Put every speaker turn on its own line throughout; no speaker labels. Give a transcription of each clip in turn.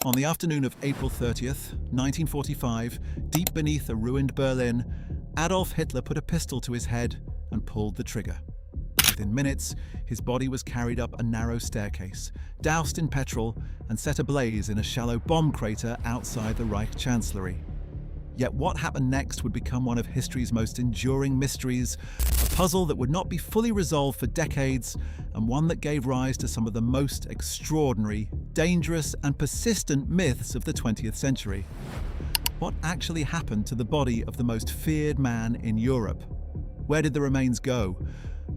On the afternoon of April 30th, 1945, deep beneath a ruined Berlin, Adolf Hitler put a pistol to his head and pulled the trigger. Within minutes, his body was carried up a narrow staircase, doused in petrol, and set ablaze in a shallow bomb crater outside the Reich Chancellery. Yet what happened next would become one of history's most enduring mysteries, a puzzle that would not be fully resolved for decades, and one that gave rise to some of the most extraordinary, dangerous, and persistent myths of the 20th century. What actually happened to the body of the most feared man in Europe? Where did the remains go?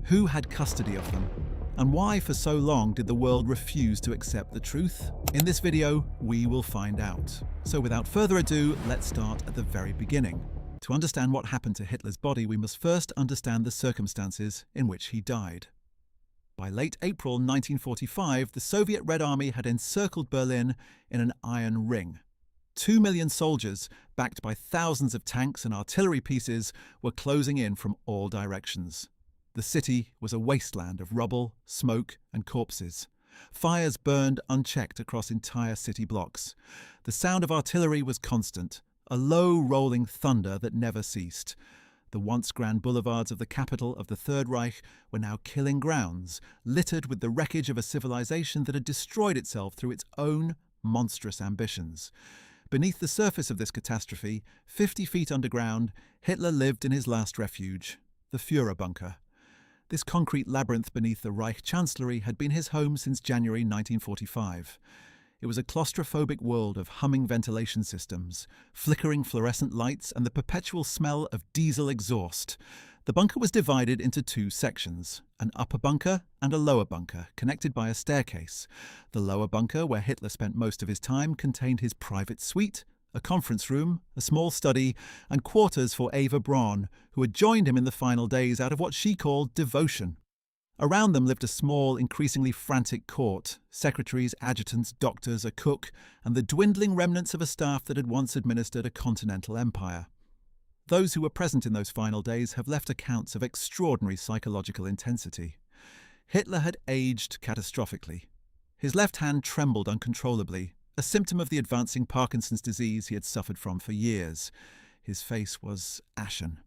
Who had custody of them? And why for so long did the world refuse to accept the truth? In this video, we will find out. So without further ado, let's start at the very beginning. To understand what happened to Hitler's body, we must first understand the circumstances in which he died. By late April 1945, the Soviet Red Army had encircled Berlin in an iron ring. 2 million soldiers, backed by thousands of tanks and artillery pieces, were closing in from all directions. The city was a wasteland of rubble, smoke, and corpses. Fires burned unchecked across entire city blocks. The sound of artillery was constant, a low rolling thunder that never ceased. The once grand boulevards of the capital of the Third Reich were now killing grounds, littered with the wreckage of a civilization that had destroyed itself through its own monstrous ambitions. Beneath the surface of this catastrophe, 50 feet underground, Hitler lived in his last refuge, the Führer bunker. This concrete labyrinth beneath the Reich Chancellery had been his home since January 1945. It was a claustrophobic world of humming ventilation systems, flickering fluorescent lights, and the perpetual smell of diesel exhaust. The bunker was divided into two sections, an upper bunker and a lower bunker, connected by a staircase. The lower bunker, where Hitler spent most of his time, contained his private suite, a conference room, a small study, and quarters for Eva Braun, who had joined him in the final days out of what she called devotion. Around them lived a small, increasingly frantic court, secretaries, adjutants, doctors, a cook, and the dwindling remnants of a staff that had once administered a continental empire. Those who were present in those final days have left accounts of extraordinary psychological intensity. Hitler had aged catastrophically. His left hand trembled uncontrollably, a symptom of the advancing Parkinson's disease he had suffered from for years. His face was ashen.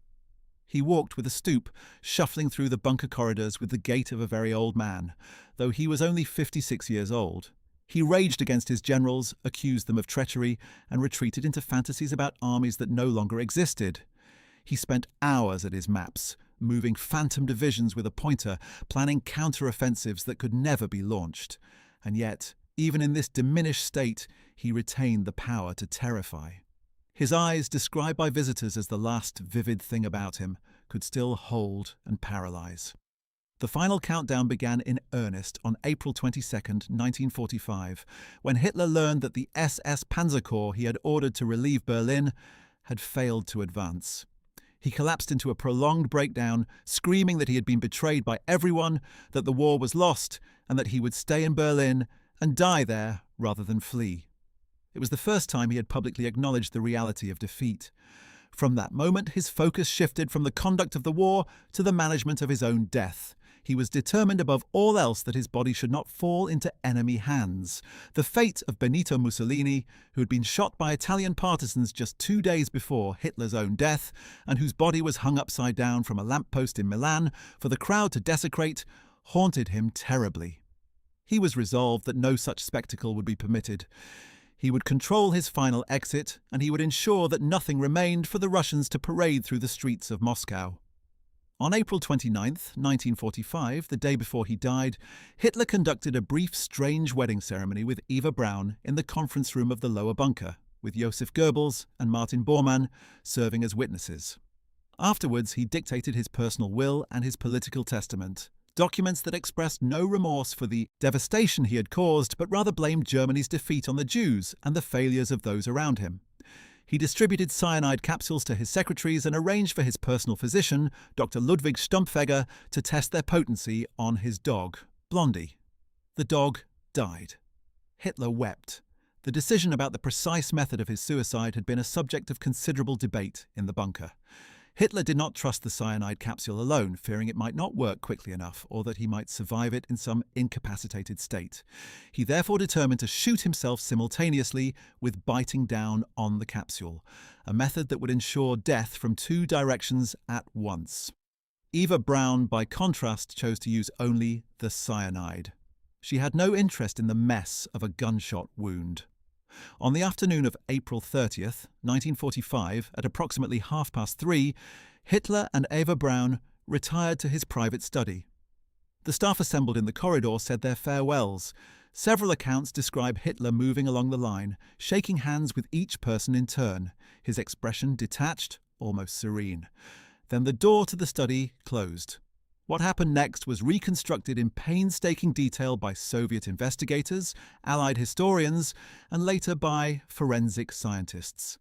He walked with a stoop, shuffling through the bunker corridors with the gait of a very old man, though he was only 56 years old. He raged against his generals, accused them of treachery, and retreated into fantasies about armies that no longer existed. He spent hours at his maps, moving phantom divisions with a pointer, planning counter-offensives that could never be launched. And yet, even in this diminished state, he retained the power to terrify. His eyes, described by visitors as the last vivid thing about him, could still hold and paralyze. The final countdown began in earnest on April 22, 1945, when Hitler learned that the SS Panzer Corps he had ordered to relieve Berlin had failed to advance. He collapsed into a prolonged breakdown, screaming that he had been betrayed by everyone, that the war was lost, and that he would stay in Berlin and die there rather than flee. It was the first time he had publicly acknowledged the reality of defeat. From that moment, his focus shifted from the conduct of the war to the management of his own death. He was determined above all else that his body should not fall into enemy hands. The fate of Benito Mussolini, who had been shot by Italian partisans just 2 days before Hitler's own death, and whose body was hung upside down from a lamppost in Milan for the crowd to desecrate, haunted him terribly. He was resolved that no such spectacle would be permitted. He would control his final exit, and he would ensure that nothing remained for the Russians to parade through the streets of Moscow. On April 29, 1945, the day before he died, Hitler conducted a brief, strange wedding ceremony with Eva Braun in the conference room of the lower bunker, with Joseph Goebbels and Martin Bormann serving as witnesses. Afterwards, he dictated his personal will and his political testament, documents that expressed no remorse for the devastation he had caused, but rather blamed Germany's defeat on the Jews and the failures of those around him. He distributed cyanide capsules to his secretaries and arranged for his personal physician, Dr. Ludwig Stumpfegger, to test their potency on his dog, Blondie. The dog died. Hitler wept. The decision about the precise method of his suicide had been a subject of considerable debate in the bunker. Hitler did not trust the cyanide capsule alone, fearing it might not work quickly enough or that he might survive it in some incapacitated state. He therefore determined to shoot himself simultaneously with biting down on the capsule, a method that would ensure death from two directions at once. Eva Braun, by contrast, chose to use only the cyanide. She had no interest in the mess of a gunshot wound. On the afternoon of April 30th, 1945, at approximately 3:30, Hitler and Eva Braun retired to his private study. The staff assembled in the corridor said their farewells. Several accounts describe Hitler moving along the line, shaking hands with each person in turn, his expression detached, almost serene. Then the door to the study closed. What happened next was reconstructed in painstaking detail by Soviet investigators, Allied historians, and later by forensic scientists.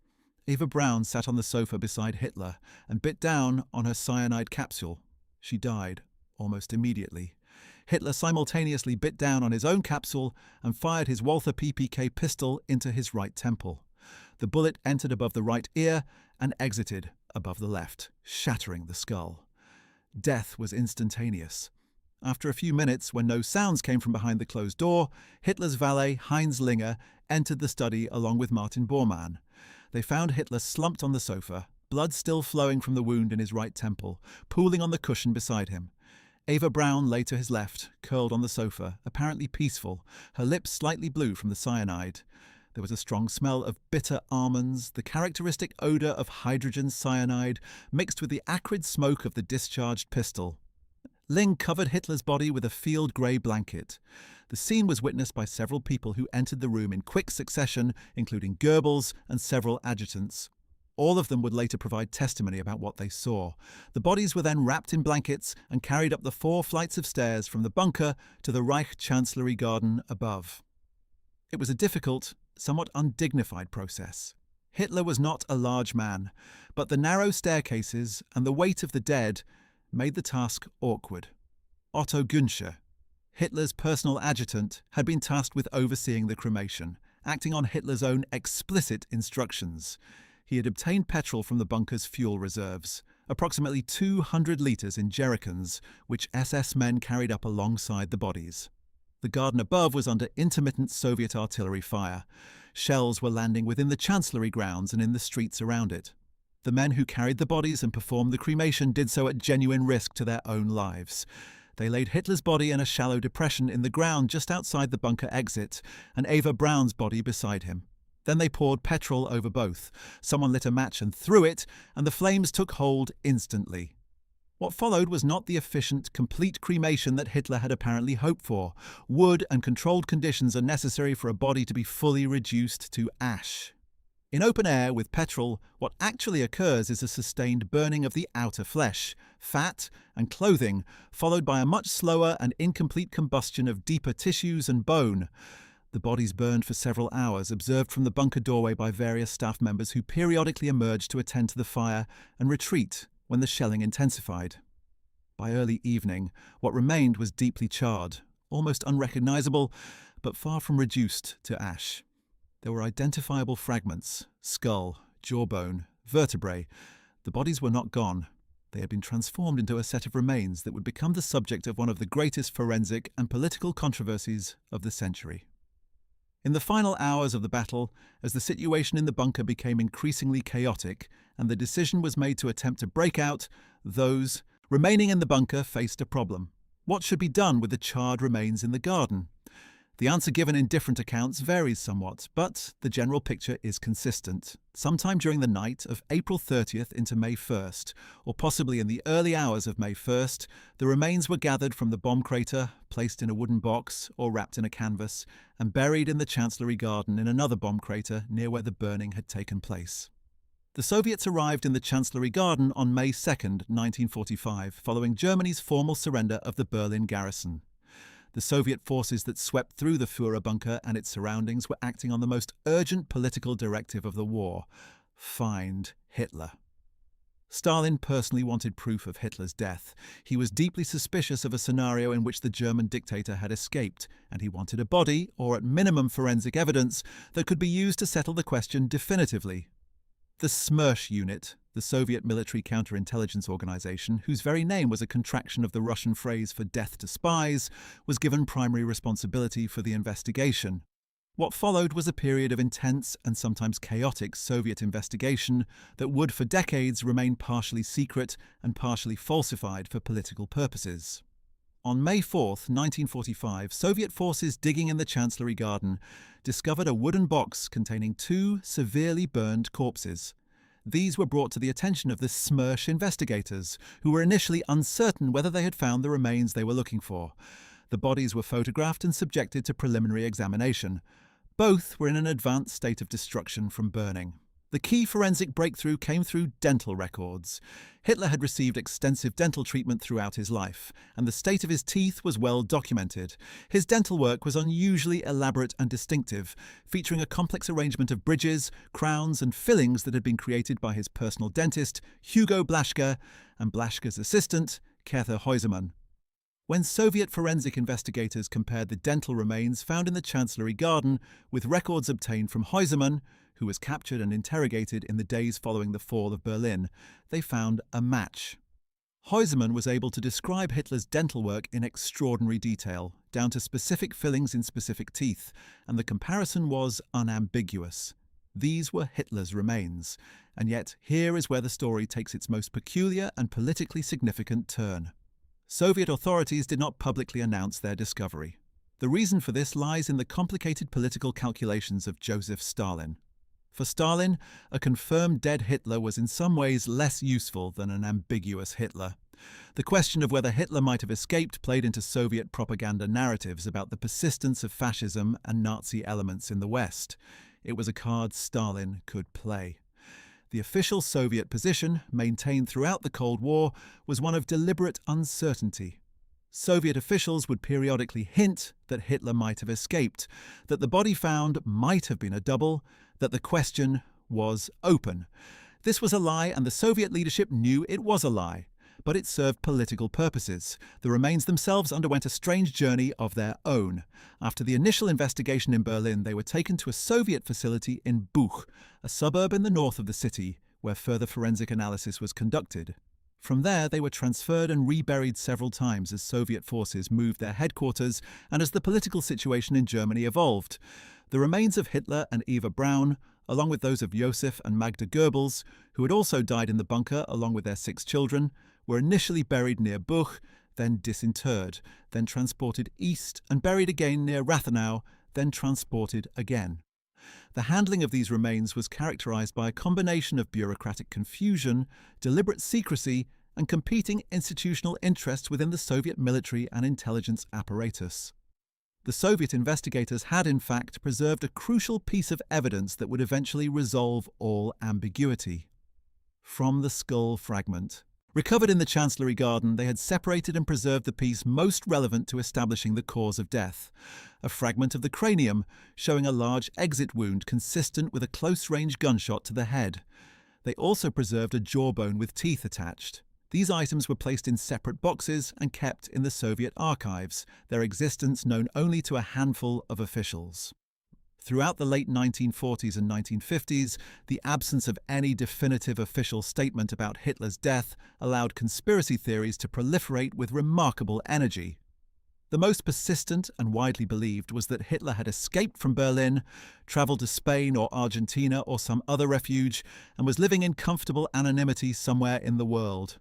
Eva Braun sat on the sofa beside Hitler and bit down on her cyanide capsule. She died almost immediately. Hitler simultaneously bit down on his own capsule and fired his Walther PPK pistol into his right temple. The bullet entered above the right ear and exited above the left, shattering the skull. Death was instantaneous. After a few minutes, when no sounds came from behind the closed door, Hitler's valet, Heinz Linger, entered the study along with Martin Bormann. They found Hitler slumped on the sofa, blood still flowing from the wound in his right temple, pooling on the cushion beside him. Eva Braun lay to his left, curled on the sofa, apparently peaceful, her lips slightly blue from the cyanide. There was a strong smell of bitter almonds, the characteristic odour of hydrogen cyanide, mixed with the acrid smoke of the discharged pistol. Ling covered Hitler's body with a field grey blanket. The scene was witnessed by several people who entered the room in quick succession, including Goebbels and several adjutants. All of them would later provide testimony about what they saw. The bodies were then wrapped in blankets and carried up the 4 flights of stairs from the bunker to the Reich Chancellery garden above. It was a difficult, somewhat undignified process. Hitler was not a large man, but the narrow staircases and the weight of the dead made the task awkward. Otto Günsche, Hitler's personal adjutant, had been tasked with overseeing the cremation, acting on Hitler's own explicit instructions. He had obtained petrol from the bunker's fuel reserves, approximately 200 litres in jerrycans, which SS men carried up alongside the bodies. The garden above was under intermittent Soviet artillery fire. Shells were landing within the Chancellery grounds and in the streets around it. The men who carried the bodies and performed the cremation did so at genuine risk to their own lives. They laid Hitler's body in a shallow depression in the ground just outside the bunker exit, and Eva Braun's body beside him. Then they poured petrol over both. Someone lit a match and threw it, and the flames took hold instantly. What followed was not the efficient, complete cremation that Hitler had apparently hoped for. Wood and controlled conditions are necessary for a body to be fully reduced to ash. In open air with petrol, what actually occurs is a sustained burning of the outer flesh, fat, and clothing, followed by a much slower and incomplete combustion of deeper tissues and bone. The bodies burned for several hours, observed from the bunker doorway by various staff members who periodically emerged to attend to the fire and retreat when the shelling intensified. By early evening, what remained was deeply charred, almost unrecognizable, but far from reduced to ash. There were identifiable fragments: skull, jawbone, vertebrae. The bodies were not gone. They had been transformed into a set of remains that would become the subject of one of the greatest forensic and political controversies of the century. In the final hours of the battle, as the situation in the bunker became increasingly chaotic and the decision was made to attempt to break out, those remaining in the bunker faced a problem. What should be done with the charred remains in the garden? The answer given in different accounts varies somewhat, but the general picture is consistent. Sometime during the night of April 30th into May 1st, or possibly in the early hours of May 1st, the remains were gathered from the bomb crater, placed in a wooden box or wrapped in a canvas, and buried in the Chancellery garden in another bomb crater near where the burning had taken place. The Soviets arrived in the Chancellery garden on May 2nd, 1945, following Germany's formal surrender of the Berlin garrison. The Soviet forces that swept through the Führer bunker and its surroundings were acting on the most urgent political directive of the war: find Hitler. Stalin personally wanted proof of Hitler's death. He was deeply suspicious of a scenario in which the German dictator had escaped, and he wanted a body, or at minimum forensic evidence, that could be used to settle the question definitively. The Smersh unit, the Soviet military counterintelligence organization, whose very name was a contraction of the Russian phrase for death to spies, was given primary responsibility for the investigation. What followed was a period of intense and sometimes chaotic Soviet investigation that would for decades remain partially secret and partially falsified for political purposes. On May 4, 1945, Soviet forces digging in the Chancellery garden discovered a wooden box containing 2 severely burned corpses. These were brought to the attention of the SMERSH investigators, who were initially uncertain whether they had found the remains they were looking for. The bodies were photographed and subjected to preliminary examination. Both were in an advanced state of destruction from burning. The key forensic breakthrough came through dental records. Hitler had received extensive dental treatment throughout his life, and the state of his teeth was well documented. His dental work was unusually elaborate and distinctive, featuring a complex arrangement of bridges, crowns, and fillings that had been created by his personal dentist, Hugo Blaschke, and Blaschke's assistant, Käthe Häusermann. When Soviet forensic investigators compared the dental remains found in the Chancellery garden with records obtained from Häusermann, who was captured and interrogated in the days following the fall of Berlin, they found a match. Häusermann was able to describe Hitler's dental work in extraordinary detail, down to specific fillings in specific teeth, and the comparison was unambiguous. These were Hitler's remains, and yet here is where the story takes its most peculiar and politically significant turn. Soviet authorities did not publicly announce their discovery. The reason for this lies in the complicated political calculations of Joseph Stalin. For Stalin, a confirmed dead Hitler was in some ways less useful than an ambiguous Hitler. The question of whether Hitler might have escaped played into Soviet propaganda narratives about the persistence of fascism and Nazi elements in the West. It was a card Stalin could play. The official Soviet position, maintained throughout the Cold War, was one of deliberate uncertainty. Soviet officials would periodically hint that Hitler might have escaped, that the body found might have been a double, that the question was open. This was a lie, and the Soviet leadership knew it was a lie, but it served political purposes. The remains themselves underwent a strange journey of their own. After the initial investigation in Berlin, they were taken to a Soviet facility in Buch, a suburb in the north of the city, where further forensic analysis was conducted. From there, they were transferred and reburied several times as Soviet forces moved their headquarters and as the political situation in Germany evolved. The remains of Hitler and Eva Braun, along with those of Josef and Magda Goebbels, who had also died in the bunker along with their 6 children, were initially buried near Buch, then disinterred, then transported east and buried again near Rathenau, then transported again. The handling of these remains was characterized by a combination of bureaucratic confusion, deliberate secrecy, and competing institutional interests within the Soviet military and intelligence apparatus. The Soviet investigators had, in fact, preserved a crucial piece of evidence that would eventually resolve all ambiguity. From the skull fragment. Recovered in the Chancellery garden, they had separated and preserved the piece most relevant to establishing the cause of death, a fragment of the cranium showing a large exit wound consistent with a close-range gunshot to the head. They also preserved a jawbone with teeth attached. These items were placed in separate boxes and kept in the Soviet archives, their existence known only to a handful of officials. Throughout the late 1940s and 1950s, the absence of any definitive official statement about Hitler's death allowed conspiracy theories to proliferate with remarkable energy. The most persistent and widely believed was that Hitler had escaped from Berlin, travelled to Spain or Argentina or some other refuge, and was living in comfortable anonymity somewhere in the world.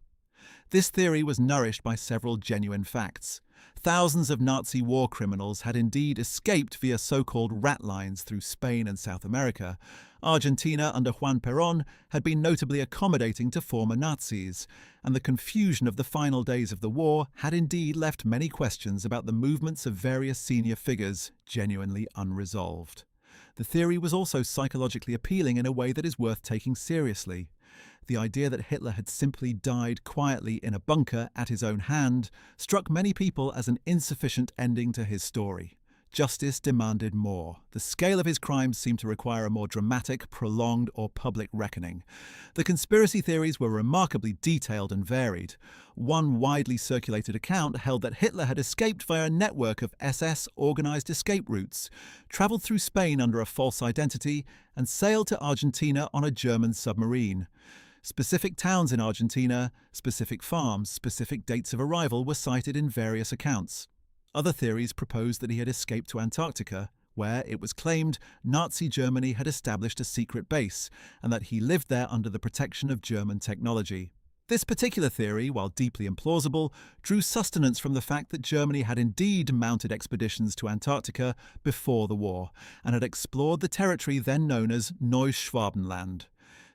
This theory was nourished by several genuine facts. Thousands of Nazi war criminals had indeed escaped via so-called rat lines through Spain and South America. Argentina under Juan Perón had been notably accommodating to former Nazis, and the confusion of the final days of the war had indeed left many questions about the movements of various senior figures genuinely unresolved. The theory was also psychologically appealing in a way that is worth taking seriously. The idea that Hitler had simply died quietly in a bunker at his own hand struck many people as an insufficient ending to his story. Justice demanded more. The scale of his crimes seemed to require a more dramatic, prolonged, or public reckoning. The conspiracy theories were remarkably detailed and varied. One widely circulated account held that Hitler had escaped via a network of SS organized escape routes, traveled through Spain under a false identity, and sailed to Argentina on a German submarine. Specific towns in Argentina, specific farms, specific dates of arrival were cited in various accounts. Other theories proposed that he had escaped to Antarctica, where, it was claimed, Nazi Germany had established a secret base, and that he lived there under the protection of German technology. This particular theory, while deeply implausible, drew sustenance from the fact that Germany had indeed mounted expeditions to Antarctica before the war, and had explored the territory then known as Neuschwabenland.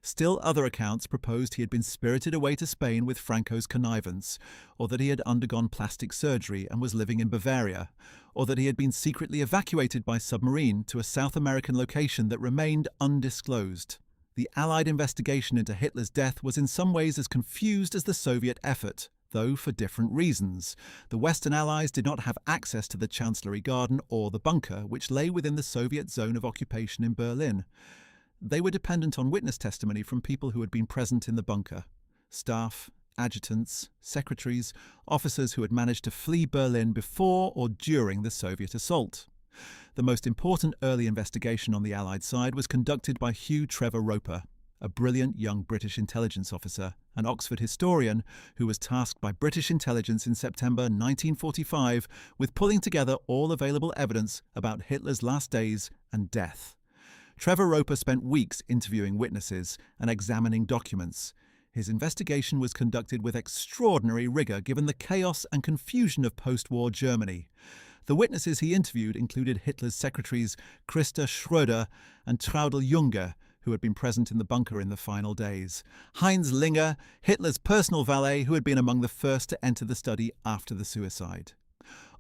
Still other accounts proposed he had been spirited away to Spain with Franco's connivance, or that he had undergone plastic surgery and was living in Bavaria, or that he had been secretly evacuated by submarine to a South American location that remained undisclosed. The Allied investigation into Hitler's death was in some ways as confused as the Soviet effort, though for different reasons. The Western Allies did not have access to the Chancellery Garden or the bunker, which lay within the Soviet zone of occupation in Berlin. They were dependent on witness testimony from people who had been present in the bunker: staff, adjutants, secretaries, officers who had managed to flee Berlin before or during the Soviet assault. The most important early investigation on the Allied side was conducted by Hugh Trevor Roper, a brilliant young British intelligence officer, an Oxford historian who was tasked by British intelligence in September 1945 with pulling together all available evidence about Hitler's last days and death. Trevor Roper spent weeks interviewing witnesses and examining documents. His investigation was conducted with extraordinary rigour given the chaos and confusion of post-war Germany. The witnesses he interviewed included Hitler's secretaries Christa Schröder and Traudl Junge, who had been present in the bunker in the final days; Heinz Linger, Hitler's personal valet, who had been among the first to enter the study after the suicide;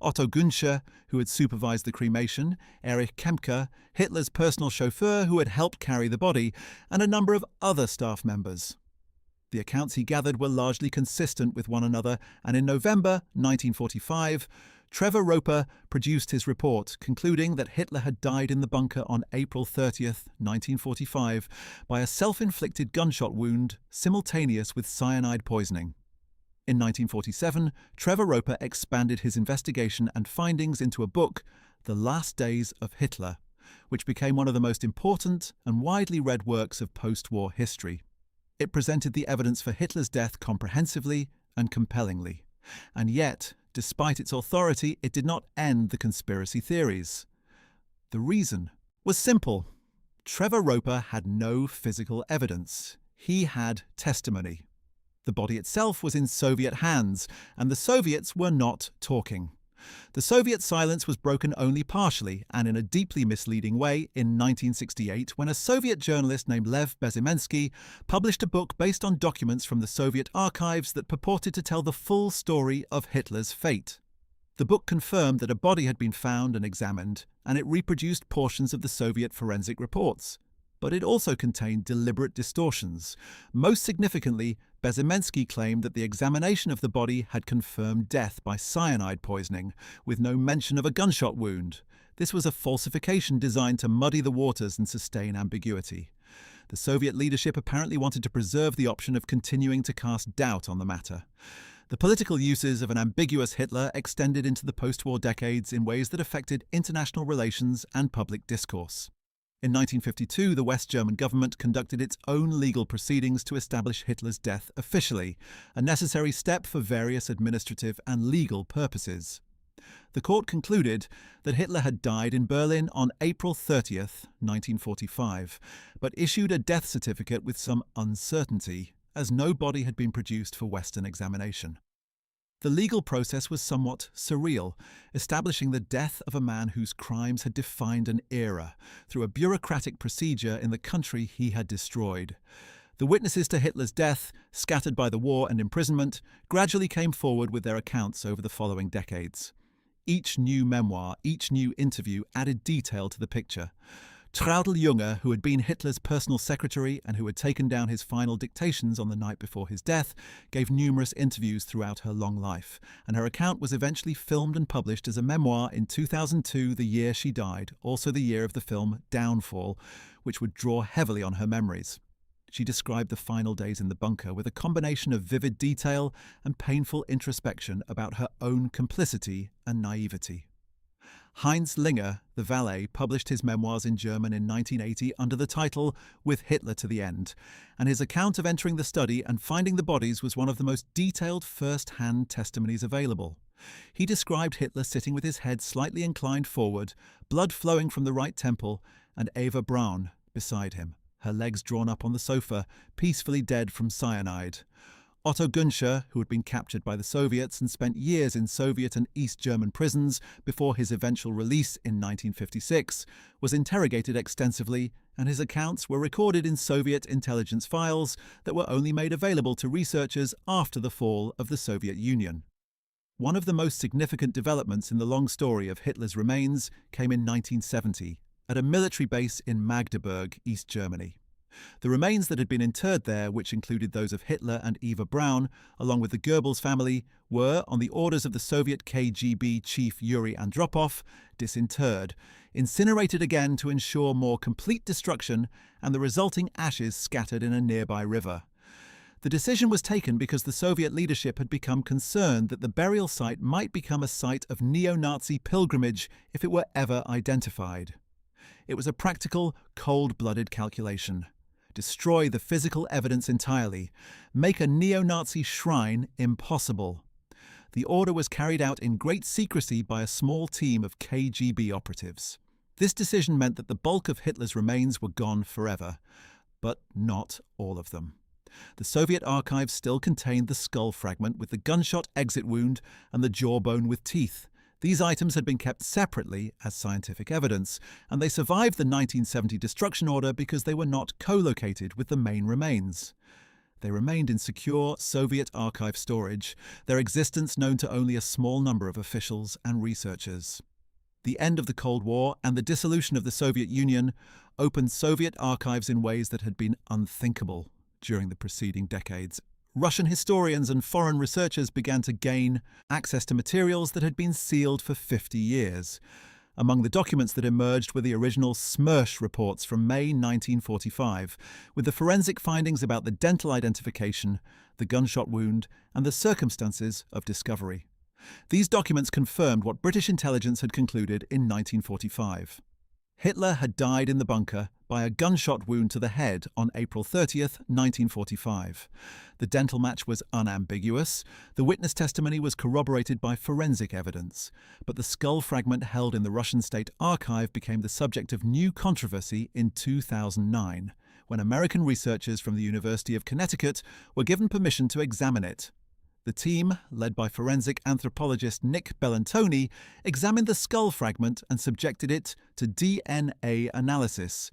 Otto Günscher, who had supervised the cremation; Erich Kempka, Hitler's personal chauffeur who had helped carry the body; and a number of other staff members. The accounts he gathered were largely consistent with one another, and in November 1945, Trevor Roper produced his report, concluding that Hitler had died in the bunker on April 30th, 1945, by a self-inflicted gunshot wound simultaneous with cyanide poisoning. In 1947, Trevor Roper expanded his investigation and findings into a book, The Last Days of Hitler, which became one of the most important and widely read works of post-war history. It presented the evidence for Hitler's death comprehensively and compellingly. And yet, despite its authority, it did not end the conspiracy theories. The reason was simple. Trevor Roper had no physical evidence. He had testimony. The body itself was in Soviet hands, and the Soviets were not talking. The Soviet silence was broken only partially, and in a deeply misleading way, in 1968, when a Soviet journalist named Lev Bezimensky published a book based on documents from the Soviet archives that purported to tell the full story of Hitler's fate. The book confirmed that a body had been found and examined, and it reproduced portions of the Soviet forensic reports. But it also contained deliberate distortions. Most significantly, Bezimensky claimed that the examination of the body had confirmed death by cyanide poisoning, with no mention of a gunshot wound. This was a falsification designed to muddy the waters and sustain ambiguity. The Soviet leadership apparently wanted to preserve the option of continuing to cast doubt on the matter. The political uses of an ambiguous Hitler extended into the post-war decades in ways that affected international relations and public discourse. In 1952, the West German government conducted its own legal proceedings to establish Hitler's death officially, a necessary step for various administrative and legal purposes. The court concluded that Hitler had died in Berlin on April 30th, 1945, but issued a death certificate with some uncertainty, as no body had been produced for Western examination. The legal process was somewhat surreal, establishing the death of a man whose crimes had defined an era through a bureaucratic procedure in the country he had destroyed. The witnesses to Hitler's death, scattered by the war and imprisonment, gradually came forward with their accounts over the following decades. Each new memoir, each new interview added detail to the picture. Traudl Junge, who had been Hitler's personal secretary and who had taken down his final dictations on the night before his death, gave numerous interviews throughout her long life, and her account was eventually filmed and published as a memoir in 2002, the year she died, also the year of the film Downfall, which would draw heavily on her memories. She described the final days in the bunker with a combination of vivid detail and painful introspection about her own complicity and naivety. Heinz Linger, the valet, published his memoirs in German in 1980 under the title With Hitler to the End, and his account of entering the study and finding the bodies was one of the most detailed first-hand testimonies available. He described Hitler sitting with his head slightly inclined forward, blood flowing from the right temple, and Eva Braun beside him, her legs drawn up on the sofa, peacefully dead from cyanide. Otto Günscher, who had been captured by the Soviets and spent years in Soviet and East German prisons before his eventual release in 1956, was interrogated extensively, and his accounts were recorded in Soviet intelligence files that were only made available to researchers after the fall of the Soviet Union. One of the most significant developments in the long story of Hitler's remains came in 1970, at a military base in Magdeburg, East Germany. The remains that had been interred there, which included those of Hitler and Eva Braun, along with the Goebbels family, were, on the orders of the Soviet KGB chief Yuri Andropov, disinterred, incinerated again to ensure more complete destruction, and the resulting ashes scattered in a nearby river. The decision was taken because the Soviet leadership had become concerned that the burial site might become a site of neo-Nazi pilgrimage if it were ever identified. It was a practical, cold-blooded calculation. Destroy the physical evidence entirely. Make a neo-Nazi shrine impossible. The order was carried out in great secrecy by a small team of KGB operatives. This decision meant that the bulk of Hitler's remains were gone forever, but not all of them. The Soviet archives still contained the skull fragment with the gunshot exit wound and the jawbone with teeth. These items had been kept separately as scientific evidence, and they survived the 1970 destruction order because they were not co-located with the main remains. They remained in secure Soviet archive storage, their existence known to only a small number of officials and researchers. The end of the Cold War and the dissolution of the Soviet Union opened Soviet archives in ways that had been unthinkable during the preceding decades. Russian historians and foreign researchers began to gain access to materials that had been sealed for 50 years. Among the documents that emerged were the original Smersh reports from May 1945, with the forensic findings about the dental identification, the gunshot wound, and the circumstances of discovery. These documents confirmed what British intelligence had concluded in 1945. Hitler had died in the bunker by a gunshot wound to the head on April 30th, 1945. The dental match was unambiguous. The witness testimony was corroborated by forensic evidence. But the skull fragment held in the Russian State Archive became the subject of new controversy in 2009, when American researchers from the University of Connecticut were given permission to examine it. The team, led by forensic anthropologist Nick Bellantoni, examined the skull fragment and subjected it to DNA analysis.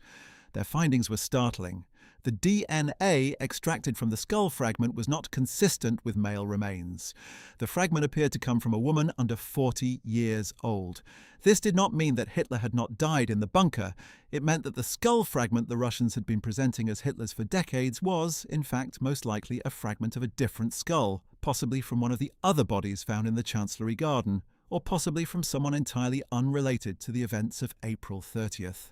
Their findings were startling. The DNA extracted from the skull fragment was not consistent with male remains. The fragment appeared to come from a woman under 40 years old. This did not mean that Hitler had not died in the bunker. It meant that the skull fragment the Russians had been presenting as Hitler's for decades was, in fact, most likely a fragment of a different skull, possibly from one of the other bodies found in the Chancellery garden, or possibly from someone entirely unrelated to the events of April 30th.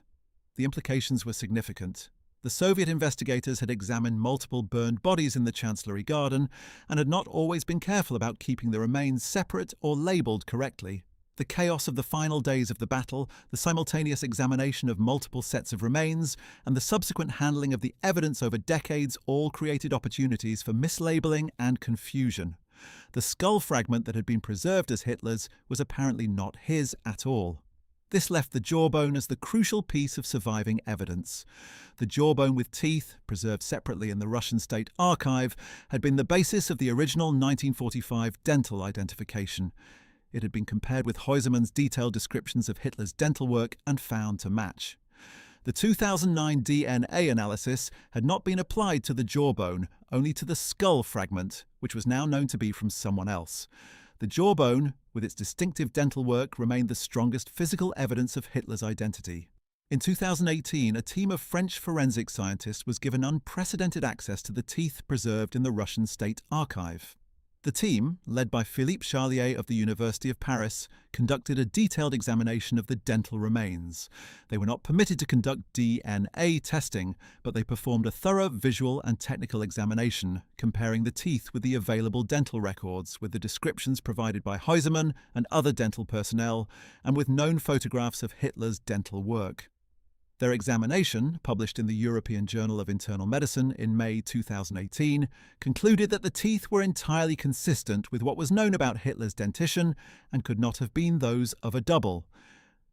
The implications were significant. The Soviet investigators had examined multiple burned bodies in the Chancellery garden and had not always been careful about keeping the remains separate or labelled correctly. The chaos of the final days of the battle, the simultaneous examination of multiple sets of remains, and the subsequent handling of the evidence over decades all created opportunities for mislabelling and confusion. The skull fragment that had been preserved as Hitler's was apparently not his at all. This left the jawbone as the crucial piece of surviving evidence. The jawbone with teeth, preserved separately in the Russian State Archive, had been the basis of the original 1945 dental identification. It had been compared with Heusemann's detailed descriptions of Hitler's dental work and found to match. The 2009 DNA analysis had not been applied to the jawbone, only to the skull fragment, which was now known to be from someone else. The jawbone, with its distinctive dental work, remained the strongest physical evidence of Hitler's identity. In 2018, a team of French forensic scientists was given unprecedented access to the teeth preserved in the Russian State Archive. The team, led by Philippe Charlier of the University of Paris, conducted a detailed examination of the dental remains. They were not permitted to conduct DNA testing, but they performed a thorough visual and technical examination, comparing the teeth with the available dental records, with the descriptions provided by Heusemann and other dental personnel, and with known photographs of Hitler's dental work. Their examination, published in the European Journal of Internal Medicine in May 2018, concluded that the teeth were entirely consistent with what was known about Hitler's dentition and could not have been those of a double.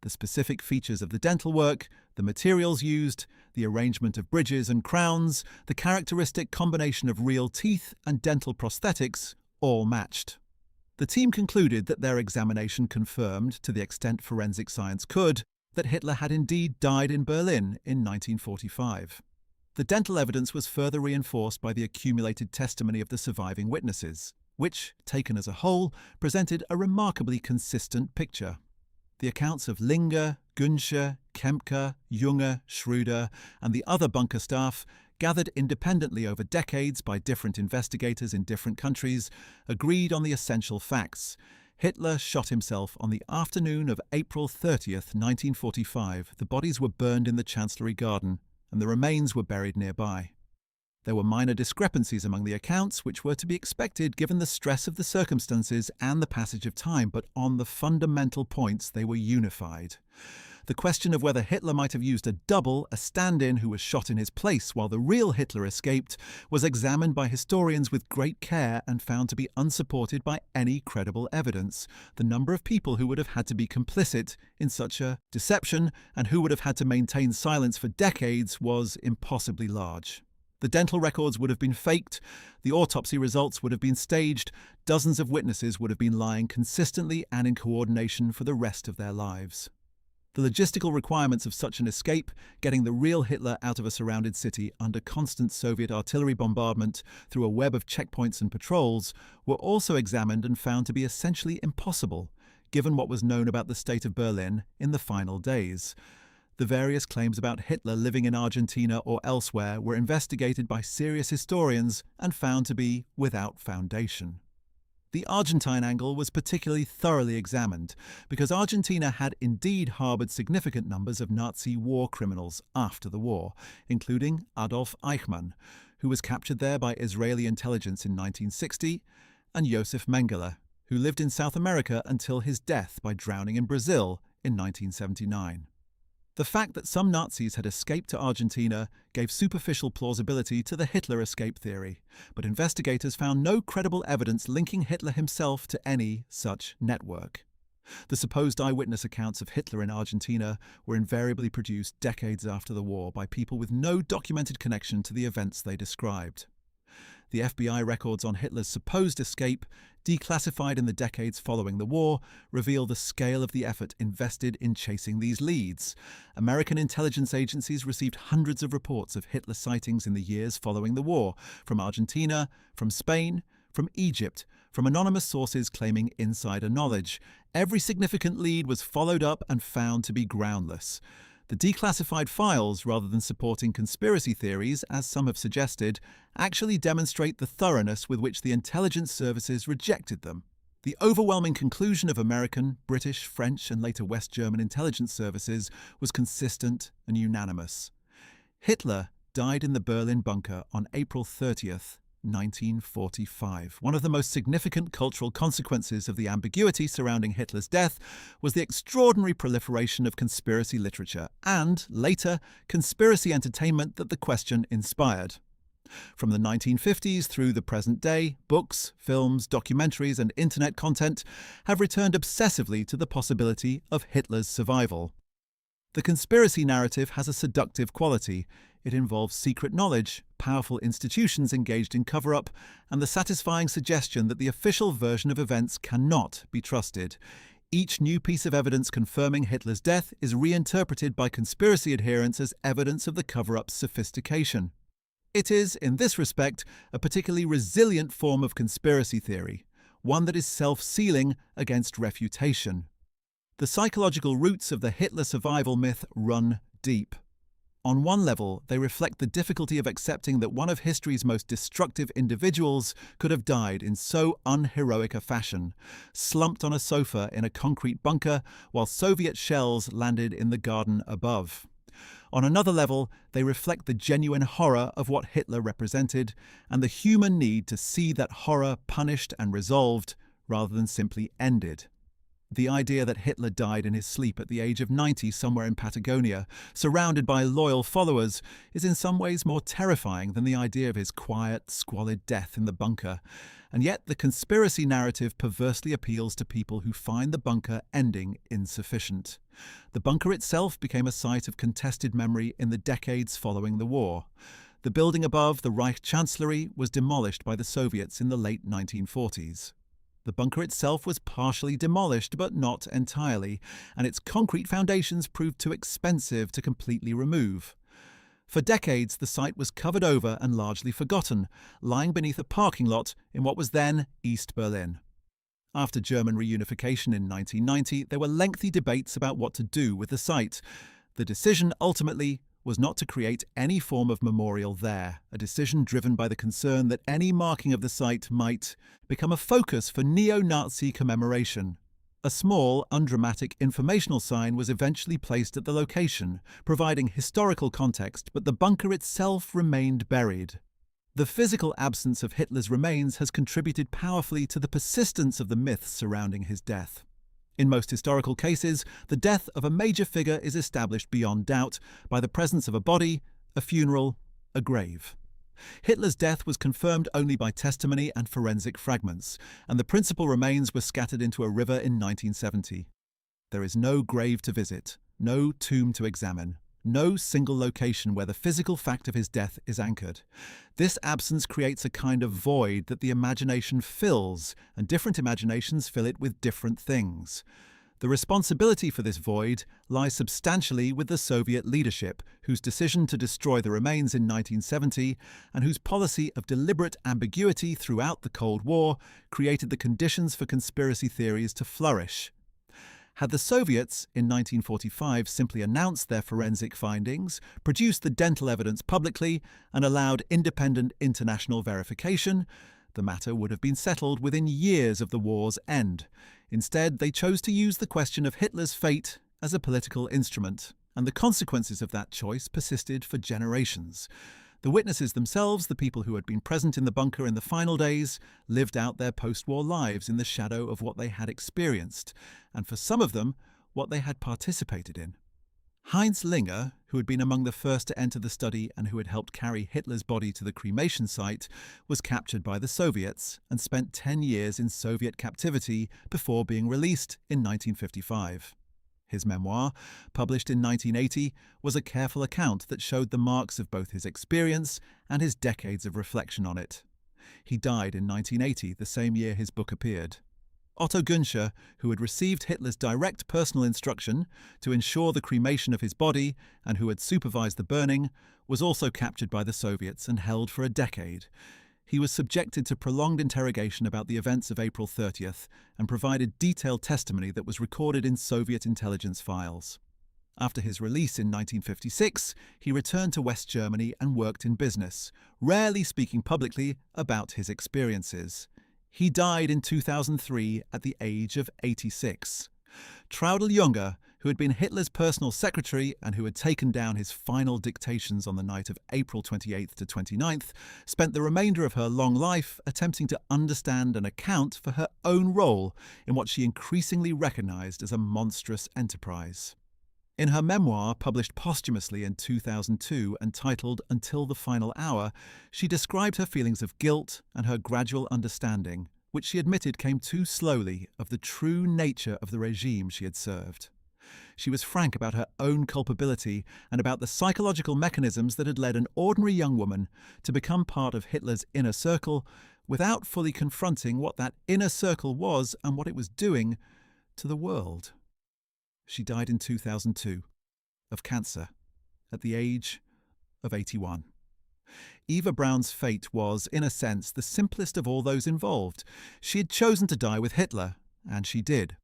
The specific features of the dental work, the materials used, the arrangement of bridges and crowns, the characteristic combination of real teeth and dental prosthetics all matched. The team concluded that their examination confirmed, to the extent forensic science could, that Hitler had indeed died in Berlin in 1945. The dental evidence was further reinforced by the accumulated testimony of the surviving witnesses, which, taken as a whole, presented a remarkably consistent picture. The accounts of Linger, Günsche, Kempke, Junge, Schröder, and the other bunker staff, gathered independently over decades by different investigators in different countries, agreed on the essential facts. Hitler shot himself on the afternoon of April 30th, 1945. The bodies were burned in the Chancellery garden, and the remains were buried nearby. There were minor discrepancies among the accounts, which were to be expected given the stress of the circumstances and the passage of time, but on the fundamental points they were unified. The question of whether Hitler might have used a double, a stand-in who was shot in his place while the real Hitler escaped, was examined by historians with great care and found to be unsupported by any credible evidence. The number of people who would have had to be complicit in such a deception and who would have had to maintain silence for decades was impossibly large. The dental records would have been faked, the autopsy results would have been staged, dozens of witnesses would have been lying consistently and in coordination for the rest of their lives. The logistical requirements of such an escape, getting the real Hitler out of a surrounded city under constant Soviet artillery bombardment through a web of checkpoints and patrols, were also examined and found to be essentially impossible, given what was known about the state of Berlin in the final days. The various claims about Hitler living in Argentina or elsewhere were investigated by serious historians and found to be without foundation. The Argentine angle was particularly thoroughly examined because Argentina had indeed harboured significant numbers of Nazi war criminals after the war, including Adolf Eichmann, who was captured there by Israeli intelligence in 1960, and Josef Mengele, who lived in South America until his death by drowning in Brazil in 1979. The fact that some Nazis had escaped to Argentina gave superficial plausibility to the Hitler escape theory, but investigators found no credible evidence linking Hitler himself to any such network. The supposed eyewitness accounts of Hitler in Argentina were invariably produced decades after the war by people with no documented connection to the events they described. The FBI records on Hitler's supposed escape, declassified in the decades following the war, reveal the scale of the effort invested in chasing these leads. American intelligence agencies received hundreds of reports of Hitler sightings in the years following the war, from Argentina, from Spain, from Egypt, from anonymous sources claiming insider knowledge. Every significant lead was followed up and found to be groundless. The declassified files, rather than supporting conspiracy theories, as some have suggested, actually demonstrate the thoroughness with which the intelligence services rejected them. The overwhelming conclusion of American, British, French, and later West German intelligence services was consistent and unanimous. Hitler died in the Berlin bunker on April 30th, 1945. One of the most significant cultural consequences of the ambiguity surrounding Hitler's death was the extraordinary proliferation of conspiracy literature and, later, conspiracy entertainment that the question inspired. From the 1950s through the present day, books, films, documentaries, and internet content have returned obsessively to the possibility of Hitler's survival. The conspiracy narrative has a seductive quality. It involves secret knowledge, powerful institutions engaged in cover-up, and the satisfying suggestion that the official version of events cannot be trusted. Each new piece of evidence confirming Hitler's death is reinterpreted by conspiracy adherents as evidence of the cover-up's sophistication. It is, in this respect, a particularly resilient form of conspiracy theory, one that is self-sealing against refutation. The psychological roots of the Hitler survival myth run deep. On one level, they reflect the difficulty of accepting that one of history's most destructive individuals could have died in so unheroic a fashion, slumped on a sofa in a concrete bunker while Soviet shells landed in the garden above. On another level, they reflect the genuine horror of what Hitler represented and the human need to see that horror punished and resolved rather than simply ended. The idea that Hitler died in his sleep at the age of 90 somewhere in Patagonia, surrounded by loyal followers, is in some ways more terrifying than the idea of his quiet, squalid death in the bunker. And yet the conspiracy narrative perversely appeals to people who find the bunker ending insufficient. The bunker itself became a site of contested memory in the decades following the war. The building above the Reich Chancellery was demolished by the Soviets in the late 1940s. The bunker itself was partially demolished, but not entirely, and its concrete foundations proved too expensive to completely remove. For decades, the site was covered over and largely forgotten, lying beneath a parking lot in what was then East Berlin. After German reunification in 1990, there were lengthy debates about what to do with the site. The decision ultimately was not to create any form of memorial there, a decision driven by the concern that any marking of the site might become a focus for neo-Nazi commemoration. A small, undramatic informational sign was eventually placed at the location, providing historical context, but the bunker itself remained buried. The physical absence of Hitler's remains has contributed powerfully to the persistence of the myths surrounding his death. In most historical cases, the death of a major figure is established beyond doubt by the presence of a body, a funeral, a grave. Hitler's death was confirmed only by testimony and forensic fragments, and the principal remains were scattered into a river in 1970. There is no grave to visit, no tomb to examine, no single location where the physical fact of his death is anchored. This absence creates a kind of void that the imagination fills, and different imaginations fill it with different things. The responsibility for this void lies substantially with the Soviet leadership, whose decision to destroy the remains in 1970 and whose policy of deliberate ambiguity throughout the Cold War created the conditions for conspiracy theories to flourish. Had the Soviets, in 1945, simply announced their forensic findings, produced the dental evidence publicly, and allowed independent international verification, the matter would have been settled within years of the war's end. Instead, they chose to use the question of Hitler's fate as a political instrument, and the consequences of that choice persisted for generations. The witnesses themselves, the people who had been present in the bunker in the final days, lived out their post-war lives in the shadow of what they had experienced, and for some of them, what they had participated in. Heinz Linger, who had been among the first to enter the study and who had helped carry Hitler's body to the cremation site, was captured by the Soviets and spent 10 years in Soviet captivity before being released in 1955. His memoir, published in 1980, was a careful account that showed the marks of both his experience and his decades of reflection on it. He died in 1980, the same year his book appeared. Otto Günscher, who had received Hitler's direct personal instruction to ensure the cremation of his body and who had supervised the burning, was also captured by the Soviets and held for a decade. He was subjected to prolonged interrogation about the events of April 30th and provided detailed testimony that was recorded in Soviet intelligence files. After his release in 1956, he returned to West Germany and worked in business, rarely speaking publicly about his experiences. He died in 2003 at the age of 86. Traudl Junge, who had been Hitler's personal secretary and who had taken down his final dictations on the night of April 28th to 29th, spent the remainder of her long life attempting to understand and account for her own role in what she increasingly recognized as a monstrous enterprise. In her memoir, published posthumously in 2002 and titled Until the Final Hour, she described her feelings of guilt and her gradual understanding, which she admitted came too slowly, of the true nature of the regime she had served. She was frank about her own culpability and about the psychological mechanisms that had led an ordinary young woman to become part of Hitler's inner circle without fully confronting what that inner circle was and what it was doing to the world. She died in 2002 of cancer at the age of 81. Eva Braun's fate was, in a sense, the simplest of all those involved. She had chosen to die with Hitler, and she did.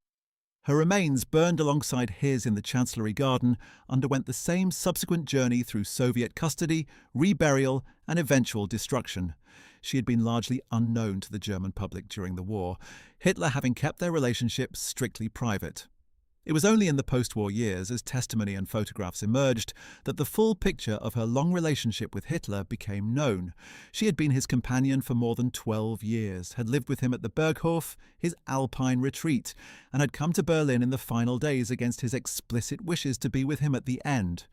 Her remains, burned alongside his in the Chancellery garden, underwent the same subsequent journey through Soviet custody, reburial, and eventual destruction. She had been largely unknown to the German public during the war, Hitler having kept their relationship strictly private. It was only in the post-war years, as testimony and photographs emerged, that the full picture of her long relationship with Hitler became known. She had been his companion for more than 12 years, had lived with him at the Berghof, his Alpine retreat, and had come to Berlin in the final days against his explicit wishes to be with him at the end.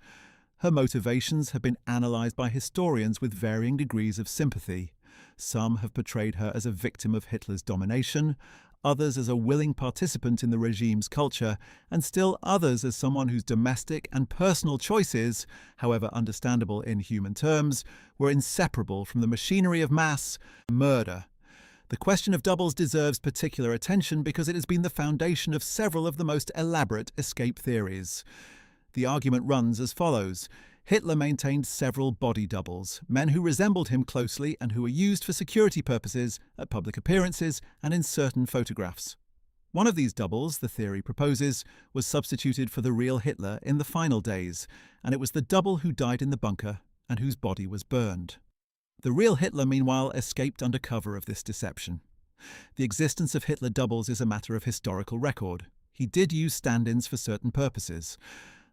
Her motivations have been analysed by historians with varying degrees of sympathy. Some have portrayed her as a victim of Hitler's domination, others as a willing participant in the regime's culture, and still others as someone whose domestic and personal choices, however understandable in human terms, were inseparable from the machinery of mass murder. The question of doubles deserves particular attention because it has been the foundation of several of the most elaborate escape theories. The argument runs as follows. Hitler maintained several body doubles, men who resembled him closely and who were used for security purposes at public appearances and in certain photographs. One of these doubles, the theory proposes, was substituted for the real Hitler in the final days, and it was the double who died in the bunker and whose body was burned. The real Hitler, meanwhile, escaped under cover of this deception. The existence of Hitler doubles is a matter of historical record. He did use stand-ins for certain purposes.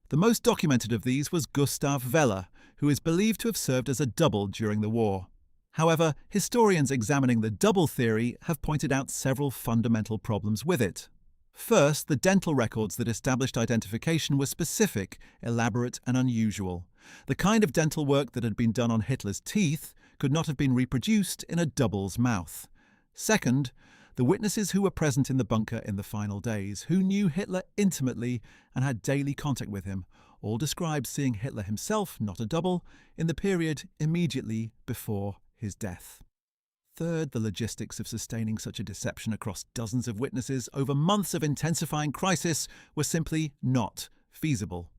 The most documented of these was Gustav Weller, who is believed to have served as a double during the war. However, historians examining the double theory have pointed out several fundamental problems with it. First, the dental records that established identification were specific, elaborate, and unusual. The kind of dental work that had been done on Hitler's teeth could not have been reproduced in a double's mouth. Second, the witnesses who were present in the bunker in the final days, who knew Hitler intimately and had daily contact with him, all described seeing Hitler himself, not a double, in the period immediately before his death. Third, the logistics of sustaining such a deception across dozens of witnesses over months of intensifying crisis were simply not feasible.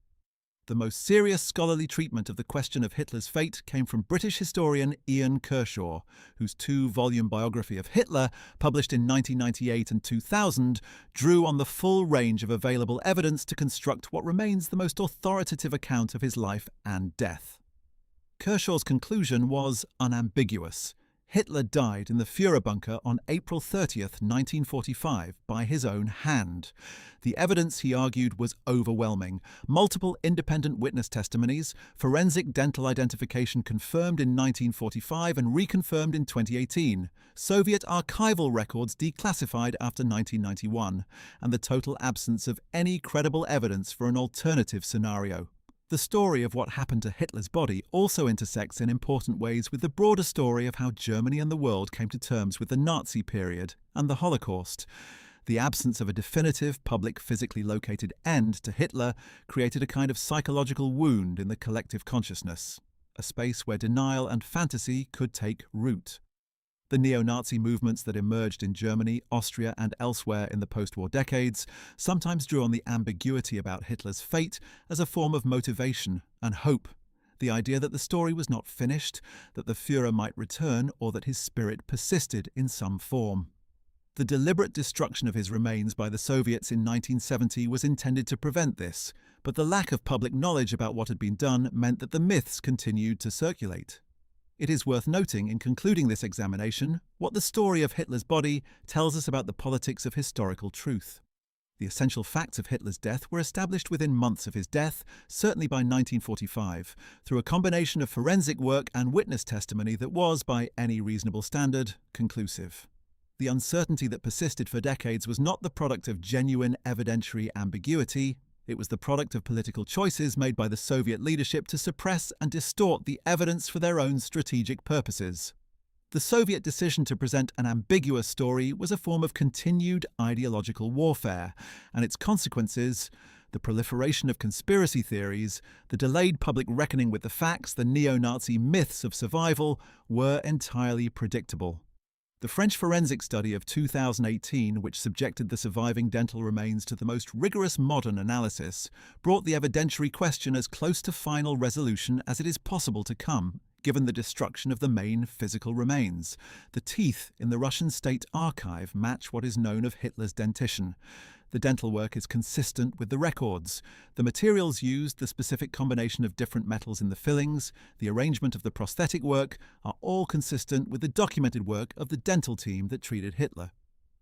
The most serious scholarly treatment of the question of Hitler's fate came from British historian Ian Kershaw, whose 2-volume biography of Hitler, published in 1998 and 2000, drew on the full range of available evidence to construct what remains the most authoritative account of his life and death. Kershaw's conclusion was unambiguous. Hitler died in the Führer bunker on April 30th, 1945, by his own hand. The evidence, he argued, was overwhelming. Multiple independent witness testimonies, forensic dental identification confirmed in 1945 and reconfirmed in 2018, Soviet archival records declassified after 1991, and the total absence of any credible evidence for an alternative scenario. The story of what happened to Hitler's body also intersects in important ways with the broader story of how Germany and the world came to terms with the Nazi period and the Holocaust. The absence of a definitive, public, physically located end to Hitler created a kind of psychological wound in the collective consciousness, a space where denial and fantasy could take root. The neo-Nazi movements that emerged in Germany, Austria, and elsewhere in the post-war decades sometimes drew on the ambiguity about Hitler's fate as a form of motivation and hope, the idea that the story was not finished, that the Führer might return, or that his spirit persisted in some form. The deliberate destruction of his remains by the Soviets in 1970 was intended to prevent this, but the lack of public knowledge about what had been done meant that the myths continued to circulate. It is worth noting, in concluding this examination, what the story of Hitler's body tells us about the politics of historical truth. The essential facts of Hitler's death were established within months of his death, certainly by 1945, through a combination of forensic work and witness testimony that was, by any reasonable standard, conclusive. The uncertainty that persisted for decades was not the product of genuine evidentiary ambiguity. It was the product of political choices made by the Soviet leadership to suppress and distort the evidence for their own strategic purposes. The Soviet decision to present an ambiguous story was a form of continued ideological warfare, and its consequences, the proliferation of conspiracy theories, the delayed public reckoning with the facts, the neo-Nazi myths of survival, were entirely predictable. The French forensic study of 2018, which subjected the surviving dental remains to the most rigorous modern analysis, brought the evidentiary question as close to final resolution as it is possible to come, given the destruction of the main physical remains. The teeth in the Russian state archive match what is known of Hitler's dentition. The dental work is consistent with the records. The materials used, the specific combination of different metals in the fillings, the arrangement of the prosthetic work are all consistent with the documented work of the dental team that treated Hitler.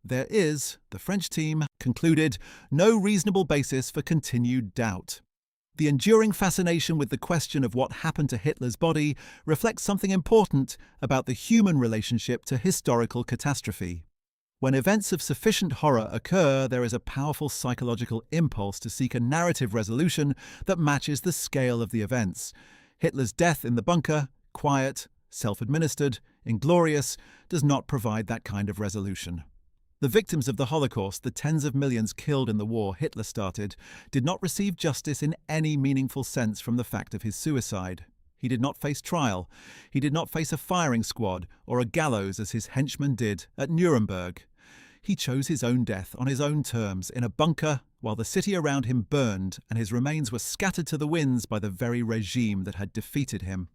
There is, the French team concluded, no reasonable basis for continued doubt. The enduring fascination with the question of what happened to Hitler's body reflects something important about the human relationship to historical catastrophe. When events of sufficient horror occur, there is a powerful psychological impulse to seek a narrative resolution that matches the scale of the events. Hitler's death in the bunker, quiet, self-administered, inglorious, does not provide that kind of resolution. The victims of the Holocaust, the tens of millions killed in the war Hitler started, did not receive justice in any meaningful sense from the fact of his suicide. He did not face trial. He did not face a firing squad or a gallows as his henchmen did at Nuremberg. He chose his own death on his own terms in a bunker while the city around him burned and his remains were scattered to the winds by the very regime that had defeated him.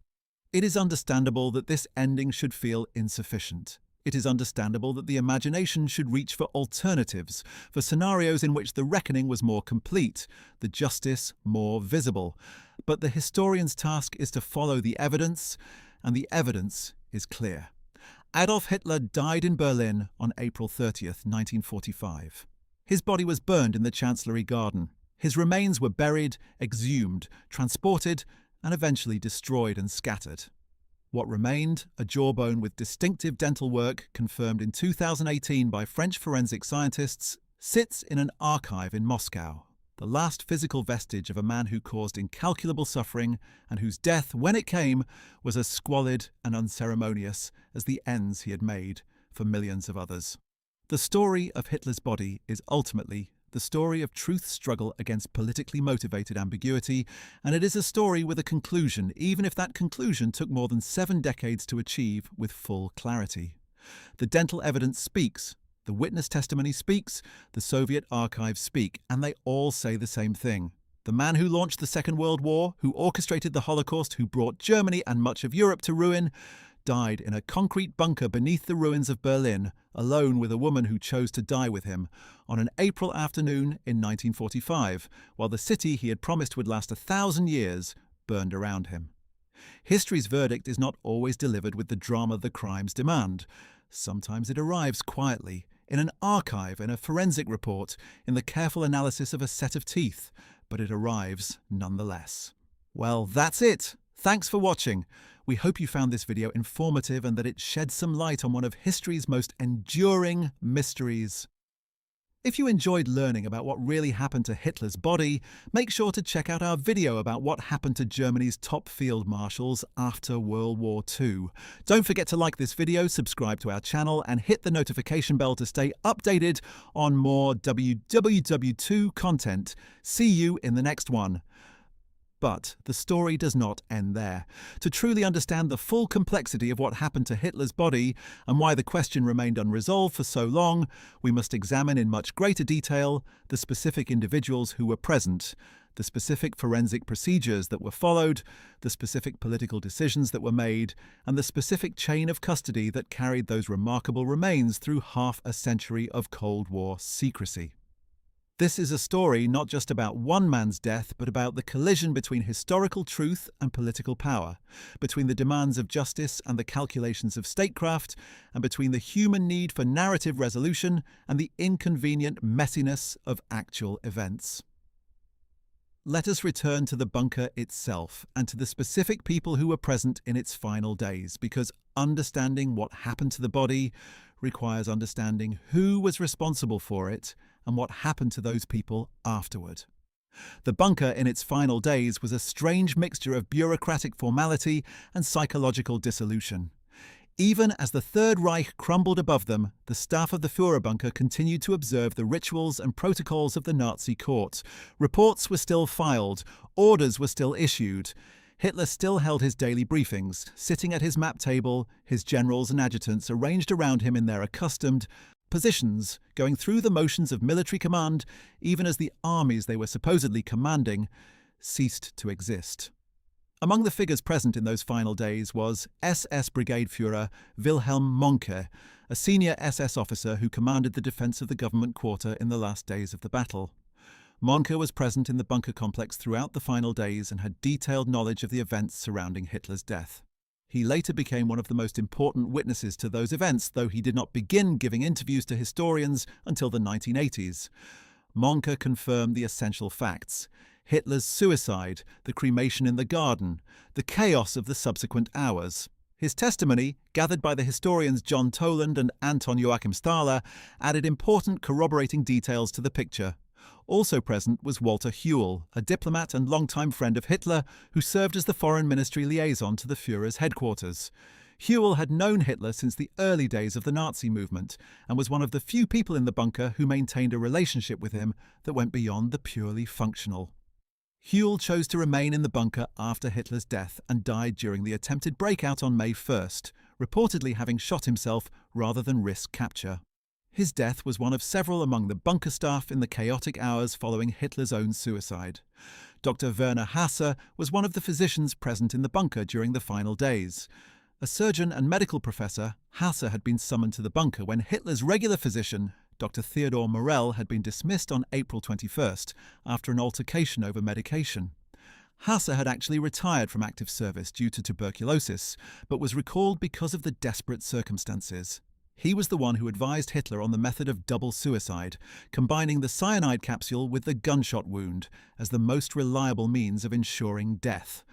It is understandable that this ending should feel insufficient. It is understandable that the imagination should reach for alternatives, for scenarios in which the reckoning was more complete, the justice more visible. But the historian's task is to follow the evidence, and the evidence is clear. Adolf Hitler died in Berlin on April 30th, 1945. His body was burned in the Chancellery garden. His remains were buried, exhumed, transported, and eventually destroyed and scattered. What remained, a jawbone with distinctive dental work confirmed in 2018 by French forensic scientists, sits in an archive in Moscow, the last physical vestige of a man who caused incalculable suffering and whose death, when it came, was as squalid and unceremonious as the ends he had made for millions of others. The story of Hitler's body is ultimately the story of truth's struggle against politically motivated ambiguity, and it is a story with a conclusion, even if that conclusion took more than 7 decades to achieve with full clarity. The dental evidence speaks, the witness testimony speaks, the Soviet archives speak, and they all say the same thing. The man who launched the Second World War, who orchestrated the Holocaust, who brought Germany and much of Europe to ruin, died in a concrete bunker beneath the ruins of Berlin, alone with a woman who chose to die with him, on an April afternoon in 1945, while the city he had promised would last 1,000 years burned around him. History's verdict is not always delivered with the drama the crimes demand. Sometimes it arrives quietly, in an archive, in a forensic report, in the careful analysis of a set of teeth, but it arrives nonetheless. Well, that's it. Thanks for watching. We hope you found this video informative and that it sheds some light on one of history's most enduring mysteries. If you enjoyed learning about what really happened to Hitler's body, make sure to check out our video about what happened to Germany's top field marshals after World War II. Don't forget to like this video, subscribe to our channel, and hit the notification bell to stay updated on more WWW2 content. See you in the next one. But the story does not end there. To truly understand the full complexity of what happened to Hitler's body and why the question remained unresolved for so long, we must examine in much greater detail the specific individuals who were present, the specific forensic procedures that were followed, the specific political decisions that were made, and the specific chain of custody that carried those remarkable remains through half a century of Cold War secrecy. This is a story not just about one man's death, but about the collision between historical truth and political power, between the demands of justice and the calculations of statecraft, and between the human need for narrative resolution and the inconvenient messiness of actual events. Let us return to the bunker itself and to the specific people who were present in its final days, because understanding what happened to the body requires understanding who was responsible for it and what happened to those people afterward. The bunker in its final days was a strange mixture of bureaucratic formality and psychological dissolution. Even as the Third Reich crumbled above them, the staff of the Führer bunker continued to observe the rituals and protocols of the Nazi court. Reports were still filed, orders were still issued. Hitler still held his daily briefings, sitting at his map table, his generals and adjutants arranged around him in their accustomed positions, going through the motions of military command, even as the armies they were supposedly commanding ceased to exist. Among the figures present in those final days was SS Brigade Führer Wilhelm Mohnke, a senior SS officer who commanded the defense of the government quarter in the last days of the battle. Mohnke was present in the bunker complex throughout the final days and had detailed knowledge of the events surrounding Hitler's death. He later became one of the most important witnesses to those events, though he did not begin giving interviews to historians until the 1980s. Mohnke confirmed the essential facts: Hitler's suicide, the cremation in the garden, the chaos of the subsequent hours. His testimony, gathered by the historians John Toland and Anton Joachim Stahler, added important corroborating details to the picture. Also present was Walter Huell, a diplomat and longtime friend of Hitler who served as the foreign ministry liaison to the Führer's headquarters. Huell had known Hitler since the early days of the Nazi movement and was one of the few people in the bunker who maintained a relationship with him that went beyond the purely functional. Huell chose to remain in the bunker after Hitler's death and died during the attempted breakout on May 1st, reportedly having shot himself rather than risk capture. His death was one of several among the bunker staff in the chaotic hours following Hitler's own suicide. Dr. Werner Hasse was one of the physicians present in the bunker during the final days. A surgeon and medical professor, Hasse had been summoned to the bunker when Hitler's regular physician, Dr. Theodor Morell, had been dismissed on April 21st after an altercation over medication. Hasse had actually retired from active service due to tuberculosis, but was recalled because of the desperate circumstances. He was the one who advised Hitler on the method of double suicide, combining the cyanide capsule with the gunshot wound as the most reliable means of ensuring death.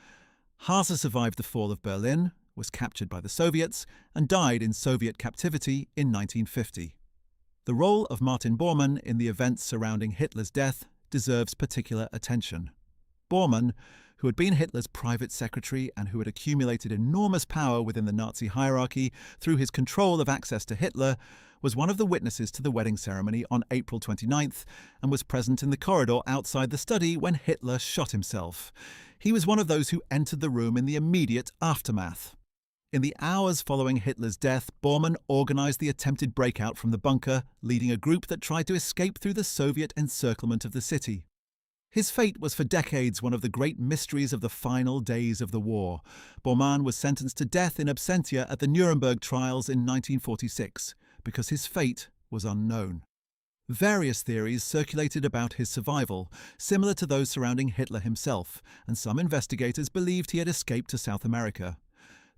Hasse survived the fall of Berlin, was captured by the Soviets, and died in Soviet captivity in 1950. The role of Martin Bormann in the events surrounding Hitler's death deserves particular attention. Bormann, who had been Hitler's private secretary and who had accumulated enormous power within the Nazi hierarchy through his control of access to Hitler, was one of the witnesses to the wedding ceremony on April 29th and was present in the corridor outside the study when Hitler shot himself. He was one of those who entered the room in the immediate aftermath. In the hours following Hitler's death, Bormann organized the attempted breakout from the bunker, leading a group that tried to escape through the Soviet encirclement of the city. His fate was for decades one of the great mysteries of the final days of the war. Bormann was sentenced to death in absentia at the Nuremberg trials in 1946, because his fate was unknown. Various theories circulated about his survival, similar to those surrounding Hitler himself, and some investigators believed he had escaped to South America.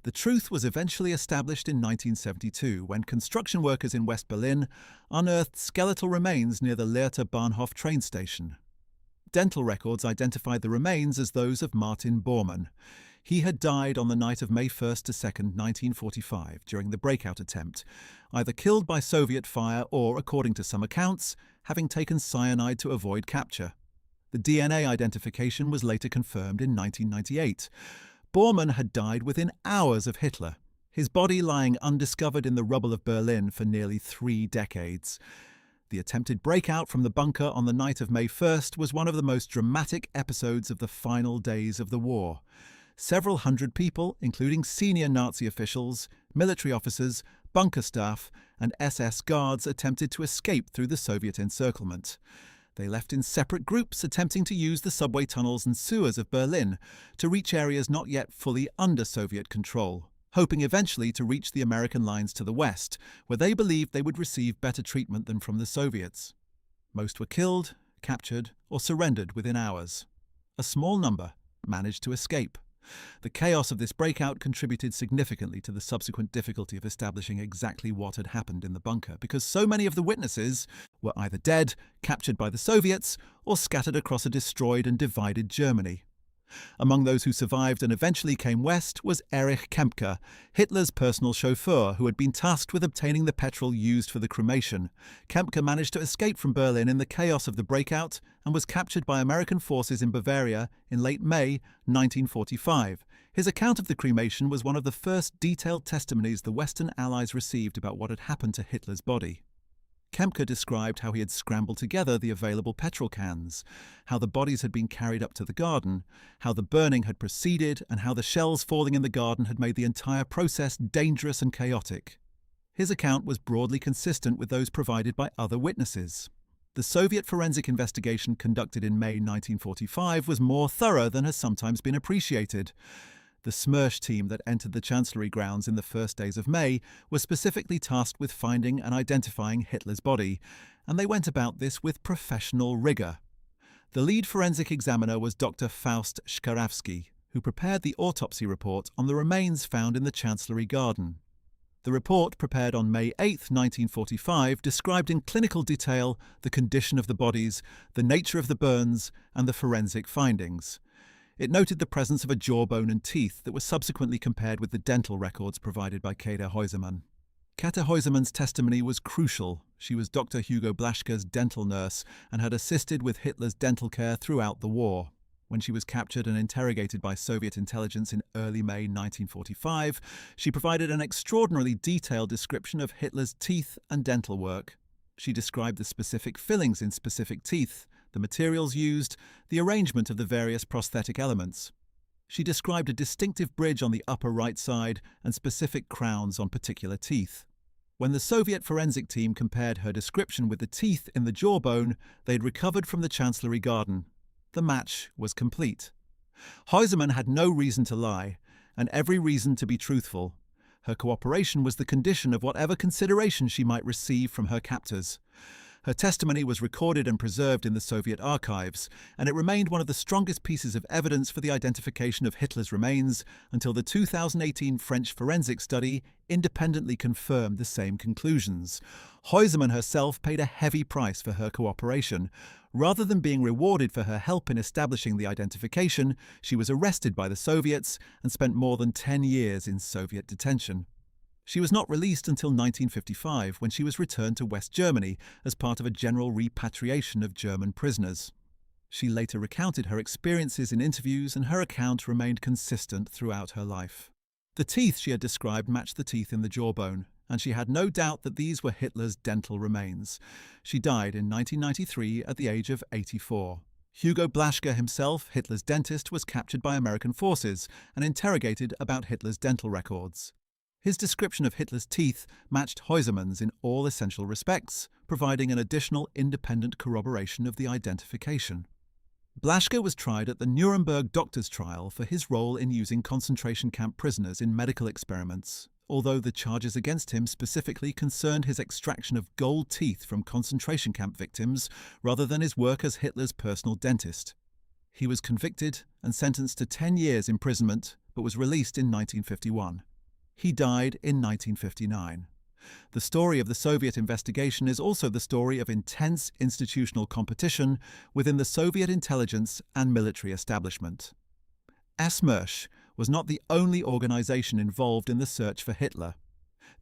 The truth was eventually established in 1972 when construction workers in West Berlin unearthed skeletal remains near the Lehrter Bahnhof train station. Dental records identified the remains as those of Martin Bormann. He had died on the night of May 1st to 2nd, 1945, during the breakout attempt, either killed by Soviet fire or, according to some accounts, having taken cyanide to avoid capture. The DNA identification was later confirmed in 1998. Bormann had died within hours of Hitler, his body lying undiscovered in the rubble of Berlin for nearly 3 decades. The attempted breakout from the bunker on the night of May 1st was one of the most dramatic episodes of the final days of the war. Several hundred people, including senior Nazi officials, military officers, bunker staff, and SS guards, attempted to escape through the Soviet encirclement. They left in separate groups, attempting to use the subway tunnels and sewers of Berlin to reach areas not yet fully under Soviet control, hoping eventually to reach the American lines to the west, where they believed they would receive better treatment than from the Soviets. Most were killed, captured, or surrendered within hours. A small number managed to escape. The chaos of this breakout contributed significantly to the subsequent difficulty of establishing exactly what had happened in the bunker, because so many of the witnesses were either dead, captured by the Soviets, or scattered across a destroyed and divided Germany. Among those who survived and eventually came west was Erich Kempka, Hitler's personal chauffeur who had been tasked with obtaining the petrol used for the cremation. Kempka managed to escape from Berlin in the chaos of the breakout and was captured by American forces in Bavaria in late May 1945. His account of the cremation was one of the first detailed testimonies the Western Allies received about what had happened to Hitler's body. Kempka described how he had scrambled together the available petrol cans, how the bodies had been carried up to the garden, how the burning had proceeded, and how the shells falling in the garden had made the entire process dangerous and chaotic. His account was broadly consistent with those provided by other witnesses. The Soviet forensic investigation conducted in May 1945 was more thorough than has sometimes been appreciated. The Smersh team that entered the Chancellery grounds in the first days of May was specifically tasked with finding and identifying Hitler's body, and they went about this with professional rigour. The lead forensic examiner was Dr. Faust Szkarawski, who prepared the autopsy report on the remains found in the Chancellery garden. The report, prepared on May 8, 1945, described in clinical detail the condition of the bodies, the nature of the burns, and the forensic findings. It noted the presence of a jawbone and teeth that were subsequently compared with the dental records provided by Käthe Häusermann. Käthe Häusermann's testimony was crucial. She was Dr. Hugo Blaschke's dental nurse and had assisted with Hitler's dental care throughout the war. When she was captured and interrogated by Soviet intelligence in early May 1945, she provided an extraordinarily detailed description of Hitler's teeth and dental work. She described the specific fillings in specific teeth, the materials used, the arrangement of the various prosthetic elements. She described a distinctive bridge on the upper right side and specific crowns on particular teeth. When the Soviet forensic team compared her description with the teeth in the jawbone they had recovered from the Chancellery garden, the match was complete. Häusermann had no reason to lie, and every reason to be truthful. Her cooperation was the condition of whatever consideration she might receive from her captors. Her testimony was recorded and preserved in the Soviet archives, and it remained one of the strongest pieces of evidence for the identification of Hitler's remains until the 2018 French forensic study independently confirmed the same conclusions. Häusermann herself paid a heavy price for her cooperation. Rather than being rewarded for her help in establishing the identification, she was arrested by the Soviets and spent more than 10 years in Soviet detention. She was not released until 1955, when she was returned to West Germany as part of a general repatriation of German prisoners. She later recounted her experiences in interviews, and her account remained consistent throughout her life. The teeth she had described matched the teeth in the jawbone, and she had no doubt that these were Hitler's dental remains. She died in 1993 at the age of 84. Hugo Blaschke himself, Hitler's dentist, was captured by American forces and interrogated about Hitler's dental records. His description of Hitler's teeth matched Häusermann's in all essential respects, providing an additional independent corroboration of the identification. Blaschke was tried at the Nuremberg doctor's trial for his role in using concentration camp prisoners in medical experiments, although the charges against him specifically concerned his extraction of gold teeth from concentration camp victims rather than his work as Hitler's personal dentist. He was convicted and sentenced to 10 years imprisonment, but was released in 1951. He died in 1959. The story of the Soviet investigation is also the story of intense institutional competition within the Soviet intelligence and military establishment. Smersh was not the only organization involved in the search for Hitler.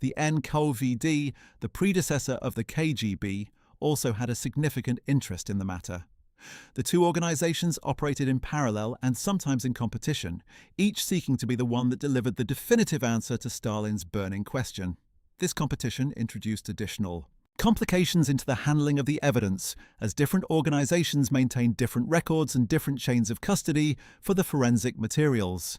The NKVD, the predecessor of the KGB, also had a significant interest in the matter. The two organizations operated in parallel and sometimes in competition, each seeking to be the one that delivered the definitive answer to Stalin's burning question. This competition introduced additional complications into the handling of the evidence, as different organizations maintained different records and different chains of custody for the forensic materials.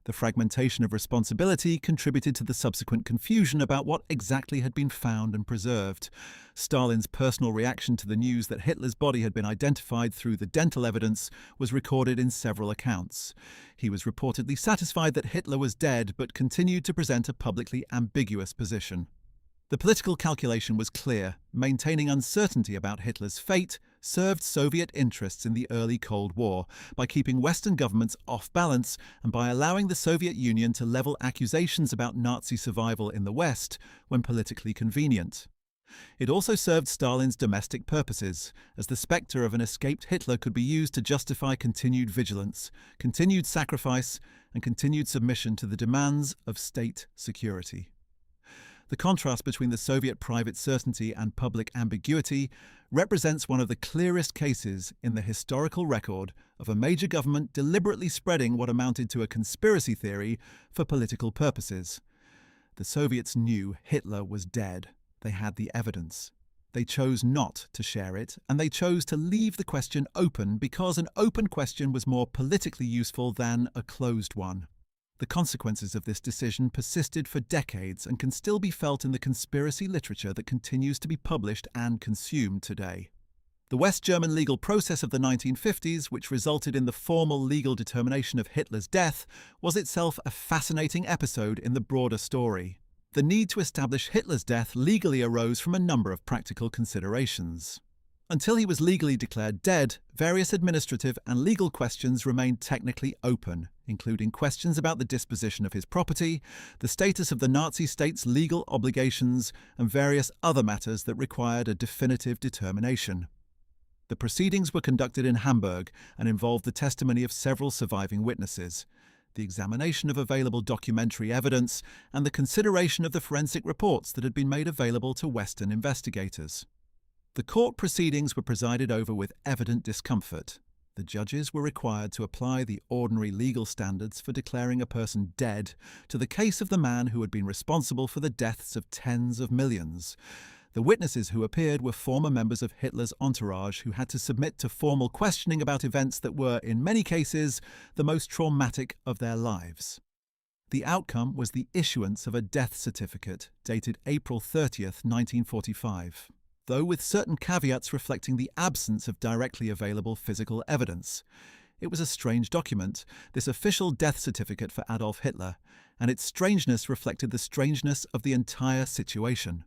The fragmentation of responsibility contributed to the subsequent confusion about what exactly had been found and preserved. Stalin's personal reaction to the news that Hitler's body had been identified through the dental evidence was recorded in several accounts. He was reportedly satisfied that Hitler was dead, but continued to present a publicly ambiguous position. The political calculation was clear. Maintaining uncertainty about Hitler's fate served Soviet interests in the early Cold War by keeping Western governments off balance and by allowing the Soviet Union to level accusations about Nazi survival in the West when politically convenient. It also served Stalin's domestic purposes, as the spectre of an escaped Hitler could be used to justify continued vigilance, continued sacrifice, and continued submission to the demands of state security. The contrast between the Soviet private certainty and public ambiguity represents one of the clearest cases in the historical record of a major government deliberately spreading what amounted to a conspiracy theory for political purposes. The Soviets knew Hitler was dead. They had the evidence. They chose not to share it, and they chose to leave the question open because an open question was more politically useful than a closed one. The consequences of this decision persisted for decades and can still be felt in the conspiracy literature that continues to be published and consumed today. The West German legal process of the 1950s, which resulted in the formal legal determination of Hitler's death, was itself a fascinating episode in the broader story. The need to establish Hitler's death legally arose from a number of practical considerations. Until he was legally declared dead, various administrative and legal questions remained technically open, including questions about the disposition of his property, the status of the Nazi state's legal obligations, and various other matters that required a definitive determination. The proceedings were conducted in Hamburg and involved the testimony of several surviving witnesses, the examination of available documentary evidence, and the consideration of the forensic reports that had been made available to Western investigators. The court proceedings were presided over with evident discomfort. The judges were required to apply the ordinary legal standards for declaring a person dead to the case of the man who had been responsible for the deaths of tens of millions. The witnesses who appeared were former members of Hitler's entourage who had to submit to formal questioning about events that were, in many cases, the most traumatic of their lives. The outcome was the issuance of a death certificate dated April 30th, 1945. Though with certain caveats reflecting the absence of directly available physical evidence. It was a strange document, this official death certificate for Adolf Hitler, and its strangeness reflected the strangeness of the entire situation.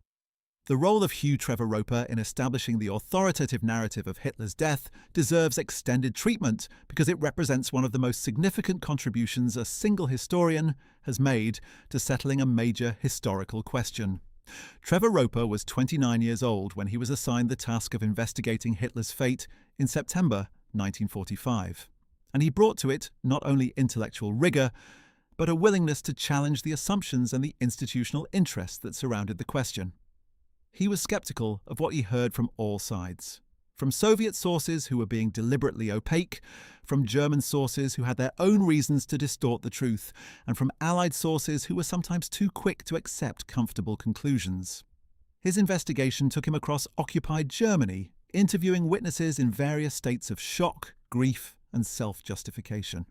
The role of Hugh Trevor Roper in establishing the authoritative narrative of Hitler's death deserves extended treatment because it represents one of the most significant contributions a single historian has made to settling a major historical question. Trevor Roper was 29 years old when he was assigned the task of investigating Hitler's fate in September 1945, and he brought to it not only intellectual rigor, but a willingness to challenge the assumptions and the institutional interests that surrounded the question. He was skeptical of what he heard from all sides. From Soviet sources who were being deliberately opaque, from German sources who had their own reasons to distort the truth, and from Allied sources who were sometimes too quick to accept comfortable conclusions. His investigation took him across occupied Germany, interviewing witnesses in various states of shock, grief, and self-justification.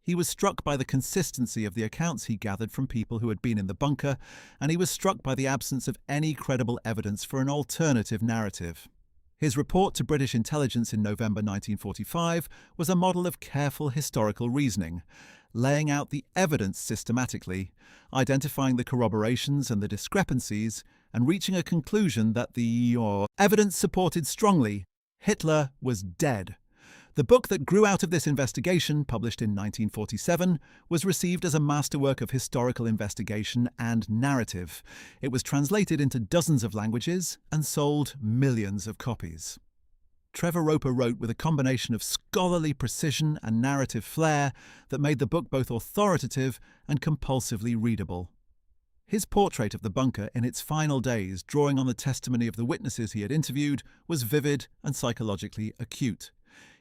He was struck by the consistency of the accounts he gathered from people who had been in the bunker, and he was struck by the absence of any credible evidence for an alternative narrative. His report to British intelligence in November 1945 was a model of careful historical reasoning, laying out the evidence systematically, identifying the corroborations and the discrepancies, and reaching a conclusion that the evidence supported strongly Hitler was dead. The book that grew out of this investigation, published in 1947, was received as a masterwork of historical investigation and narrative. It was translated into dozens of languages and sold millions of copies. Trevor Roper wrote with a combination of scholarly precision and narrative flair that made the book both authoritative and compulsively readable. His portrait of the bunker in its final days, drawing on the testimony of the witnesses he had interviewed, was vivid and psychologically acute.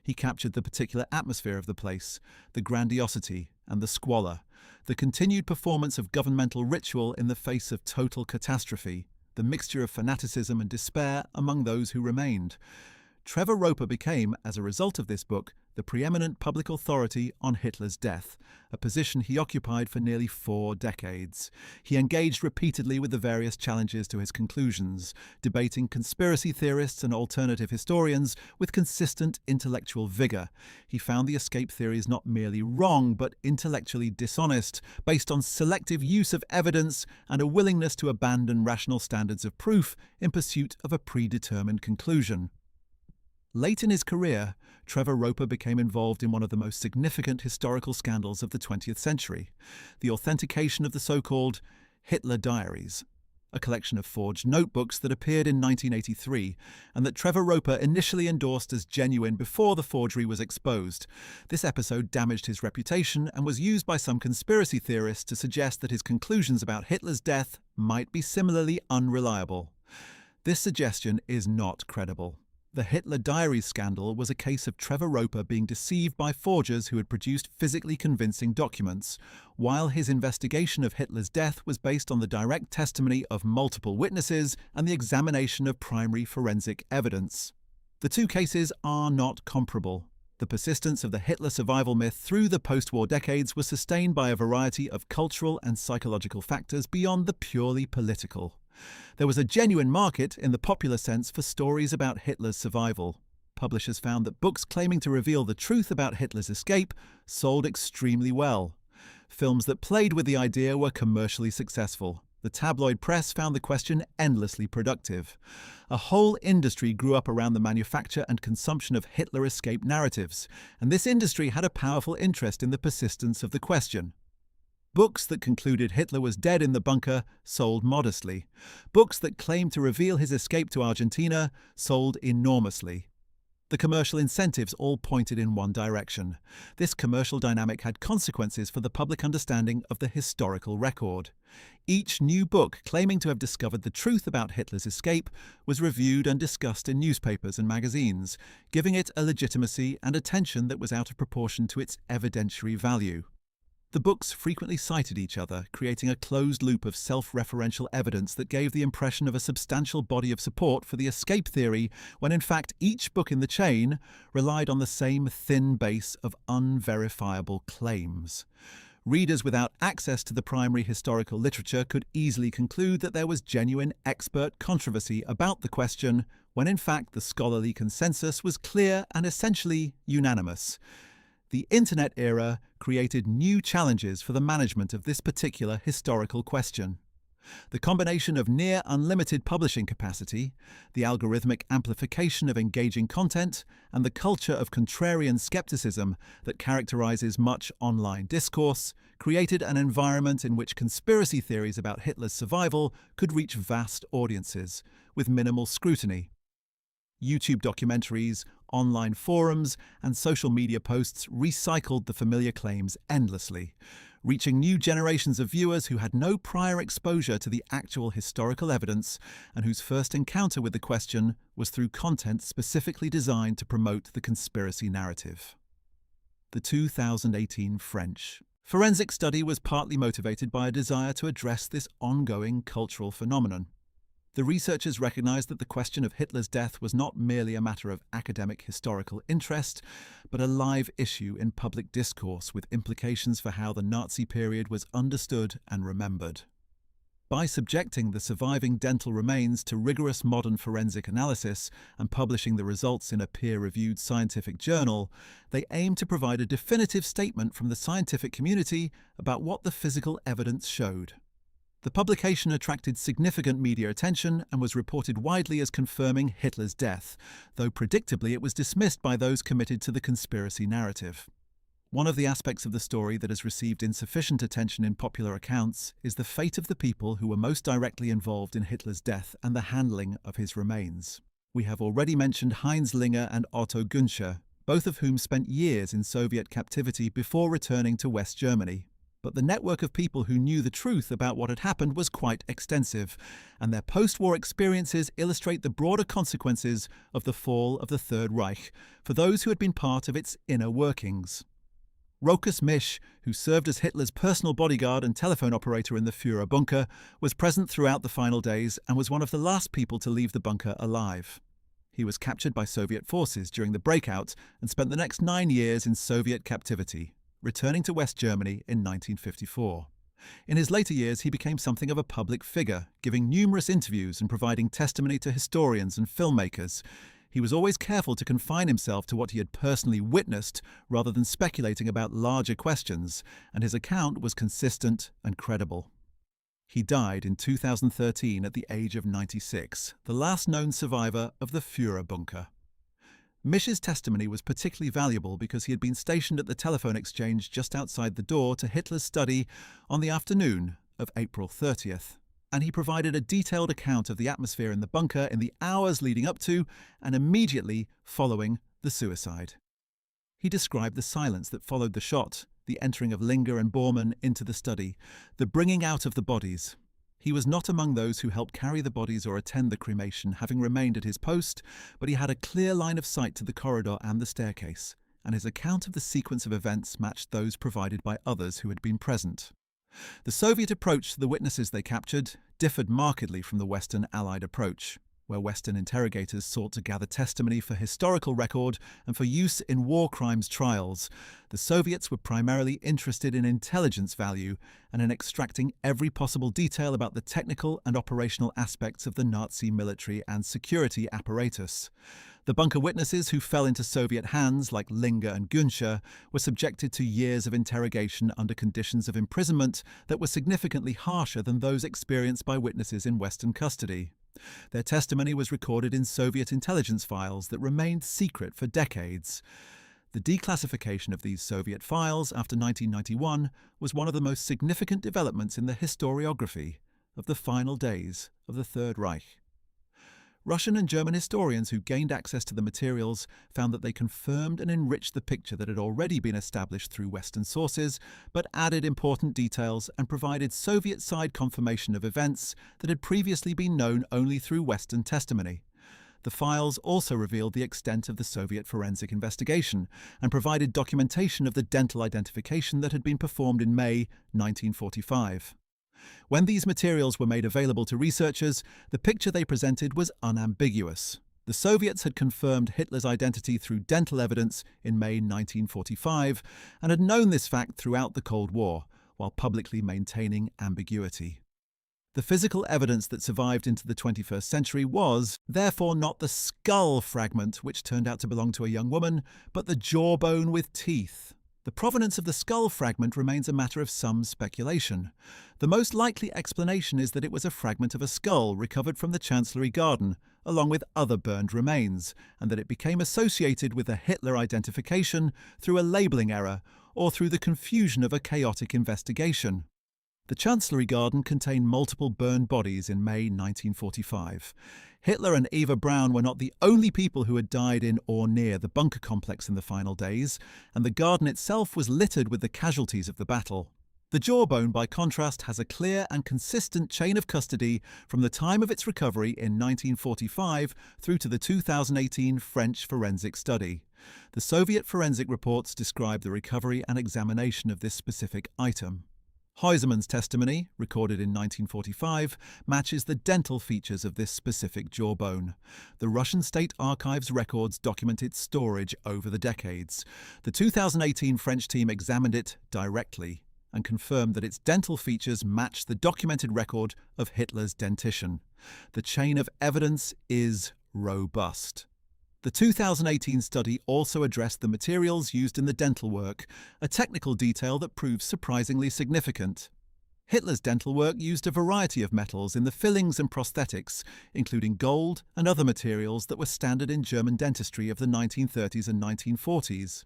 He captured the particular atmosphere of the place, the grandiosity and the squalor, the continued performance of governmental ritual in the face of total catastrophe, the mixture of fanaticism and despair among those who remained. Trevor Roper became, as a result of this book, the preeminent public authority on Hitler's death, a position he occupied for nearly 4 decades. He engaged repeatedly with the various challenges to his conclusions, debating conspiracy theorists and alternative historians with consistent intellectual vigor. He found the escape theories not merely wrong, but intellectually dishonest, based on selective use of evidence and a willingness to abandon rational standards of proof in pursuit of a predetermined conclusion. Late in his career, Trevor Roper became involved in one of the most significant historical scandals of the 20th century, the authentication of the so-called Hitler Diaries, a collection of forged notebooks that appeared in 1983 and that Trevor Roper initially endorsed as genuine before the forgery was exposed. This episode damaged his reputation and was used by some conspiracy theorists to suggest that his conclusions about Hitler's death might be similarly unreliable. This suggestion is not credible. The Hitler Diaries scandal was a case of Trevor Roper being deceived by forgers who had produced physically convincing documents, while his investigation of Hitler's death was based on the direct testimony of multiple witnesses and the examination of primary forensic evidence. The two cases are not comparable. The persistence of the Hitler survival myth through the post-war decades was sustained by a variety of cultural and psychological factors beyond the purely political. There was a genuine market in the popular sense for stories about Hitler's survival. publishers found that books claiming to reveal the truth about Hitler's escape sold extremely well. Films that played with the idea were commercially successful. The tabloid press found the question endlessly productive. A whole industry grew up around the manufacture and consumption of Hitler escape narratives, and this industry had a powerful interest in the persistence of the question. Books that concluded Hitler was dead in the bunker sold modestly. Books that claimed to reveal his escape to Argentina sold enormously. The commercial incentives all pointed in one direction. This commercial dynamic had consequences for the public understanding of the historical record. Each new book claiming to have discovered the truth about Hitler's escape was reviewed and discussed in newspapers and magazines, giving it a legitimacy and attention that was out of proportion to its evidentiary value. The books frequently cited each other, creating a closed loop of self-referential evidence that gave the impression of a substantial body of support for the escape theory, when in fact each book in the chain relied on the same thin base of unverifiable claims. Readers without access to the primary historical literature could easily conclude that there was genuine expert controversy about the question, when in fact the scholarly consensus was clear and essentially unanimous. The Internet era created new challenges for the management of this particular historical question. The combination of near unlimited publishing capacity, the algorithmic amplification of engaging content, and the culture of contrarian skepticism that characterizes much online discourse created an environment in which conspiracy theories about Hitler's survival could reach vast audiences, with minimal scrutiny. YouTube documentaries, online forums, and social media posts recycled the familiar claims endlessly, reaching new generations of viewers who had no prior exposure to the actual historical evidence and whose first encounter with the question was through content specifically designed to promote the conspiracy narrative. The 2018 French forensic study was partly motivated by a desire to address this ongoing cultural phenomenon. The researchers recognized that the question of Hitler's death was not merely a matter of academic historical interest, but a live issue in public discourse with implications for how the Nazi period was understood and remembered. By subjecting the surviving dental remains to rigorous modern forensic analysis and publishing the results in a peer-reviewed scientific journal, they aimed to provide a definitive statement from the scientific community about what the physical evidence showed. The publication attracted significant media attention and was reported widely as confirming Hitler's death, though predictably it was dismissed by those committed to the conspiracy narrative. One of the aspects of the story that has received insufficient attention in popular accounts is the fate of the people who were most directly involved in Hitler's death and the handling of his remains. We have already mentioned Heinz Linger and Otto Günscher, both of whom spent years in Soviet captivity before returning to West Germany. But the network of people who knew the truth about what had happened was quite extensive, and their post-war experiences illustrate the broader consequences of the fall of the Third Reich for those who had been part of its inner workings. Rokas Misch, who served as Hitler's personal bodyguard and telephone operator in the Führer bunker, was present throughout the final days and was one of the last people to leave the bunker alive. He was captured by Soviet forces during the breakout and spent the next 9 years in Soviet captivity, returning to West Germany in 1954. In his later years, he became something of a public figure, giving numerous interviews and providing testimony to historians and filmmakers. He was always careful to confine himself to what he had personally witnessed rather than speculating about larger questions, and his account was consistent and credible. He died in 2013 at the age of 96, the last known survivor of the Führer bunker. Misch's testimony was particularly valuable because he had been stationed at the telephone exchange just outside the door to Hitler's study on the afternoon of April 30th, and he provided a detailed account of the atmosphere in the bunker in the hours leading up to and immediately following the suicide. He described the silence that followed the shot, the entering of Linger and Bormann into the study, the bringing out of the bodies. He was not among those who helped carry the bodies or attend the cremation, having remained at his post, but he had a clear line of sight to the corridor and the staircase, and his account of the sequence of events matched those provided by others who had been present. The Soviet approach to the witnesses they captured differed markedly from the Western Allied approach. where Western interrogators sought to gather testimony for historical record and for use in war crimes trials, the Soviets were primarily interested in intelligence value and in extracting every possible detail about the technical and operational aspects of the Nazi military and security apparatus. The bunker witnesses who fell into Soviet hands, like Linger and Günscher, were subjected to years of interrogation under conditions of imprisonment that were significantly harsher than those experienced by witnesses in Western custody. Their testimony was recorded in Soviet intelligence files that remained secret for decades. The declassification of these Soviet files after 1991 was one of the most significant developments in the historiography of the final days of the Third Reich. Russian and German historians who gained access to the materials found that they confirmed and enriched the picture that had already been established through Western sources, but added important details and provided Soviet-side confirmation of events that had previously been known only through Western testimony. The files also revealed the extent of the Soviet forensic investigation and provided documentation of the dental identification that had been performed in May 1945. When these materials were made available to researchers, the picture they presented was unambiguous. The Soviets had confirmed Hitler's identity through dental evidence in May 1945 and had known this fact throughout the Cold War, while publicly maintaining ambiguity. The physical evidence that survived into the 21st century was, therefore, not the skull fragment which turned out to belong to a young woman, but the jawbone with teeth. The provenance of the skull fragment remains a matter of some speculation. The most likely explanation is that it was a fragment of a skull recovered from the Chancellery garden, along with other burned remains, and that it became associated with a Hitler identification through a labelling error or through the confusion of a chaotic investigation. The Chancellery garden contained multiple burned bodies in May 1945. Hitler and Eva Braun were not the only people who had died in or near the bunker complex in the final days, and the garden itself was littered with the casualties of the battle. The jawbone, by contrast, has a clear and consistent chain of custody from the time of its recovery in 1945 through to the 2018 French forensic study. The Soviet forensic reports describe the recovery and examination of this specific item. Huysman's testimony, recorded in 1945, matches the dental features of this specific jawbone. The Russian State Archives records document its storage over the decades. The 2018 French team examined it directly and confirmed that its dental features match the documented record of Hitler's dentition. The chain of evidence is robust. The 2018 study also addressed the materials used in the dental work, a technical detail that proves surprisingly significant. Hitler's dental work used a variety of metals in the fillings and prosthetics, including gold and other materials that were standard in German dentistry of the 1930s and 1940s.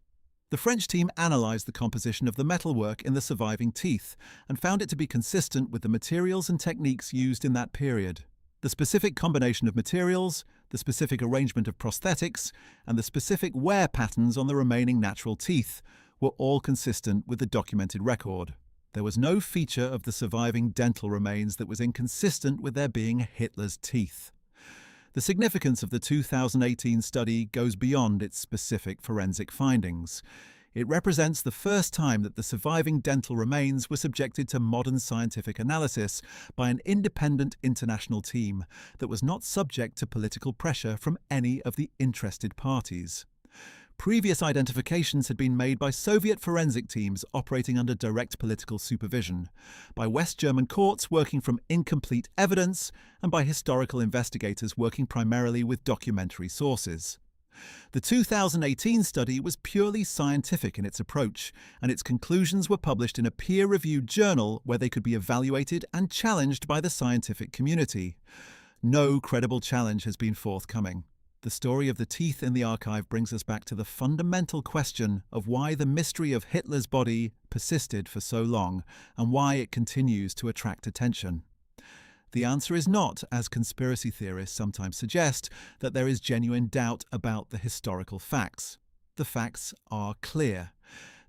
The French team analysed the composition of the metalwork in the surviving teeth and found it to be consistent with the materials and techniques used in that period. The specific combination of materials, the specific arrangement of prosthetics, and the specific wear patterns on the remaining natural teeth were all consistent with the documented record. There was no feature of the surviving dental remains that was inconsistent with their being Hitler's teeth. The significance of the 2018 study goes beyond its specific forensic findings. It represents the first time that the surviving dental remains were subjected to modern scientific analysis by an independent international team that was not subject to political pressure from any of the interested parties. Previous identifications had been made by Soviet forensic teams operating under direct political supervision, by West German courts working from incomplete evidence, and by historical investigators working primarily with documentary sources. The 2018 study was purely scientific in its approach, and its conclusions were published in a peer-reviewed journal where they could be evaluated and challenged by the scientific community. No credible challenge has been forthcoming. The story of the teeth in the archive brings us back to the fundamental question of why the mystery of Hitler's body persisted for so long, and why it continues to attract attention. The answer is not, as conspiracy theorists sometimes suggest, that there is genuine doubt about the historical facts. The facts are clear.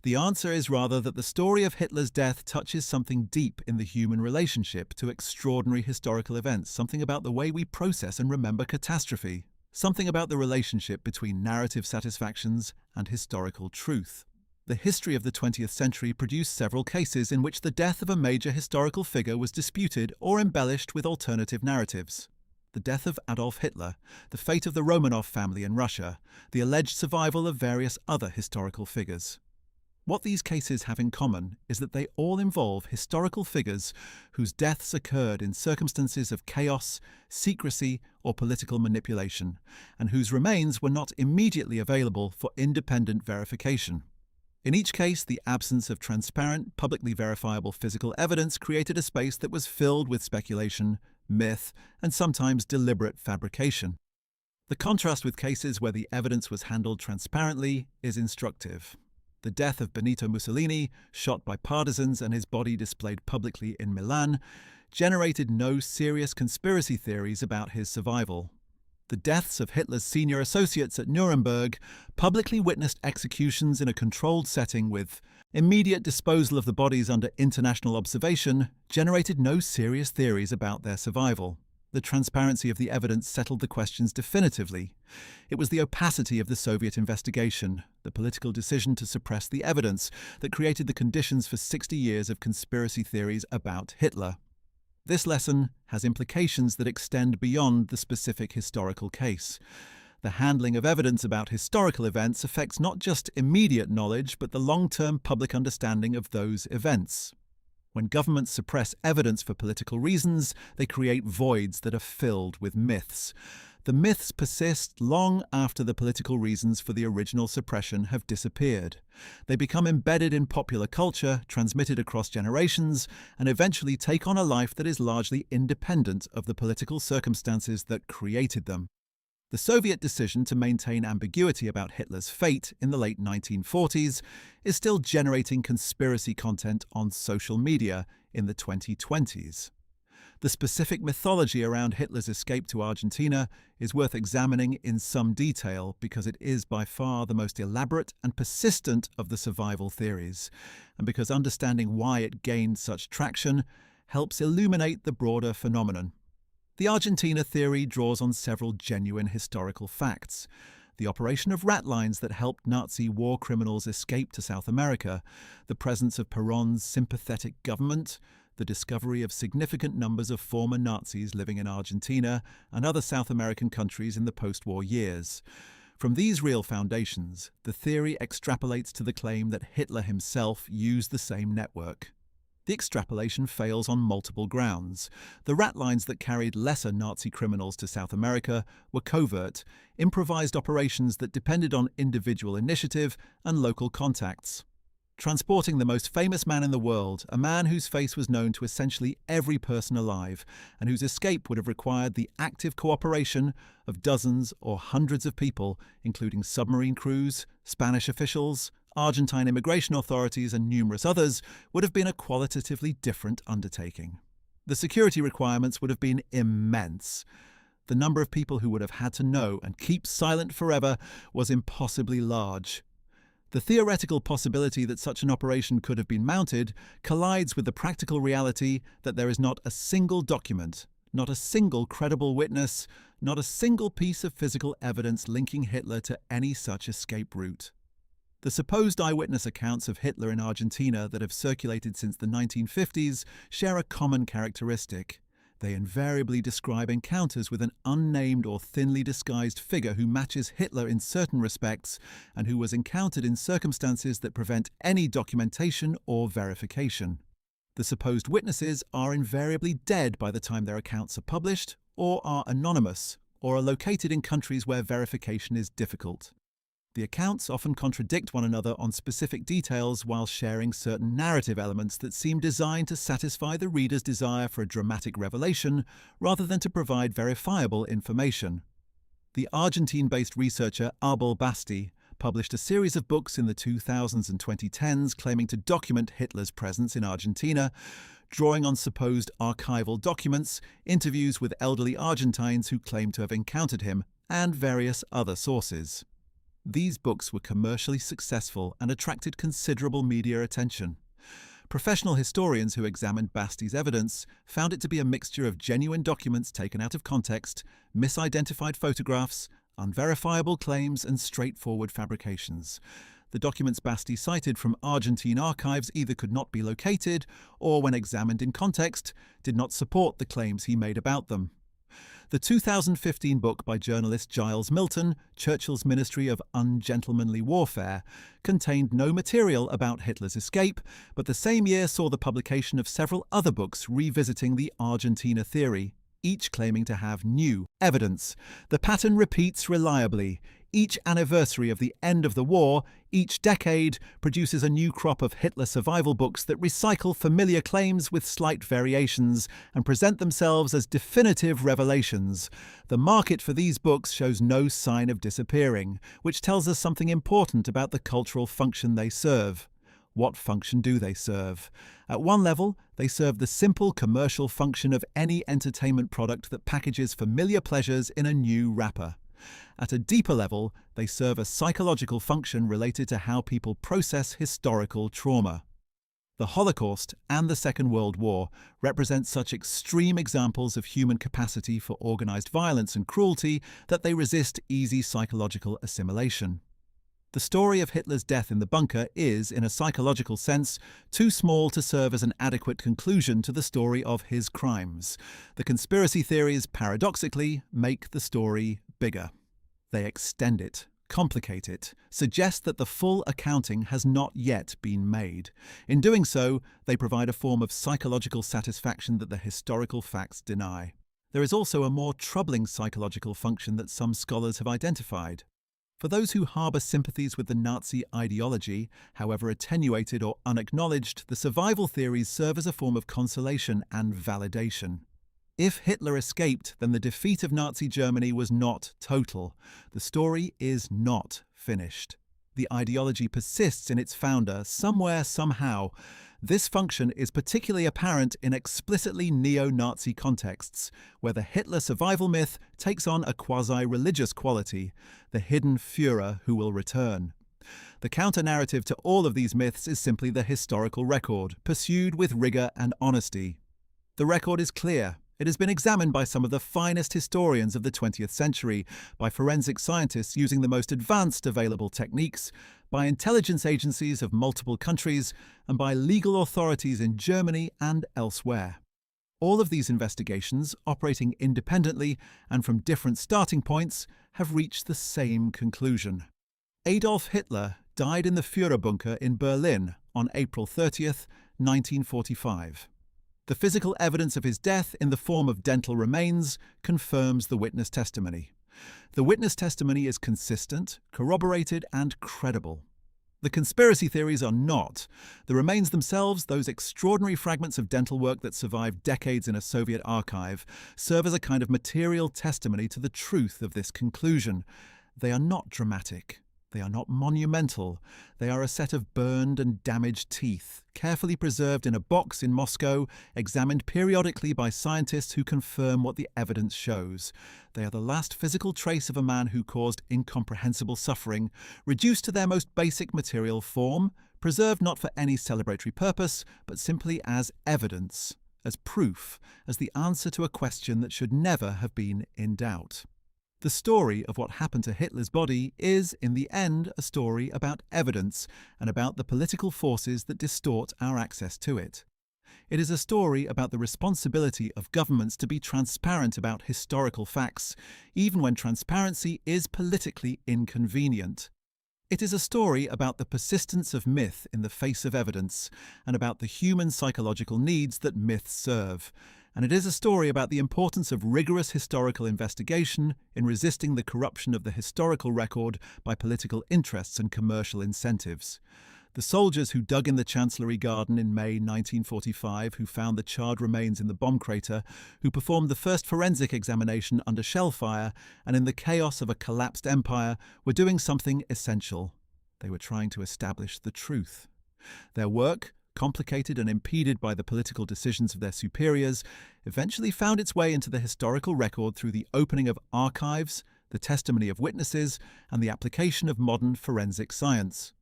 The answer is rather that the story of Hitler's death touches something deep in the human relationship to extraordinary historical events, something about the way we process and remember catastrophe, something about the relationship between narrative satisfactions and historical truth. The history of the 20th century produced several cases in which the death of a major historical figure was disputed or embellished with alternative narratives. the death of Adolf Hitler, the fate of the Romanov family in Russia, the alleged survival of various other historical figures. What these cases have in common is that they all involve historical figures whose deaths occurred in circumstances of chaos, secrecy, or political manipulation, and whose remains were not immediately available for independent verification. In each case, the absence of transparent, publicly verifiable physical evidence created a space that was filled with speculation, myth, and sometimes deliberate fabrication. The contrast with cases where the evidence was handled transparently is instructive. The death of Benito Mussolini, shot by partisans and his body displayed publicly in Milan, generated no serious conspiracy theories about his survival. The deaths of Hitler's senior associates at Nuremberg, publicly witnessed executions in a controlled setting with immediate disposal of the bodies under international observation, generated no serious theories about their survival. The transparency of the evidence settled the questions definitively. It was the opacity of the Soviet investigation, the political decision to suppress the evidence, that created the conditions for 60 years of conspiracy theories about Hitler. This lesson has implications that extend beyond the specific historical case. The handling of evidence about historical events affects not just immediate knowledge, but the long-term public understanding of those events. When governments suppress evidence for political reasons, they create voids that are filled with myths. The myths persist long after the political reasons for the original suppression have disappeared. They become embedded in popular culture, transmitted across generations, and eventually take on a life that is largely independent of the political circumstances that created them. The Soviet decision to maintain ambiguity about Hitler's fate in the late 1940s is still generating conspiracy content on social media in the 2020s. The specific mythology around Hitler's escape to Argentina is worth examining in some detail because it is by far the most elaborate and persistent of the survival theories, and because understanding why it gained such traction helps illuminate the broader phenomenon. The Argentina theory draws on several genuine historical facts. The operation of rat lines that helped Nazi war criminals escape to South America, the presence of Perón's sympathetic government, the discovery of significant numbers of former Nazis living in Argentina and other South American countries in the post-war years. From these real foundations, the theory extrapolates to the claim that Hitler himself used the same network. The extrapolation fails on multiple grounds. The rat lines that carried lesser Nazi criminals to South America were covert, improvised operations that depended on individual initiative and local contacts. Transporting the most famous man in the world, a man whose face was known to essentially every person alive, and whose escape would have required the active cooperation of dozens or hundreds of people, including submarine crews, Spanish officials, Argentine immigration authorities, and numerous others, would have been a qualitatively different undertaking. The security requirements would have been immense. The number of people who would have had to know and keep silent forever was impossibly large. The theoretical possibility that such an operation could have been mounted collides with the practical reality that there is not a single document, not a single credible witness, not a single piece of physical evidence linking Hitler to any such escape route. The supposed eyewitness accounts of Hitler in Argentina that have circulated since the 1950s share a common characteristic. They invariably describe encounters with an unnamed or thinly disguised figure who matches Hitler in certain respects and who was encountered in circumstances that prevent any documentation or verification. The supposed witnesses are invariably dead by the time their accounts are published, or are anonymous, or are located in countries where verification is difficult. The accounts often contradict one another on specific details while sharing certain narrative elements that seem designed to satisfy the reader's desire for a dramatic revelation rather than to provide verifiable information. The Argentine-based researcher Abel Basti published a series of books in the 2000s and 2010s claiming to document Hitler's presence in Argentina, drawing on supposed archival documents, interviews with elderly Argentines who claimed to have encountered him, and various other sources. These books were commercially successful and attracted considerable media attention. Professional historians who examined Basti's evidence found it to be a mixture of genuine documents taken out of context, misidentified photographs, unverifiable claims, and straightforward fabrications. The documents Basti cited from Argentine archives either could not be located or, when examined in context, did not support the claims he made about them. The 2015 book by journalist Giles Milton, Churchill's Ministry of Ungentlemanly Warfare, contained no material about Hitler's escape, but the same year saw the publication of several other books revisiting the Argentina theory, each claiming to have new evidence. The pattern repeats reliably. Each anniversary of the end of the war, each decade, produces a new crop of Hitler survival books that recycle familiar claims with slight variations and present themselves as definitive revelations. The market for these books shows no sign of disappearing, which tells us something important about the cultural function they serve. What function do they serve? At one level, they serve the simple commercial function of any entertainment product that packages familiar pleasures in a new wrapper. At a deeper level, they serve a psychological function related to how people process historical trauma. The Holocaust and the Second World War represent such extreme examples of human capacity for organized violence and cruelty that they resist easy psychological assimilation. The story of Hitler's death in the bunker is, in a psychological sense, too small to serve as an adequate conclusion to the story of his crimes. The conspiracy theories, paradoxically, make the story bigger. They extend it, complicate it, suggest that the full accounting has not yet been made. In doing so, they provide a form of psychological satisfaction that the historical facts deny. There is also a more troubling psychological function that some scholars have identified. For those who harbour sympathies with the Nazi ideology, however attenuated or unacknowledged, the survival theories serve as a form of consolation and validation. If Hitler escaped, then the defeat of Nazi Germany was not total. The story is not finished. The ideology persists in its founder, somewhere, somehow. This function is particularly apparent in explicitly neo-Nazi contexts, where the Hitler survival myth takes on a quasi-religious quality, the hidden Führer who will return. The counter-narrative to all of these myths is simply the historical record, pursued with rigor and honesty. The record is clear. It has been examined by some of the finest historians of the 20th century, by forensic scientists using the most advanced available techniques, by intelligence agencies of multiple countries, and by legal authorities in Germany and elsewhere. All of these investigations, operating independently and from different starting points, have reached the same conclusion. Adolf Hitler died in the Führer bunker in Berlin on April 30th, 1945. The physical evidence of his death in the form of dental remains confirms the witness testimony. The witness testimony is consistent, corroborated, and credible. The conspiracy theories are not. The remains themselves, those extraordinary fragments of dental work that survived decades in a Soviet archive, serve as a kind of material testimony to the truth of this conclusion. They are not dramatic. They are not monumental. They are a set of burned and damaged teeth, carefully preserved in a box in Moscow, examined periodically by scientists who confirm what the evidence shows. They are the last physical trace of a man who caused incomprehensible suffering, reduced to their most basic material form, preserved not for any celebratory purpose, but simply as evidence, as proof, as the answer to a question that should never have been in doubt. The story of what happened to Hitler's body is, in the end, a story about evidence and about the political forces that distort our access to it. It is a story about the responsibility of governments to be transparent about historical facts, even when transparency is politically inconvenient. It is a story about the persistence of myth in the face of evidence, and about the human psychological needs that myths serve. And it is a story about the importance of rigorous historical investigation in resisting the corruption of the historical record by political interests and commercial incentives. The soldiers who dug in the Chancellery garden in May 1945, who found the charred remains in the bomb crater, who performed the first forensic examination under shell fire, and in the chaos of a collapsed empire, were doing something essential. They were trying to establish the truth. Their work, complicated and impeded by the political decisions of their superiors, eventually found its way into the historical record through the opening of archives, the testimony of witnesses, and the application of modern forensic science.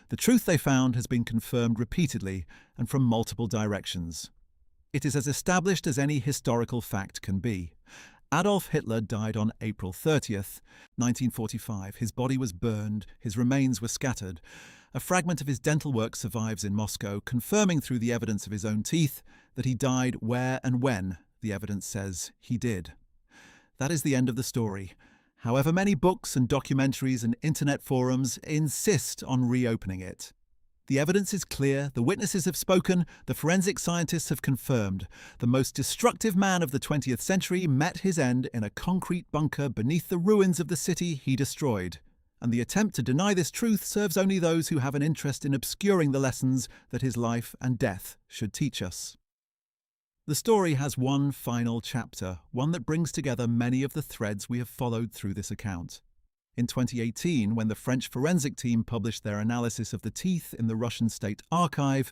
The truth they found has been confirmed repeatedly and from multiple directions. It is as established as any historical fact can be. Adolf Hitler died on April 30th, 1945. His body was burned, his remains were scattered. A fragment of his dental work survives in Moscow, confirming through the evidence of his own teeth that he died where and when the evidence says he did. That is the end of the story. However, many books and documentaries and internet forums insist on reopening it. The evidence is clear, the witnesses have spoken, the forensic scientists have confirmed. The most destructive man of the 20th century met his end in a concrete bunker beneath the ruins of the city he destroyed. And the attempt to deny this truth serves only those who have an interest in obscuring the lessons that his life and death should teach us. The story has one final chapter, one that brings together many of the threads we have followed through this account. In 2018, when the French forensic team published their analysis of the teeth in the Russian State Archive,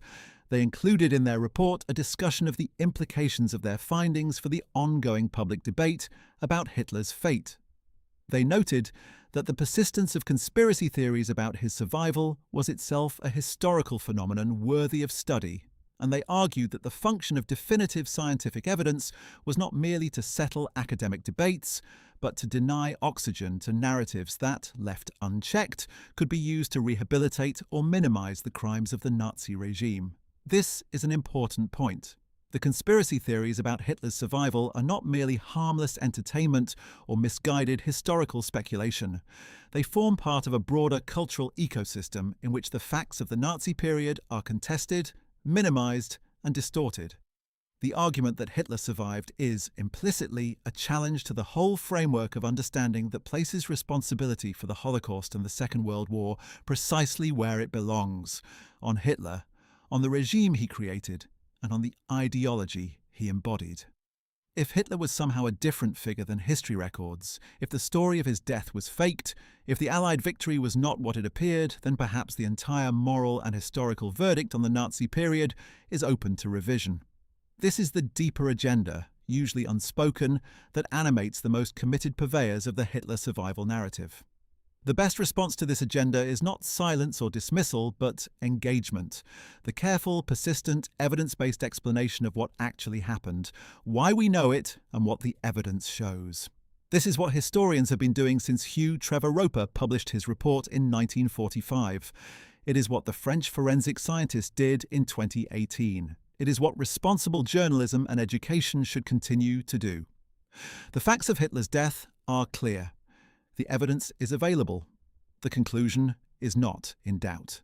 they included in their report a discussion of the implications of their findings for the ongoing public debate about Hitler's fate. They noted that the persistence of conspiracy theories about his survival was itself a historical phenomenon worthy of study, and they argued that the function of definitive scientific evidence was not merely to settle academic debates, but to deny oxygen to narratives that, left unchecked, could be used to rehabilitate or minimize the crimes of the Nazi regime. This is an important point. The conspiracy theories about Hitler's survival are not merely harmless entertainment or misguided historical speculation. They form part of a broader cultural ecosystem in which the facts of the Nazi period are contested, minimized, and distorted. The argument that Hitler survived is, implicitly, a challenge to the whole framework of understanding that places responsibility for the Holocaust and the Second World War precisely where it belongs: on Hitler, on the regime he created, and on the ideology he embodied. If Hitler was somehow a different figure than history records, if the story of his death was faked, if the Allied victory was not what it appeared, then perhaps the entire moral and historical verdict on the Nazi period is open to revision. This is the deeper agenda, usually unspoken, that animates the most committed purveyors of the Hitler survival narrative. The best response to this agenda is not silence or dismissal, but engagement. The careful, persistent, evidence-based explanation of what actually happened, why we know it, and what the evidence shows. This is what historians have been doing since Hugh Trevor Roper published his report in 1945. It is what the French forensic scientists did in 2018. It is what responsible journalism and education should continue to do. The facts of Hitler's death are clear. The evidence is available. The conclusion is not in doubt.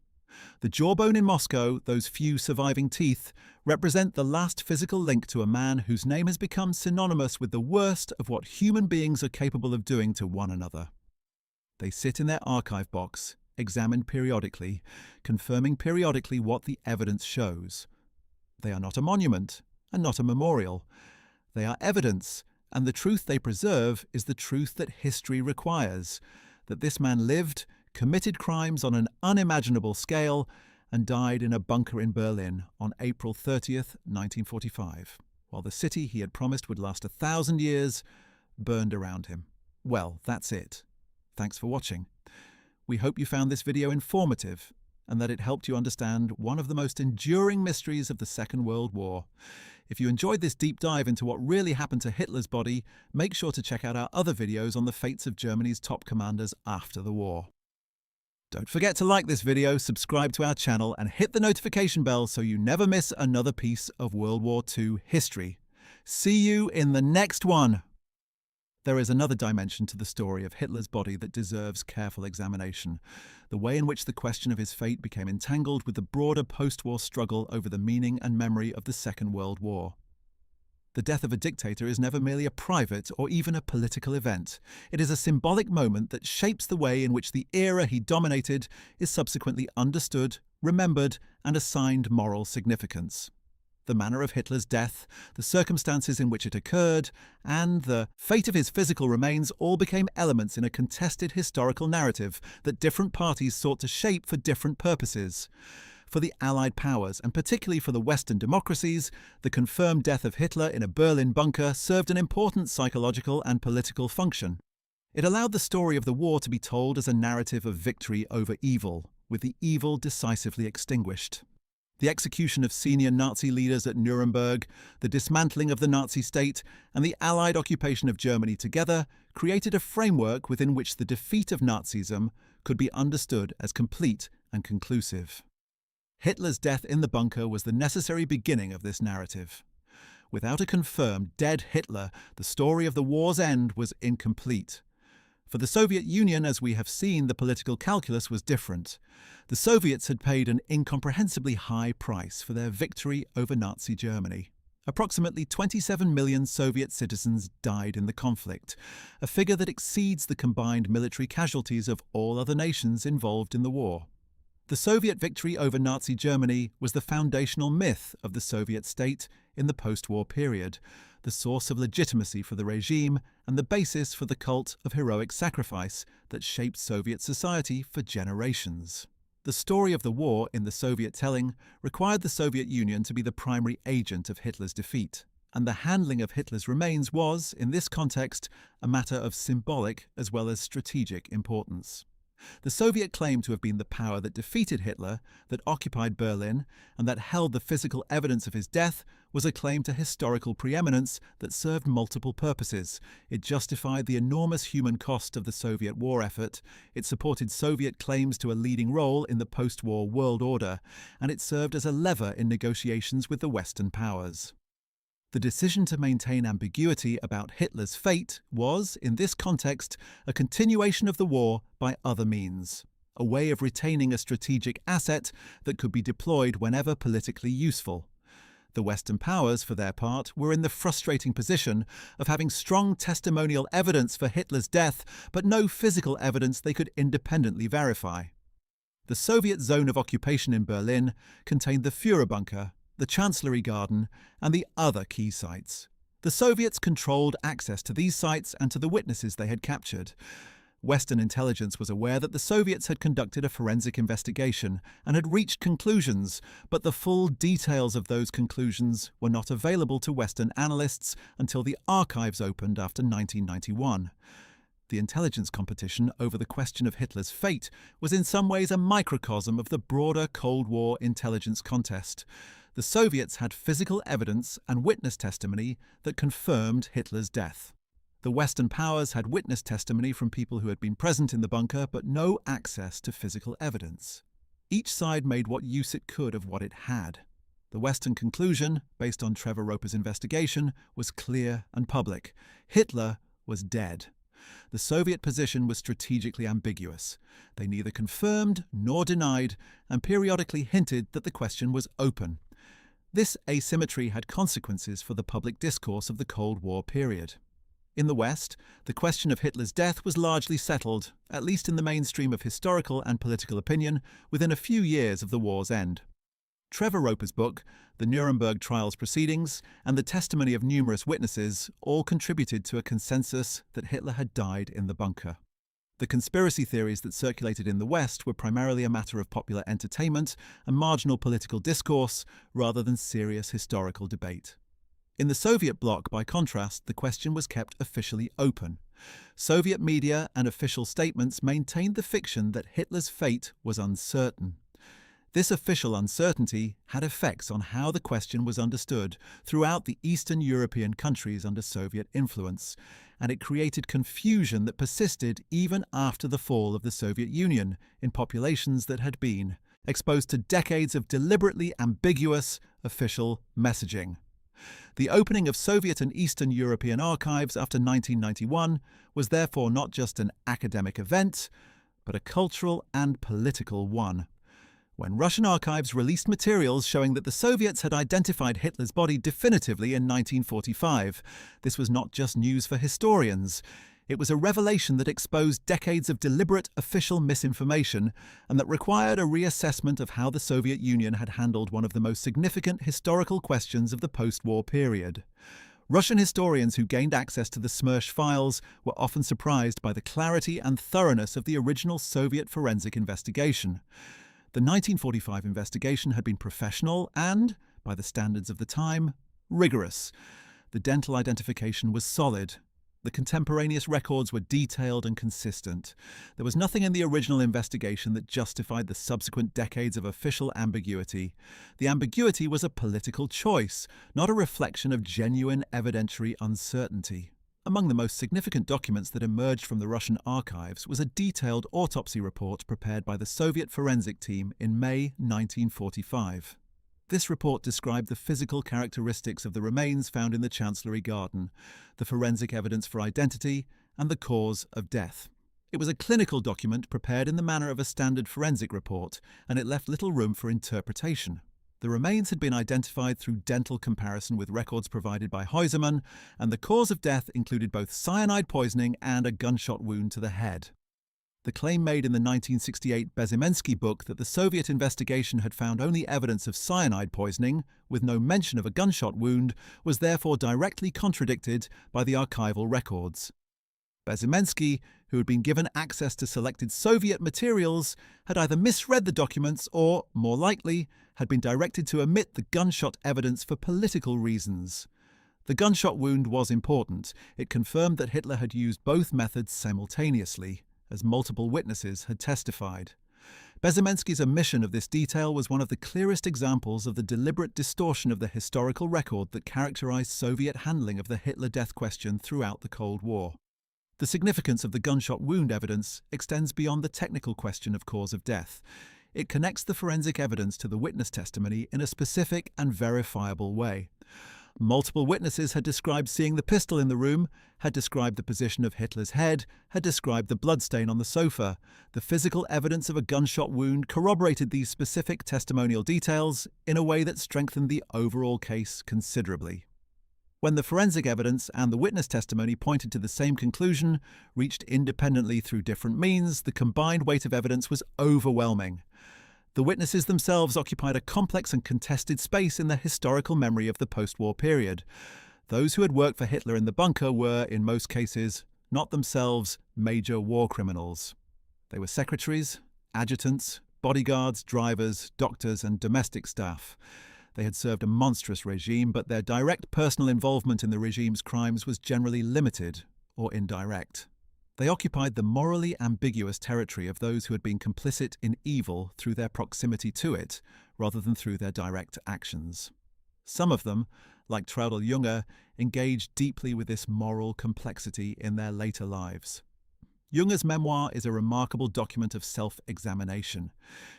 The jawbone in Moscow, those few surviving teeth, represent the last physical link to a man whose name has become synonymous with the worst of what human beings are capable of doing to one another. They sit in their archive box, examined periodically, confirming periodically what the evidence shows. They are not a monument and not a memorial. They are evidence, and the truth they preserve is the truth that history requires, that this man lived, committed crimes on an unimaginable scale, and died in a bunker in Berlin on April 30th, 1945, while the city he had promised would last 1,000 years burned around him. Well, that's it. Thanks for watching. We hope you found this video informative and that it helped you understand one of the most enduring mysteries of the Second World War. If you enjoyed this deep dive into what really happened to Hitler's body, make sure to check out our other videos on the fates of Germany's top commanders after the war. Don't forget to like this video, subscribe to our channel, and hit the notification bell so you never miss another piece of World War II history. See you in the next one! There is another dimension to the story of Hitler's body that deserves careful examination: the way in which the question of his fate became entangled with the broader post-war struggle over the meaning and memory of the Second World War. The death of a dictator is never merely a private or even a political event. It is a symbolic moment that shapes the way in which the era he dominated is subsequently understood, remembered, and assigned moral significance. The manner of Hitler's death, the circumstances in which it occurred, and the fate of his physical remains all became elements in a contested historical narrative that different parties sought to shape for different purposes. For the Allied powers, and particularly for the Western democracies, the confirmed death of Hitler in a Berlin bunker served an important psychological and political function. It allowed the story of the war to be told as a narrative of victory over evil, with the evil decisively extinguished. The execution of senior Nazi leaders at Nuremberg, the dismantling of the Nazi state, and the Allied occupation of Germany together created a framework within which the defeat of Nazism could be understood as complete and conclusive. Hitler's death in the bunker was the necessary beginning of this narrative. Without a confirmed dead Hitler, the story of the war's end was incomplete. For the Soviet Union, as we have seen, the political calculus was different. The Soviets had paid an incomprehensibly high price for their victory over Nazi Germany. Approximately 27 million Soviet citizens died in the conflict, a figure that exceeds the combined military casualties of all other nations involved in the war. The Soviet victory over Nazi Germany was the foundational myth of the Soviet state in the post-war period, the source of legitimacy for the regime and the basis for the cult of heroic sacrifice that shaped Soviet society for generations. The story of the war in the Soviet telling required the Soviet Union to be the primary agent of Hitler's defeat, and the handling of Hitler's remains was, in this context, a matter of symbolic as well as strategic importance. The Soviet claim to have been the power that defeated Hitler, that occupied Berlin, and that held the physical evidence of his death was a claim to historical preeminence that served multiple purposes. It justified the enormous human cost of the Soviet war effort, it supported Soviet claims to a leading role in the post-war world order, and it served as a lever in negotiations with the Western powers. The decision to maintain ambiguity about Hitler's fate was, in this context, a continuation of the war by other means, a way of retaining a strategic asset that could be deployed whenever politically useful. The Western powers, for their part, were in the frustrating position of having strong testimonial evidence for Hitler's death, but no physical evidence they could independently verify. The Soviet zone of occupation in Berlin contained the Führer bunker, the Chancellery Garden, and the other key sites. The Soviets controlled access to these sites and to the witnesses they had captured. Western intelligence was aware that the Soviets had conducted a forensic investigation and had reached conclusions, but the full details of those conclusions were not available to Western analysts until the archives opened after 1991. The intelligence competition over the question of Hitler's fate was in some ways a microcosm of the broader Cold War intelligence contest. The Soviets had physical evidence and witness testimony that confirmed Hitler's death. The Western powers had witness testimony from people who had been present in the bunker, but no access to physical evidence. Each side made what use it could of what it had. The Western conclusion, based on Trevor Roper's investigation, was clear and public. Hitler was dead. The Soviet position was strategically ambiguous. They neither confirmed nor denied, and periodically hinted that the question was open. This asymmetry had consequences for the public discourse of the Cold War period. In the West, the question of Hitler's death was largely settled, at least in the mainstream of historical and political opinion, within a few years of the war's end. Trevor Roper's book, The Nuremberg Trials Proceedings, and the testimony of numerous witnesses all contributed to a consensus that Hitler had died in the bunker. The conspiracy theories that circulated in the West were primarily a matter of popular entertainment and marginal political discourse rather than serious historical debate. In the Soviet bloc, by contrast, the question was kept officially open. Soviet media and official statements maintained the fiction that Hitler's fate was uncertain. This official uncertainty had effects on how the question was understood throughout the Eastern European countries under Soviet influence, and it created confusion that persisted even after the fall of the Soviet Union in populations that had been exposed to decades of deliberately ambiguous official messaging. The opening of Soviet and Eastern European archives after 1991 was therefore not just an academic event, but a cultural and political one. When Russian archives released materials showing that the Soviets had identified Hitler's body definitively in 1945, this was not just news for historians. It was a revelation that exposed decades of deliberate official misinformation and that required a reassessment of how the Soviet Union had handled one of the most significant historical questions of the post-war period. Russian historians who gained access to the Smersh files were often surprised by the clarity and thoroughness of the original Soviet forensic investigation. The 1945 investigation had been professional and, by the standards of the time, rigorous. The dental identification was solid. The contemporaneous records were detailed and consistent. There was nothing in the original investigation that justified the subsequent decades of official ambiguity. The ambiguity was a political choice, not a reflection of genuine evidentiary uncertainty. Among the most significant documents that emerged from the Russian archives was a detailed autopsy report prepared by the Soviet forensic team in May 1945. This report described the physical characteristics of the remains found in the Chancellery garden, the forensic evidence for identity, and the cause of death. It was a clinical document prepared in the manner of a standard forensic report, and it left little room for interpretation. The remains had been identified through dental comparison with records provided by Heusermann, and the cause of death included both cyanide poisoning and a gunshot wound to the head. The claim made in the 1968 Bezymensky book that the Soviet investigation had found only evidence of cyanide poisoning, with no mention of a gunshot wound, was therefore directly contradicted by the archival records. Bezymensky, who had been given access to selected Soviet materials, had either misread the documents or, more likely, had been directed to omit the gunshot evidence for political reasons. The gunshot wound was important. It confirmed that Hitler had used both methods simultaneously, as multiple witnesses had testified. Bezymensky's omission of this detail was one of the clearest examples of the deliberate distortion of the historical record that characterized Soviet handling of the Hitler death question throughout the Cold War. The significance of the gunshot wound evidence extends beyond the technical question of cause of death. It connects the forensic evidence to the witness testimony in a specific and verifiable way. Multiple witnesses had described seeing the pistol in the room, had described the position of Hitler's head, had described the bloodstain on the sofa. The physical evidence of a gunshot wound corroborated these specific testimonial details in a way that strengthened the overall case considerably. When the forensic evidence and the witness testimony pointed to the same conclusion, reached independently through different means, the combined weight of evidence was overwhelming. The witnesses themselves occupied a complex and contested space in the historical memory of the post-war period. Those who had worked for Hitler in the bunker were, in most cases, not themselves major war criminals. They were secretaries, adjutants, bodyguards, drivers, doctors, and domestic staff. They had served a monstrous regime, but their direct personal involvement in the regime's crimes was generally limited or indirect. They occupied the morally ambiguous territory of those who had been complicit in evil through their proximity to it, rather than through their direct actions. Some of them, like Traudl Junge, engaged deeply with this moral complexity in their later lives. Junge's memoir is a remarkable document of self-examination.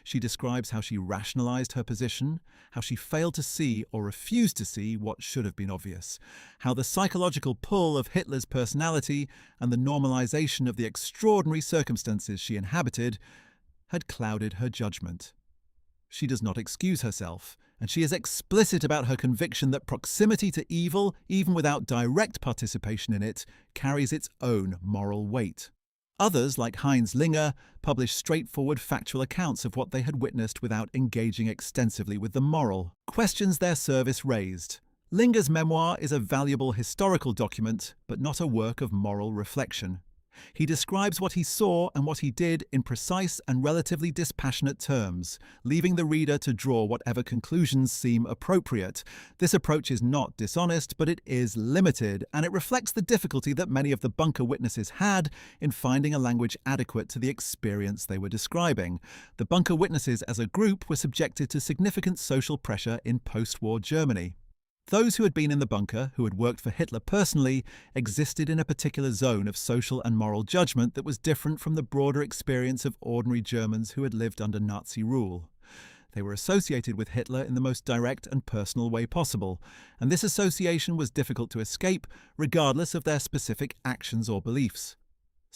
She describes how she rationalized her position, how she failed to see or refused to see what should have been obvious, how the psychological pull of Hitler's personality and the normalization of the extraordinary circumstances she inhabited had clouded her judgment. She does not excuse herself, and she is explicit about her conviction that proximity to evil, even without direct participation in it, carries its own moral weight. Others, like Heinz Linger, published straightforward factual accounts of what they had witnessed without engaging extensively with the moral questions their service raised. Linger's memoir is a valuable historical document, but not a work of moral reflection. He describes what he saw and what he did in precise and relatively dispassionate terms, leaving the reader to draw whatever conclusions seem appropriate. This approach is not dishonest, but it is limited, and it reflects the difficulty that many of the bunker witnesses had in finding a language adequate to the experience they were describing. The bunker witnesses as a group were subjected to significant social pressure in post-war Germany. Those who had been in the bunker, who had worked for Hitler personally, existed in a particular zone of social and moral judgment that was different from the broader experience of ordinary Germans who had lived under Nazi rule. They were associated with Hitler in the most direct and personal way possible, and this association was difficult to escape, regardless of their specific actions or beliefs.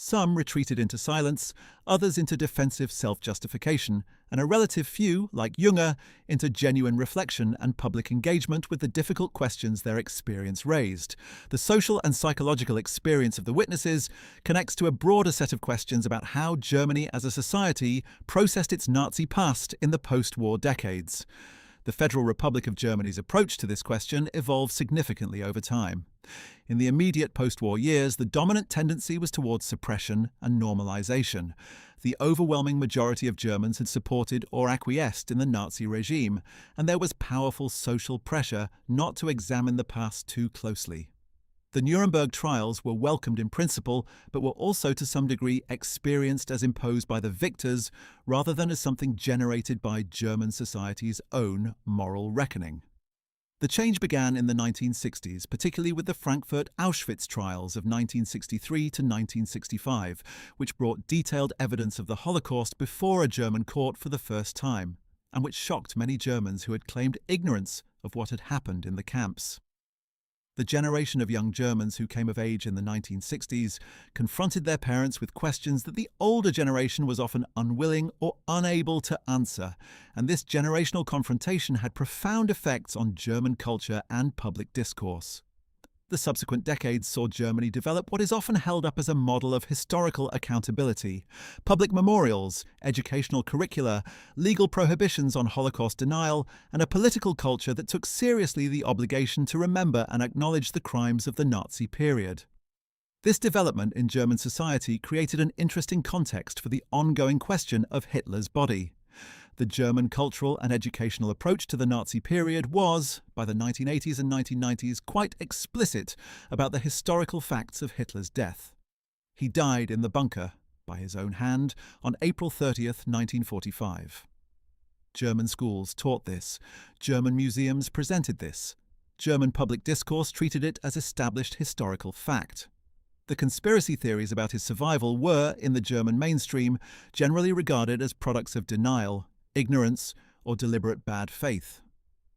Some retreated into silence, others into defensive self-justification, and a relative few, like Junge, into genuine reflection and public engagement with the difficult questions their experience raised. The social and psychological experience of the witnesses connects to a broader set of questions about how Germany as a society processed its Nazi past in the post-war decades. The Federal Republic of Germany's approach to this question evolved significantly over time. In the immediate post-war years, the dominant tendency was towards suppression and normalization. The overwhelming majority of Germans had supported or acquiesced in the Nazi regime, and there was powerful social pressure not to examine the past too closely. The Nuremberg trials were welcomed in principle, but were also to some degree experienced as imposed by the victors rather than as something generated by German society's own moral reckoning. The change began in the 1960s, particularly with the Frankfurt Auschwitz trials of 1963 to 1965, which brought detailed evidence of the Holocaust before a German court for the first time. and which shocked many Germans who had claimed ignorance of what had happened in the camps. The generation of young Germans who came of age in the 1960s confronted their parents with questions that the older generation was often unwilling or unable to answer, and this generational confrontation had profound effects on German culture and public discourse. The subsequent decades saw Germany develop what is often held up as a model of historical accountability: public memorials, educational curricula, legal prohibitions on Holocaust denial, and a political culture that took seriously the obligation to remember and acknowledge the crimes of the Nazi period. This development in German society created an interesting context for the ongoing question of Hitler's body. The German cultural and educational approach to the Nazi period was, by the 1980s and 1990s, quite explicit about the historical facts of Hitler's death. He died in the bunker, by his own hand, on April 30th, 1945. German schools taught this. German museums presented this. German public discourse treated it as established historical fact. The conspiracy theories about his survival were, in the German mainstream, generally regarded as products of denial, ignorance, or deliberate bad faith.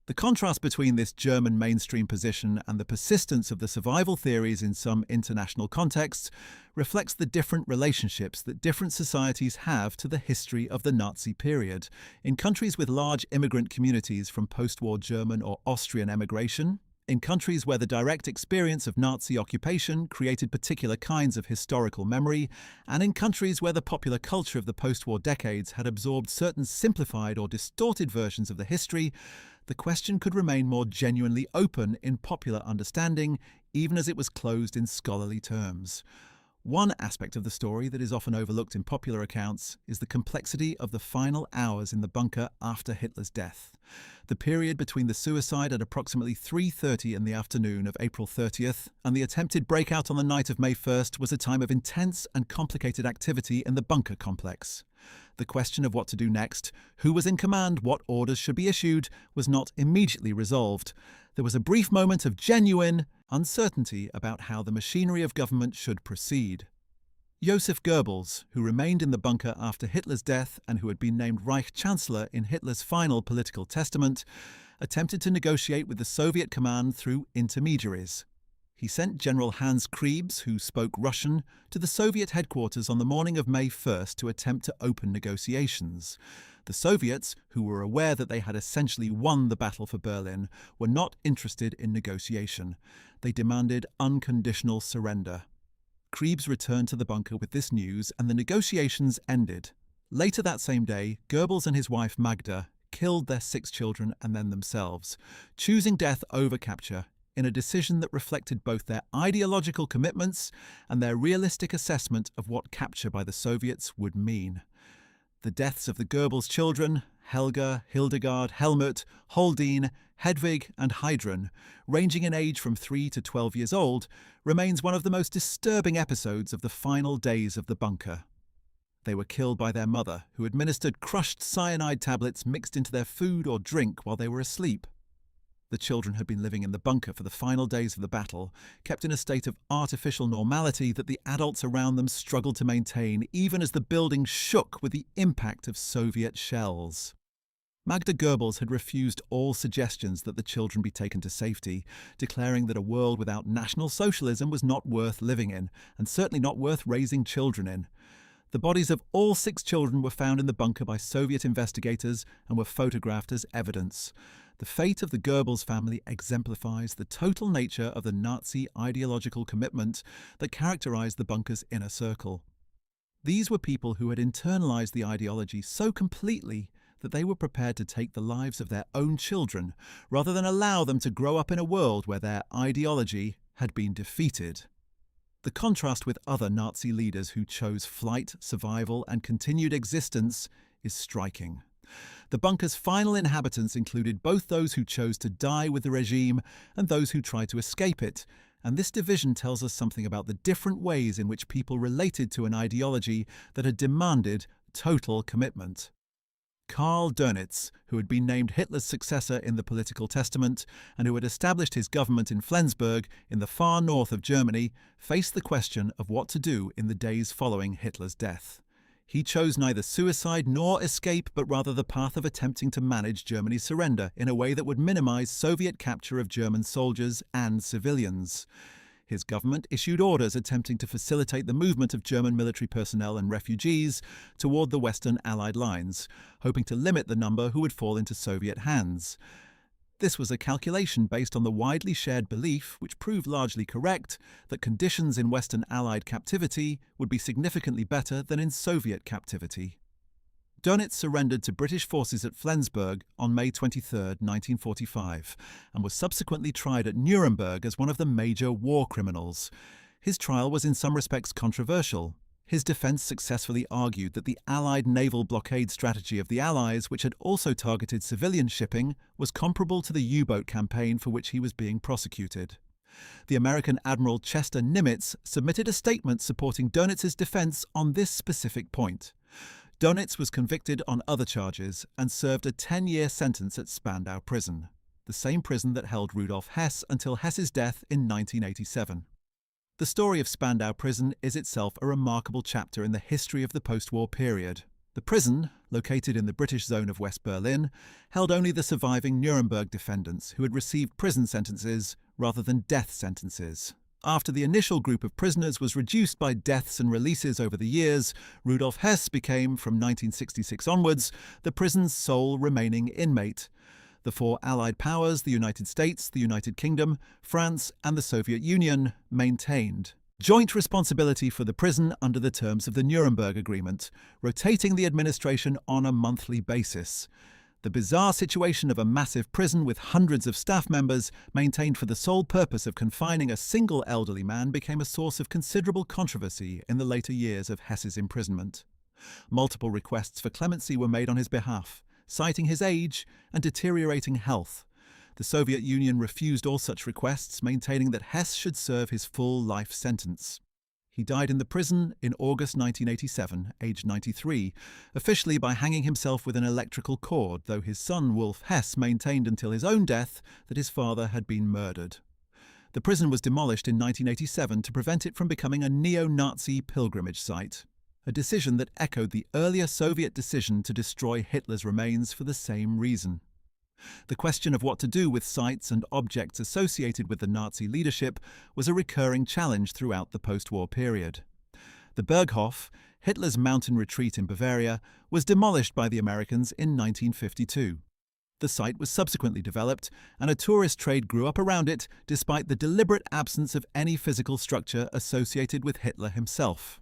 The contrast between this German mainstream position and the persistence of the survival theories in some international contexts reflects the different relationships that different societies have to the history of the Nazi period. In countries with large immigrant communities from post-war German or Austrian emigration, in countries where the direct experience of Nazi occupation created particular kinds of historical memory, and in countries where the popular culture of the post-war decades had absorbed certain simplified or distorted versions of the history, the question could remain more genuinely open in popular understanding, even as it was closed in scholarly terms. One aspect of the story that is often overlooked in popular accounts is the complexity of the final hours in the bunker after Hitler's death. The period between the suicide at approximately 3:30 in the afternoon of April 30th and the attempted breakout on the night of May 1st was a time of intense and complicated activity in the bunker complex. The question of what to do next, who was in command, what orders should be issued, was not immediately resolved. There was a brief moment of genuine uncertainty about how the machinery of government should proceed. Joseph Goebbels, who remained in the bunker after Hitler's death and who had been named Reich Chancellery in Hitler's final political testament, attempted to negotiate with the Soviet command through intermediaries. He sent General Hans Krebs, who spoke Russian, to the Soviet headquarters on the morning of May 1st to attempt to open negotiations. The Soviets, who were aware that they had essentially won the battle for Berlin, were not interested in negotiation. They demanded unconditional surrender. Krebs returned to the bunker with this news, and the negotiations ended. Later that same day, Goebbels and his wife Magda killed their 6 children and then themselves, choosing death over capture, in a decision that reflected both their ideological commitments and their realistic assessment of what capture by the Soviets would mean. The deaths of the Goebbels children, Helga, Hildegard, Helmut, Holdine, Hedwig and Heidrun, ranging in age from 3 to 12 years old, remains one of the most disturbing episodes of the final days of the bunker. They were killed by their mother, who administered crushed cyanide tablets mixed into their food or drink while they were asleep. The children had been living in the bunker for the final days of the battle, kept in a state of artificial normality that the adults around them struggled to maintain, even as the building shook with the impact of Soviet shells. Magda Goebbels had refused all suggestions that the children be taken to safety, declaring that a world without National Socialism was not worth living in, and certainly not worth raising children in. The bodies of all 6 children were found in the bunker by Soviet investigators and were photographed as evidence. The fate of the Goebbels family exemplifies the total nature of the Nazi ideological commitment that characterized the bunker's inner circle. These were people who had internalized the ideology so completely that they were prepared to take the lives of their own children rather than allow them to grow up in a world where their ideology had been defeated. The contrast with other Nazi leaders who chose flight, survival, and continued existence is striking. The bunker's final inhabitants included both those who chose to die with the regime and those who tried to escape it, and this division tells us something about the different ways in which people related to an ideology that had demanded total commitment. Karl Dönitz, who had been named Hitler's successor in the political testament and who had established his government in Flensburg in the far north of Germany, faced the question of what to do in the days following Hitler's death. He chose neither suicide nor escape, but rather the path of attempting to manage Germany's surrender in a way that would minimize Soviet capture of German soldiers and civilians. His government issued orders attempting to facilitate the movement of German military personnel and refugees toward the Western Allied lines, hoping to limit the number who would fall into Soviet hands. This was a calculation based on the widely shared belief, which proved largely correct, that conditions in Western Allied captivity would be significantly better than in Soviet captivity. Dönitz surrendered to British forces at Flensburg on May 23, 1945, and was subsequently tried at Nuremberg as one of the major war criminals. His trial was in some respects controversial. His defense successfully argued that the Allied naval blockade strategy of the Allies, which had also targeted civilian shipping, was comparable to the U-boat campaign for which he was being prosecuted. The American Admiral Chester Nimitz submitted a statement supporting Dönitz's defense on this specific point. Dönitz was convicted on other charges and served a 10-year sentence at Spandau Prison, the same prison that held Rudolf Hess until Hess's death in 1987. The story of Spandau Prison is itself a remarkable chapter in the history of the post-war period. The prison, located in the British zone of West Berlin, held only the surviving Nuremberg defendants who had received prison sentences rather than death sentences. After the initial group of prisoners was reduced by deaths and releases over the years, Rudolf Hess became, from 1966 onwards, the prison's sole remaining inmate. The four Allied powers, the United States, the United Kingdom, France, and the Soviet Union, maintained joint responsibility for the prison under the terms of the Nuremberg Agreement, rotating the administration on a monthly basis. The bizarre situation of a massive prison with hundreds of staff members, maintained for the sole purpose of confining a single elderly man, became a source of considerable controversy in the later years of Hess's imprisonment. Multiple requests for clemency were made on his behalf, citing his age and deteriorating health. The Soviet Union refused all such requests, maintaining that Hess should serve his full life sentence. He died in the prison in August 1987, aged 93, officially by hanging himself with an electrical cord, though his son Wolf Hess maintained until his own death that his father had been murdered. The prison was demolished in 1987 to prevent it from becoming a neo-Nazi pilgrimage site, a decision that echoed the earlier Soviet decision to destroy Hitler's remains for the same reason. The question of what to do with sites and objects associated with the Nazi leadership was a recurring challenge throughout the post-war period. The Berghof, Hitler's mountain retreat in Bavaria, was demolished by the Americans in 1952. The site was subsequently developed, and a tourist trade grew up around it despite the deliberate absence of any physical structure associated with Hitler himself.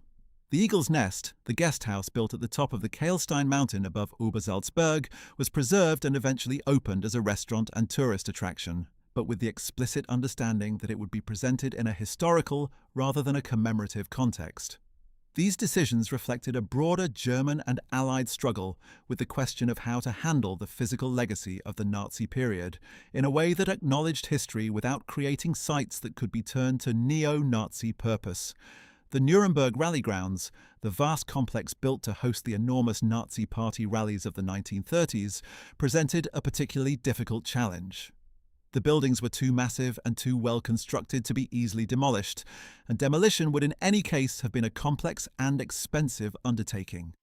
The Eagle's Nest, the guest house built at the top of the Kailstein mountain above Obersalzberg, was preserved and eventually opened as a restaurant and tourist attraction, but with the explicit understanding that it would be presented in a historical rather than a commemorative context. These decisions reflected a broader German and Allied struggle with the question of how to handle the physical legacy of the Nazi period in a way that acknowledged history without creating sites that could be turned to neo-Nazi purpose. The Nuremberg rally grounds, the vast complex built to host the enormous Nazi party rallies of the 1930s, presented a particularly difficult challenge. The buildings were too massive and too well constructed to be easily demolished, and demolition would in any case have been a complex and expensive undertaking.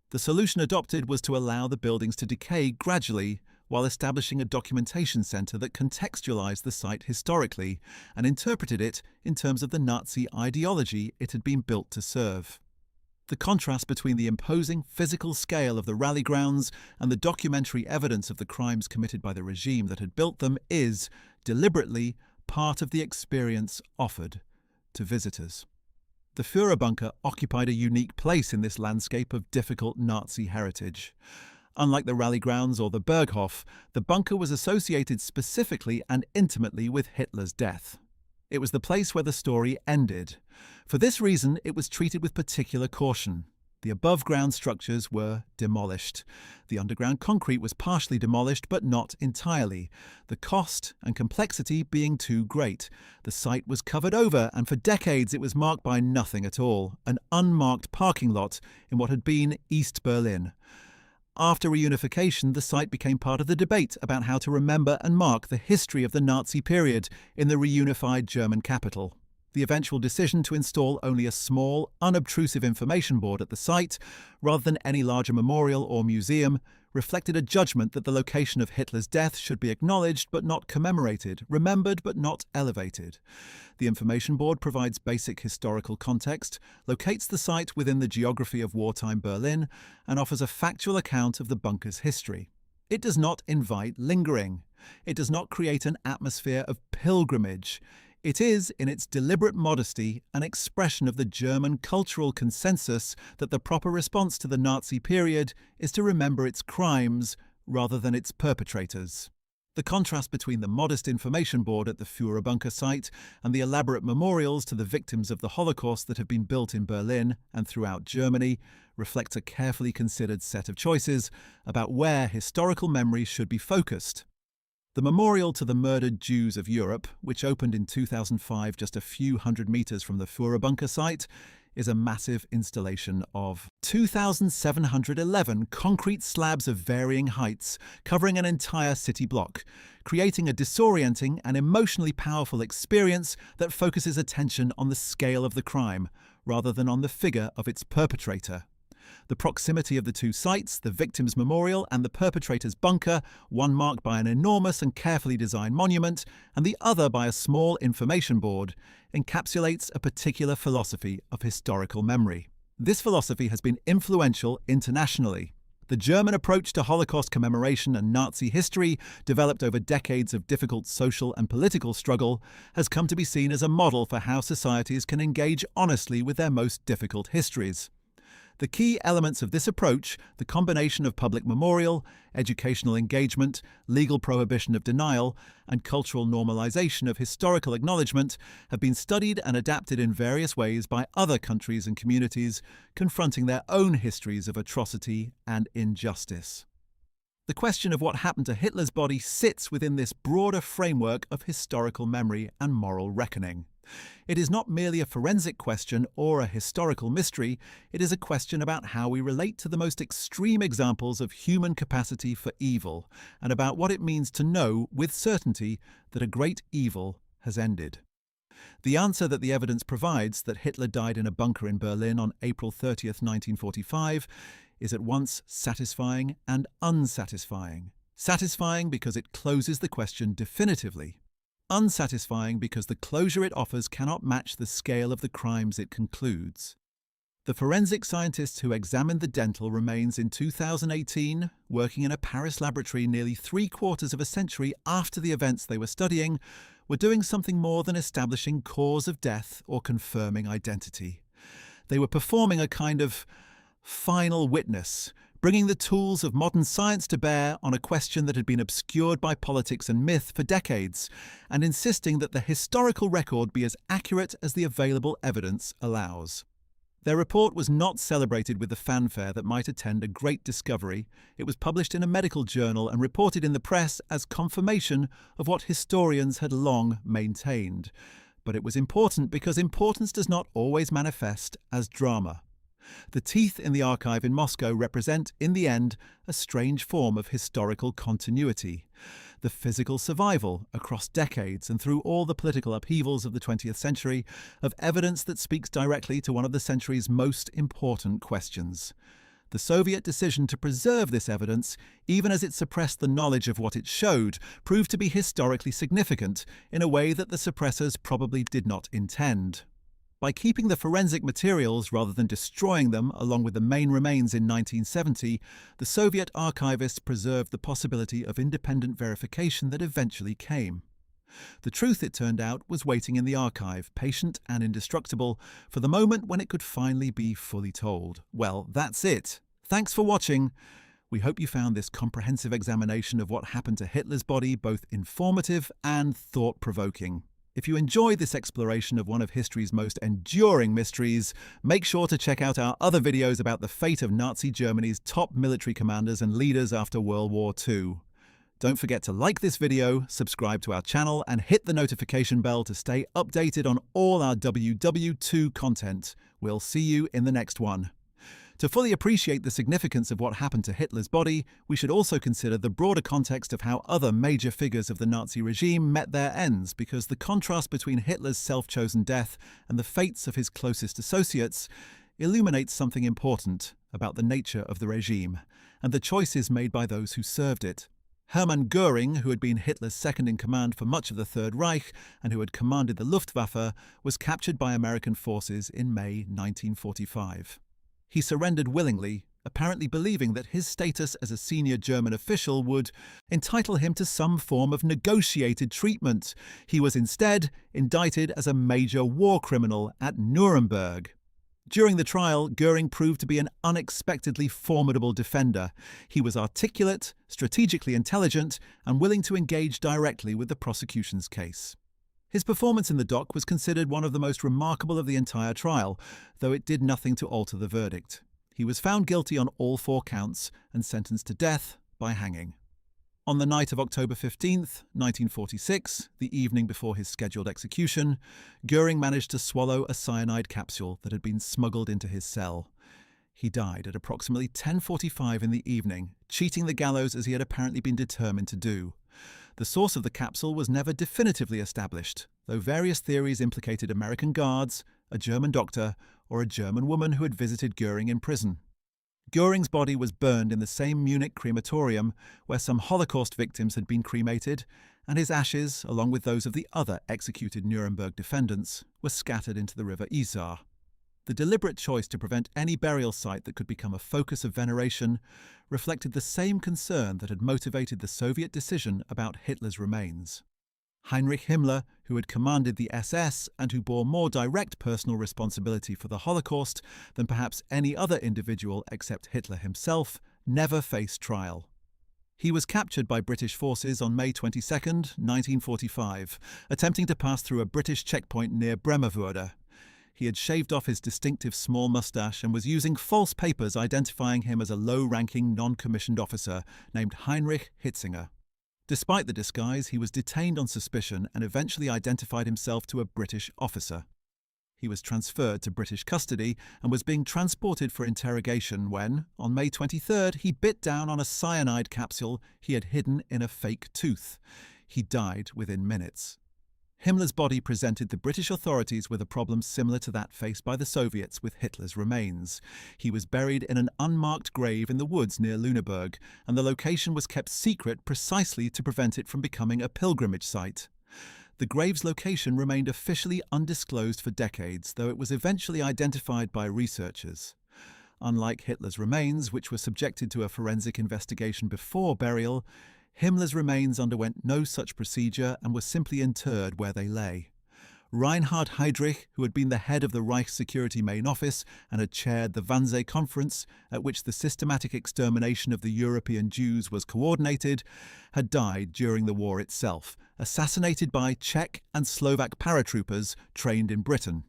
The solution adopted was to allow the buildings to decay gradually, while establishing a documentation centre that contextualised the site historically and interpreted it in terms of the Nazi ideology it had been built to serve. The contrast between the imposing physical scale of the rally grounds and the documentary evidence of the crimes committed by the regime that had built them is, deliberately, part of the experience offered to visitors. The Führerbunker occupied a unique place in this landscape of difficult Nazi heritage. Unlike the rally grounds or the Berghof, the bunker was associated specifically and intimately with Hitler's death. It was the place where the story ended. For this reason, it was treated with particular caution. The above-ground structures were demolished. The underground concrete was partially demolished, but not entirely, the cost and complexity being too great. The site was covered over, and for decades it was marked by nothing at all, an unmarked parking lot in what had been East Berlin. After reunification, the site became part of the debate about how to remember and mark the history of the Nazi period in the reunified German capital. The eventual decision to install only a small, unobtrusive information board at the site, rather than any larger memorial or museum, reflected a judgment that the location of Hitler's death should be acknowledged but not commemorated, remembered but not elevated. The information board provides basic historical context, locates the site within the geography of wartime Berlin, and offers a factual account of the bunker's history. It does not invite lingering. It does not create an atmosphere of pilgrimage. It is, in its deliberate modesty, an expression of the German cultural consensus that the proper response to the Nazi period is to remember its crimes rather than its perpetrators. The contrast between the modest information board at the Führer bunker site and the elaborate memorials to the victims of the Holocaust that have been built in Berlin and throughout Germany reflects a carefully considered set of choices about where historical memory should be focused. The memorial to the murdered Jews of Europe, which opened in 2005 just a few hundred meters from the Führer bunker site, is a massive installation of 2,711 concrete slabs of varying heights covering an entire city block, creating a disorienting and emotionally powerful experience that focuses attention on the scale of the crime rather than on the figure of its perpetrator. The proximity of the two sites, the victim's memorial and the perpetrator's bunker, one marked by an enormous and carefully designed monument, and the other by a small information board, encapsulates a particular philosophy of historical memory. This philosophy has been influential internationally. The German approach to Holocaust commemoration and Nazi history, developed over decades of difficult social and political struggle, has come to be seen as a model for how societies can engage honestly with their most difficult histories. The key elements of this approach, the combination of public memorial, educational engagement, legal prohibition of denial, and cultural normalization of historical acknowledgement, have been studied and adapted in various ways by other countries and communities confronting their own histories of atrocity and injustice. The question of what happened to Hitler's body sits within this broader framework of historical memory and moral reckoning. It is not merely a forensic question or a historical mystery, it is a question about how we relate to the most extreme examples of human capacity for evil, and about what it means to know with certainty that a great evil has ended. The answer that the evidence provides, that Hitler died in a bunker in Berlin on April 30th, 1945, is at once satisfying and unsatisfying. Satisfying because it closes the question definitively. Unsatisfying because the closure it offers cannot match the scale of the crimes it concludes. The forensic scientists who examined the dental remains in 2018, working in a Paris laboratory nearly 3/4 of a century after the events they were studying, were doing something more than establishing cause of death or confirming identity. They were performing a kind of final witness, bringing the tools of modern science to bear on a question that had been obscured by politics and myth for decades, and insisting that the historical record be as accurate as the available evidence allows. Their report was not celebrated with the fanfare that might attend a great discovery. It was published in a medical journal and reported in the press as confirmation of what historians had long maintained. But it was important because importance does not always manifest as drama. The teeth in the archive in Moscow represent, in the end, a strange form of historical continuity. The physical survival, across decades and through all the political upheavals of the 20th century, of evidence that speaks directly to one of the century's most important questions. The Soviet decision to preserve this evidence, even as it suppressed the knowledge of what it showed, proved to be historically significant in a way that the suppressors probably did not intend. By keeping the forensic materials rather than destroying them along with the main remains in 1970, the Soviet archivists preserved the possibility of independent verification that eventually came. The truth, it turned out, was waiting in the archive, patient and indestructible, for the moment when it could finally be fully told. Well, that's it. Thanks for watching. We hope you found this comprehensive examination of what happened to Hitler's body both informative and thought-provoking. If you enjoyed this exploration of one of history's most enduring mysteries, make sure to check out our other videos about the fate of Nazi Germany's top military commanders and leaders after World War II. Don't forget to like this video, subscribe to our channel, and hit the notification bell to stay updated on all our WW2 content. We'll see you in the next one. To fully appreciate the significance of what happened to Hitler's body, we should also consider the broader context of how other major figures of the Nazi regime met their ends, because the contrast between Hitler's self-chosen death and the fates of his closest associates illuminates something important about the nature of the regime and the choices made by those who served it. Hermann Göring, who had been Hitler's second-in-command for much of the Third Reich and who had commanded the Luftwaffe, was captured by American forces in May 1945. He surrendered willingly, apparently believing that his status as a senior German official would entitle him to some form of negotiated treatment. He was instead indicted as a major war criminal at Nuremberg. During the trial, Göring proved to be an unexpectedly formidable defender. He was articulate, strategically intelligent, and willing to engage directly with the prosecution's case. His performance in the dock was considered one of the most remarkable of the entire trial, though it did nothing to alter the verdict. He was found guilty on all 4 counts and sentenced to death by hanging. On the night of October 15th, 1946, the evening before his scheduled execution, Göring managed to swallow a cyanide capsule that had been smuggled into his cell. He died at approximately 10:45 in the evening, cheating the gallows as he had apparently been determined to do. The source of the capsule was never definitively established, though various theories implicated American guards, a German doctor, or a German woman who had visited Göring in prison. Göring's body was burned in the same Munich crematorium where some Holocaust victims had been cremated, and his ashes, along with those of the other executed Nuremberg defendants, were scattered into the river Isar. The deliberate choice to prevent any burial site that could become a focus of veneration reflected the same concern that had motivated the Soviet decision about Hitler's remains. Heinrich Himmler, who had commanded the SS and who bore more direct personal responsibility for the Holocaust than perhaps any other individual except Hitler himself, never faced trial. He was captured by British forces on May 22, 1945, attempting to pass through a British checkpoint near Bremerwörde. He had shaved off his distinctive small moustache and was using false papers identifying him as a low-ranking non-commissioned officer named Heinrich Hitzinger. Despite the disguise, he was detained on suspicion and eventually identified himself to a British officer. He was transferred to British custody and was being transported for interrogation when, on May 23rd, he bit down on a cyanide capsule he had hidden in a fake tooth. He died within minutes. Himmler's body presented the British authorities with a problem similar to that faced by the Soviets with Hitler's remains. He was buried in an unmarked grave in the woods near Lüneburg, and the location was kept secret precisely to prevent it from becoming a pilgrimage site. The grave's location remained officially undisclosed for decades, though it was eventually identified by researchers. Unlike Hitler's remains, which were subjected to a forensic investigation before burial, Himmler's remains underwent no such procedure and were simply interred where they lay. Reinhard Heydrich, who had been the head of the Reich Security Main Office and had chaired the Wannsee Conference, at which the systematic extermination of the European Jews was coordinated, had died during the war itself, assassinated by Czech and Slovak paratroopers trained in Britain.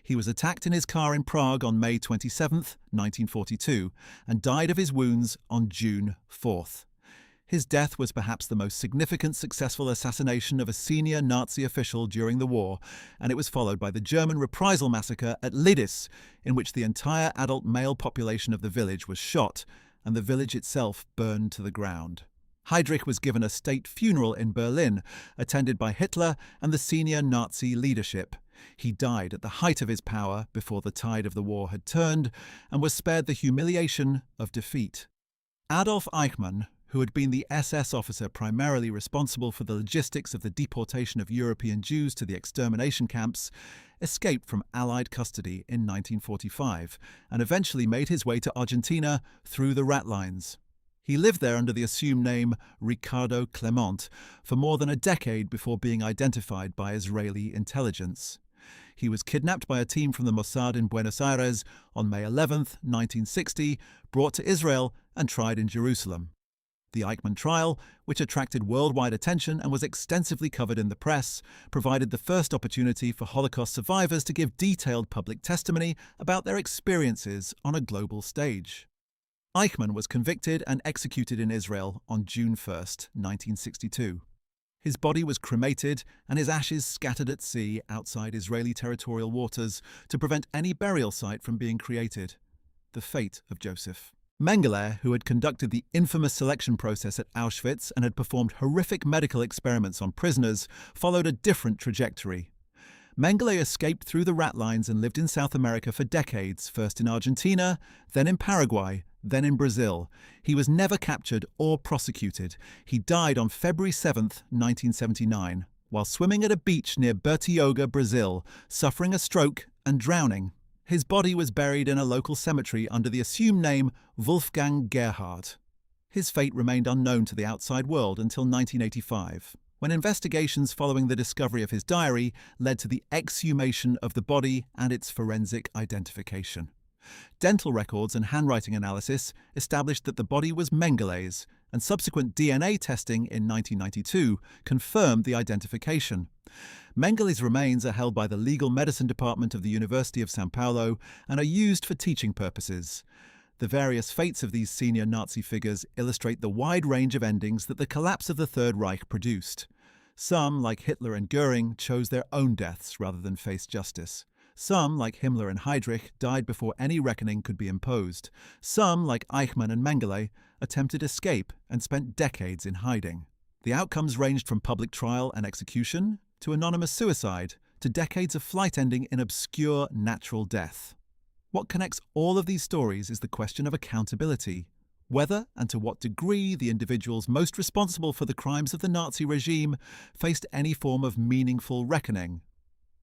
He was attacked in his car in Prague on May 27, 1942, and died of his wounds on June 4th. His death was perhaps the most significant successful assassination of a senior Nazi official during the war, and it was followed by the German reprisal massacre at Lidis, in which the entire adult male population of the village was shot, and the village itself burned to the ground. Heydrich was given a state funeral in Berlin, attended by Hitler and the senior Nazi leadership. He died at the height of his power before the tide of the war had turned, and was spared the humiliation of defeat. Adolf Eichmann, who had been the SS officer primarily responsible for the logistics of the deportation of European Jews to the extermination camps, escaped from Allied custody in 1945 and eventually made his way to Argentina through the rat lines. He lived there under the assumed name Ricardo Clement for more than a decade before being identified by Israeli intelligence. He was kidnapped by a team from the Mossad in Buenos Aires on May 11, 1960, brought to Israel and tried in Jerusalem. The Eichmann trial, which attracted worldwide attention and was extensively covered in the press, provided the first opportunity for Holocaust survivors to give detailed public testimony about their experiences on a global stage. Eichmann was convicted and executed in Israel on June 1, 1962. His body was cremated and his ashes scattered at sea outside Israeli territorial waters to prevent any burial site from being created. the fate of Joseph. Mengele, who had conducted the infamous selection process at Auschwitz and had performed horrific medical experiments on prisoners, followed a different trajectory. Mengele escaped through the rat lines and lived in South America for decades, first in Argentina, then in Paraguay, then in Brazil. He was never captured or prosecuted. He died on February 7, 1979, while swimming at a beach near Bertioga, Brazil, suffering a stroke and drowning. His body was buried in a local cemetery under the assumed name Wolfgang Gerhard. His fate remained unknown to the outside world until 1985, when investigations following the discovery of his diary led to the exhumation of the body and its forensic identification. Dental records and handwriting analysis established that the body was Mengele's, and subsequent DNA testing in 1992 confirmed the identification. Mengele's remains are held by the Legal Medicine Department of the University of São Paulo and are used for teaching purposes. The various fates of these senior Nazi figures illustrate the wide range of endings that the collapse of the Third Reich produced. Some, like Hitler and Goering, chose their own deaths rather than face justice. Some, like Himmler and Heydrich, died before any reckoning could be imposed. Some, like Eichmann and Mengele, attempted escape and spent decades in hiding. The outcomes ranged from public trial and execution to anonymous suicide to decades of flight ending in obscure natural death. What connects all of these stories is the question of accountability. Whether and to what degree the individuals most responsible for the crimes of the Nazi regime faced any form of meaningful reckoning.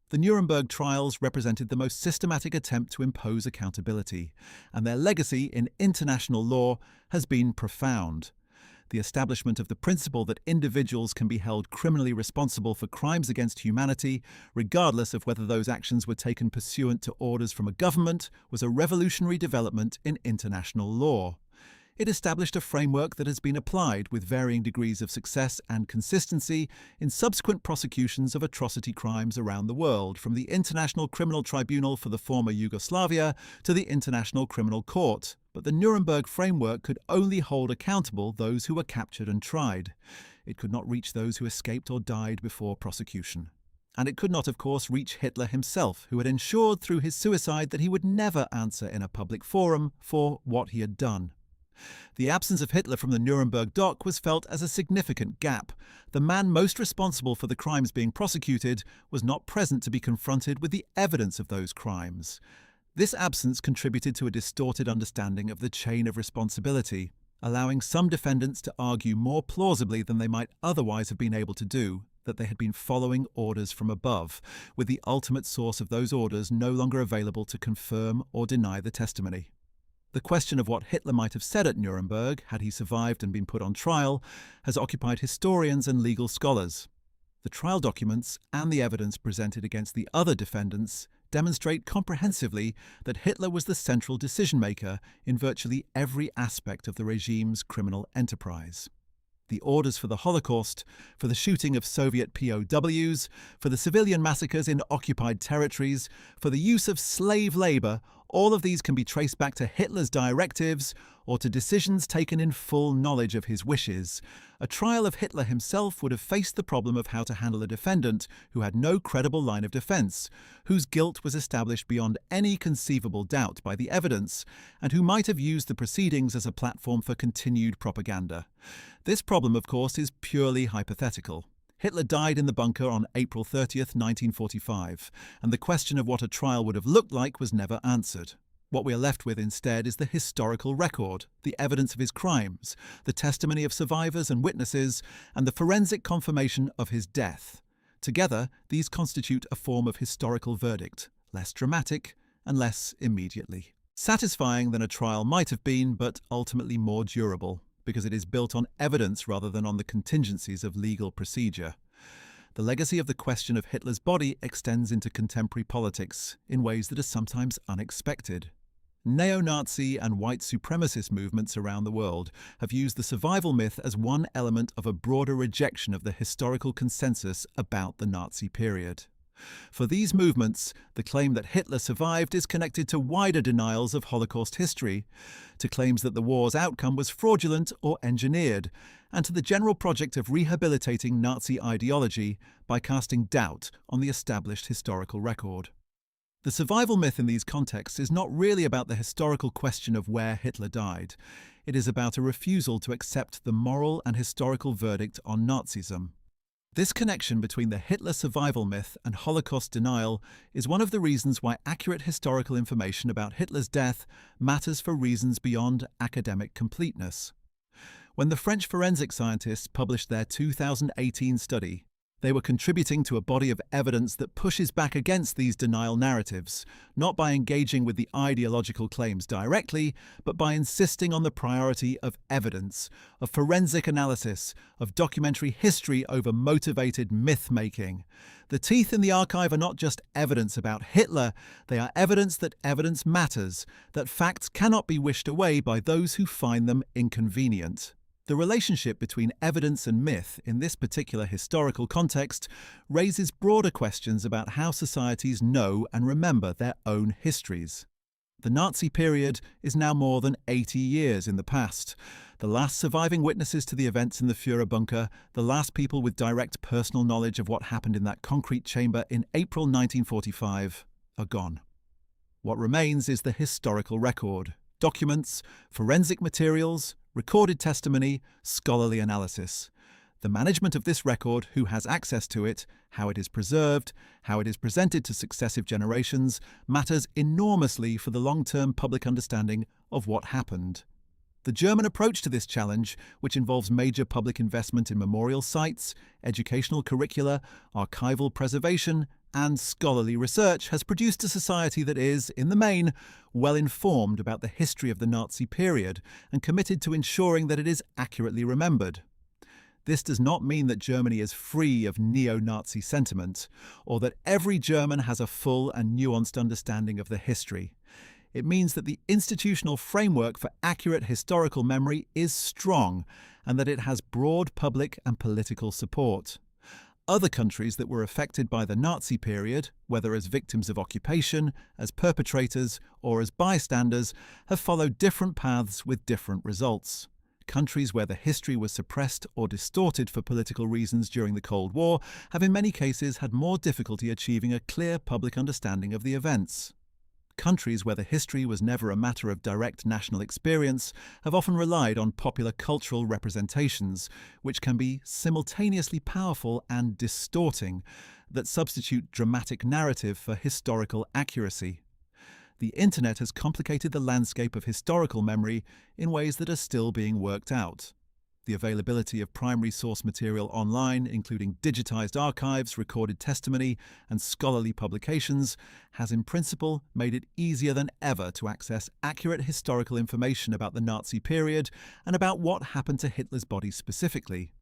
The Nuremberg trials represented the most systematic attempt to impose accountability, and their legacy in international law has been profound. The establishment of the principle that individuals can be held criminally responsible for crimes against humanity, regardless of whether those actions were taken pursuant to orders from a government, was a revolutionary development in international law. It established a framework that has been applied with varying degrees of success and consistency in subsequent prosecutions of atrocity crimes around the world, from the International Criminal Tribunal for the former Yugoslavia to the International Criminal Court. But the Nuremberg framework could only hold accountable those who were captured and tried. It could not reach those who escaped or died before prosecution. And it could not, of course, reach Hitler himself, who had ensured through his suicide that he would never answer in a public forum for what he had done. The absence of Hitler from the Nuremberg dock was felt as a significant gap. The man most responsible for the crimes being prosecuted was not present to be confronted with the evidence of those crimes. This absence contributed to a distorted understanding of the chain of responsibility, allowing some defendants to argue more plausibly than they might otherwise have been able to do that they had been following orders from above, with the ultimate source of those orders no longer available to confirm or deny the testimony. The question of what Hitler might have said at Nuremberg, had he survived and been put on trial, has occupied historians and legal scholars. The trial documents and the evidence presented against the other defendants demonstrate comprehensively that Hitler was the central decision-maker in virtually every aspect of the regime's criminal enterprise. The orders for the Holocaust, for the shooting of Soviet POWs, for the civilian massacres in occupied territories, for the use of slave labor, all of these can be traced back to Hitler's directives or to decisions taken in full knowledge of his wishes. A trial of Hitler himself would have faced the problem of how to handle a defendant who had no credible line of defense, whose guilt was established beyond any conceivable doubt by the evidence, and who might have used the proceedings as a platform for continued propaganda. This problem, of course, is purely hypothetical. Hitler died in the bunker on April 30th, 1945, and the question of what a trial would have looked like was never answered. What we are left with instead is the historical record, the evidence of his crimes, the testimony of survivors and witnesses, and the forensic confirmation of his death. Together, these constitute a form of historical verdict, less dramatic and less immediately satisfying than a trial might have been, but ultimately more durable, because it is built on evidence rather than on the contingencies of legal procedure. The legacy of the question of Hitler's body extends into contemporary politics in ways that are sometimes unexpected. Neo-Nazi and white supremacist movements around the world have used the survival myth as one element of a broader rejection of the historical consensus about the Nazi period. For these movements, the claim that Hitler survived is connected to wider denials of Holocaust history, to claims that the war's outcome was fraudulent or engineered, and to the general project of rehabilitating Nazi ideology by casting doubt on the established historical record. The survival myth in these contexts is not really about the historical question of where Hitler died. It is about a refusal to accept the moral and historical verdict on Nazism. This connection between the Hitler survival myth and Holocaust denial is one of the reasons why accurate historical information about Hitler's death matters for reasons beyond academic completeness. When the French forensic scientists published their 2018 study, they were contributing to a body of evidence that pushes back against these denial narratives, not by engaging with the ideological claims directly, but by insisting on the priority of evidence, of forensic analysis, of documentary history over motivated myth-making. The teeth in the archive are not just evidence about Hitler, they are evidence that evidence matters, that facts cannot be wished away by those who find them inconvenient. The relationship between evidence and myth in this particular historical context raises broader questions about how societies know and remember their own histories. The Nazi period is now more than 80 years in the past. The last surviving witnesses to the events in the Führer bunker, the last people with direct personal knowledge of what happened in that concrete chamber in April 1945, are gone. What remains is the historical record, documents, forensic materials, recorded testimony, scholarly analysis. The management of this record, who has access to it, how it is preserved, how it is presented to successive generations, matters enormously for the long-term public understanding of what happened. The German approach to this challenge, which involves major public investment in memorial sites, educational curricula, archival preservation, and scholarly research, has produced a society that is, in the main, well informed about the history of the Nazi period and committed to ensuring that it is accurately remembered. This does not mean that Germany is free of neo-Nazi sentiment, or that every German has a full and nuanced understanding of the history. It means that the institutional framework for accurate historical memory is strong, and that it has broad public and political support. Other countries that were affected by the Nazi period, whether as victims of occupation, as perpetrators, or as bystanders, have followed different paths with different results. Countries where the history was suppressed or distorted for political reasons during the Cold War have in many cases had more difficulty achieving a clear public understanding of the events. Countries where the history was never a matter of direct national experience have often relied on popular cultural representations, which can be simultaneously powerful and distorting, that substitute dramatic narrative for historical accuracy. The internet has complicated the landscape of historical memory in ways that are still being worked out. The availability of primary source material online, including digitized archives, recorded testimony, and scholarly publications, has in principle made it easier than ever to access accurate historical information about the Nazi period and about what happened to Hitler's body specifically.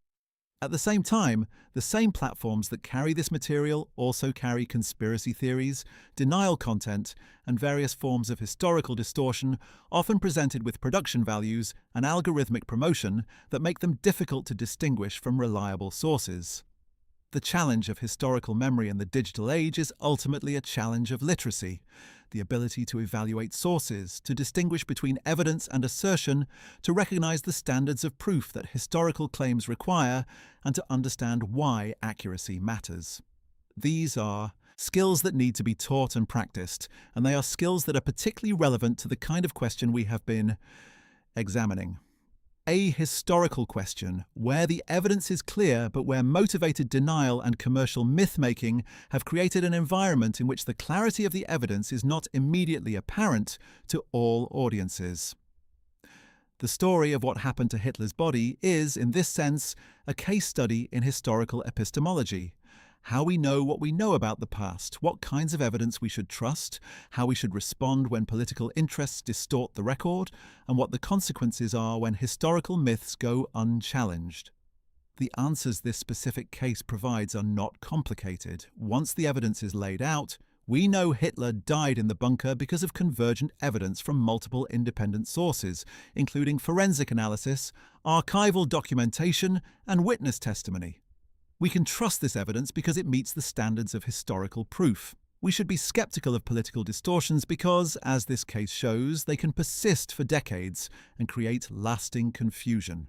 At the same time, the same platforms that carry this material also carry conspiracy theories, denial content, and various forms of historical distortion, often presented with production values and algorithmic promotion that make them difficult to distinguish from reliable sources. The challenge of historical memory in the digital age is ultimately a challenge of literacy, the ability to evaluate sources, to distinguish between evidence and assertion, to recognize the standards of proof that historical claims require, and to understand why accuracy matters. These are skills that need to be taught and practiced, and they are skills that are particularly relevant to the kind of question we have been examining. A historical question, where the evidence is clear but where motivated denial and commercial myth-making have created an environment in which the clarity of the evidence is not immediately apparent to all audiences. The story of what happened to Hitler's body is, in this sense, a case study in historical epistemology. How we know what we know about the past, what kinds of evidence we should trust, how we should respond when political interests distort the record, and what the consequences are when historical myths go unchallenged. The answers this specific case provides are not complicated. Once the evidence is laid out, we know Hitler died in the bunker because of convergent evidence from multiple independent sources, including forensic analysis, archival documentation, and witness testimony. We can trust this evidence because it meets the standards of historical proof. We should be skeptical of political distortions because, as this case shows, they can persist for decades and create lasting confusion.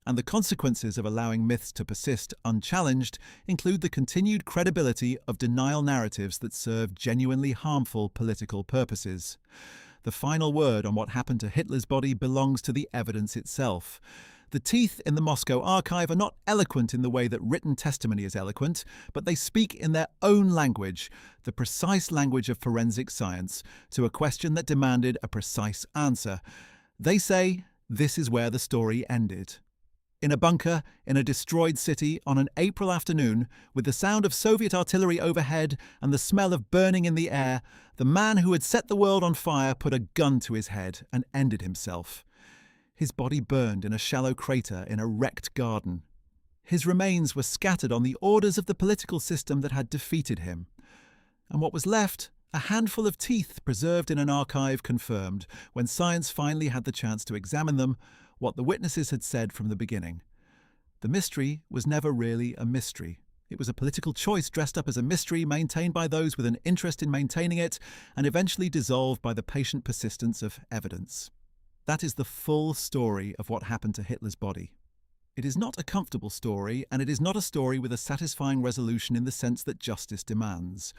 And the consequences of allowing myths to persist unchallenged include the continued credibility of denial narratives that serve genuinely harmful political purposes. The final word on what happened to Hitler's body belongs to the evidence itself. The teeth in the Moscow archive are not eloquent in the way that written testimony is eloquent, but they speak in their own language, the precise language of forensic science, to a question that demanded a precise answer. They say this is where the story ended. In a bunker, in a destroyed city, on an April afternoon, with the sound of Soviet artillery overhead and the smell of burning in the air, the man who had set the world on fire put a gun to his head and ended himself. His body burned in a shallow crater in a wrecked garden. His remains were scattered on the orders of the political system that had defeated him. And what was left, a handful of teeth preserved in an archive, confirmed, when science finally had the chance to examine them, what the witnesses had said from the beginning. The mystery was never really a mystery. It was a political choice dressed up as a mystery, maintained by those with an interest in maintaining it, and eventually dissolved by the patient persistence of evidence. That is the full story of what happened to Hitler's body. It is not a comfortable story, and it is not a story with a satisfying resolution in the sense that justice demands.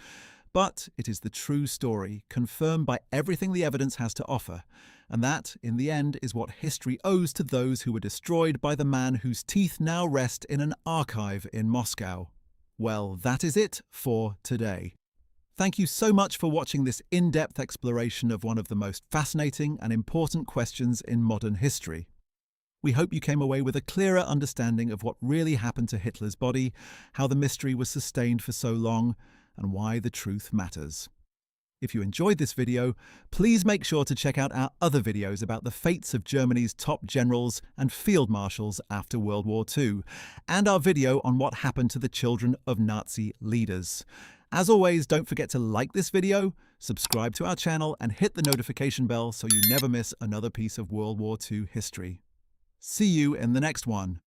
But it is the true story, confirmed by everything the evidence has to offer, and that, in the end, is what history owes to those who were destroyed by the man whose teeth now rest in an archive in Moscow. Well, that is it for today. Thank you so much for watching this in-depth exploration of one of the most fascinating and important questions in modern history. We hope you came away with a clearer understanding of what really happened to Hitler's body, how the mystery was sustained for so long, and why the truth matters. If you enjoyed this video, please make sure to check out our other videos about the fates of Germany's top generals and field marshals after World War II, and our video on what happened to the children of Nazi leaders. As always, don't forget to like this video, subscribe to our channel, and hit the notification bell so you never miss another piece of World War II history. See you in the next one.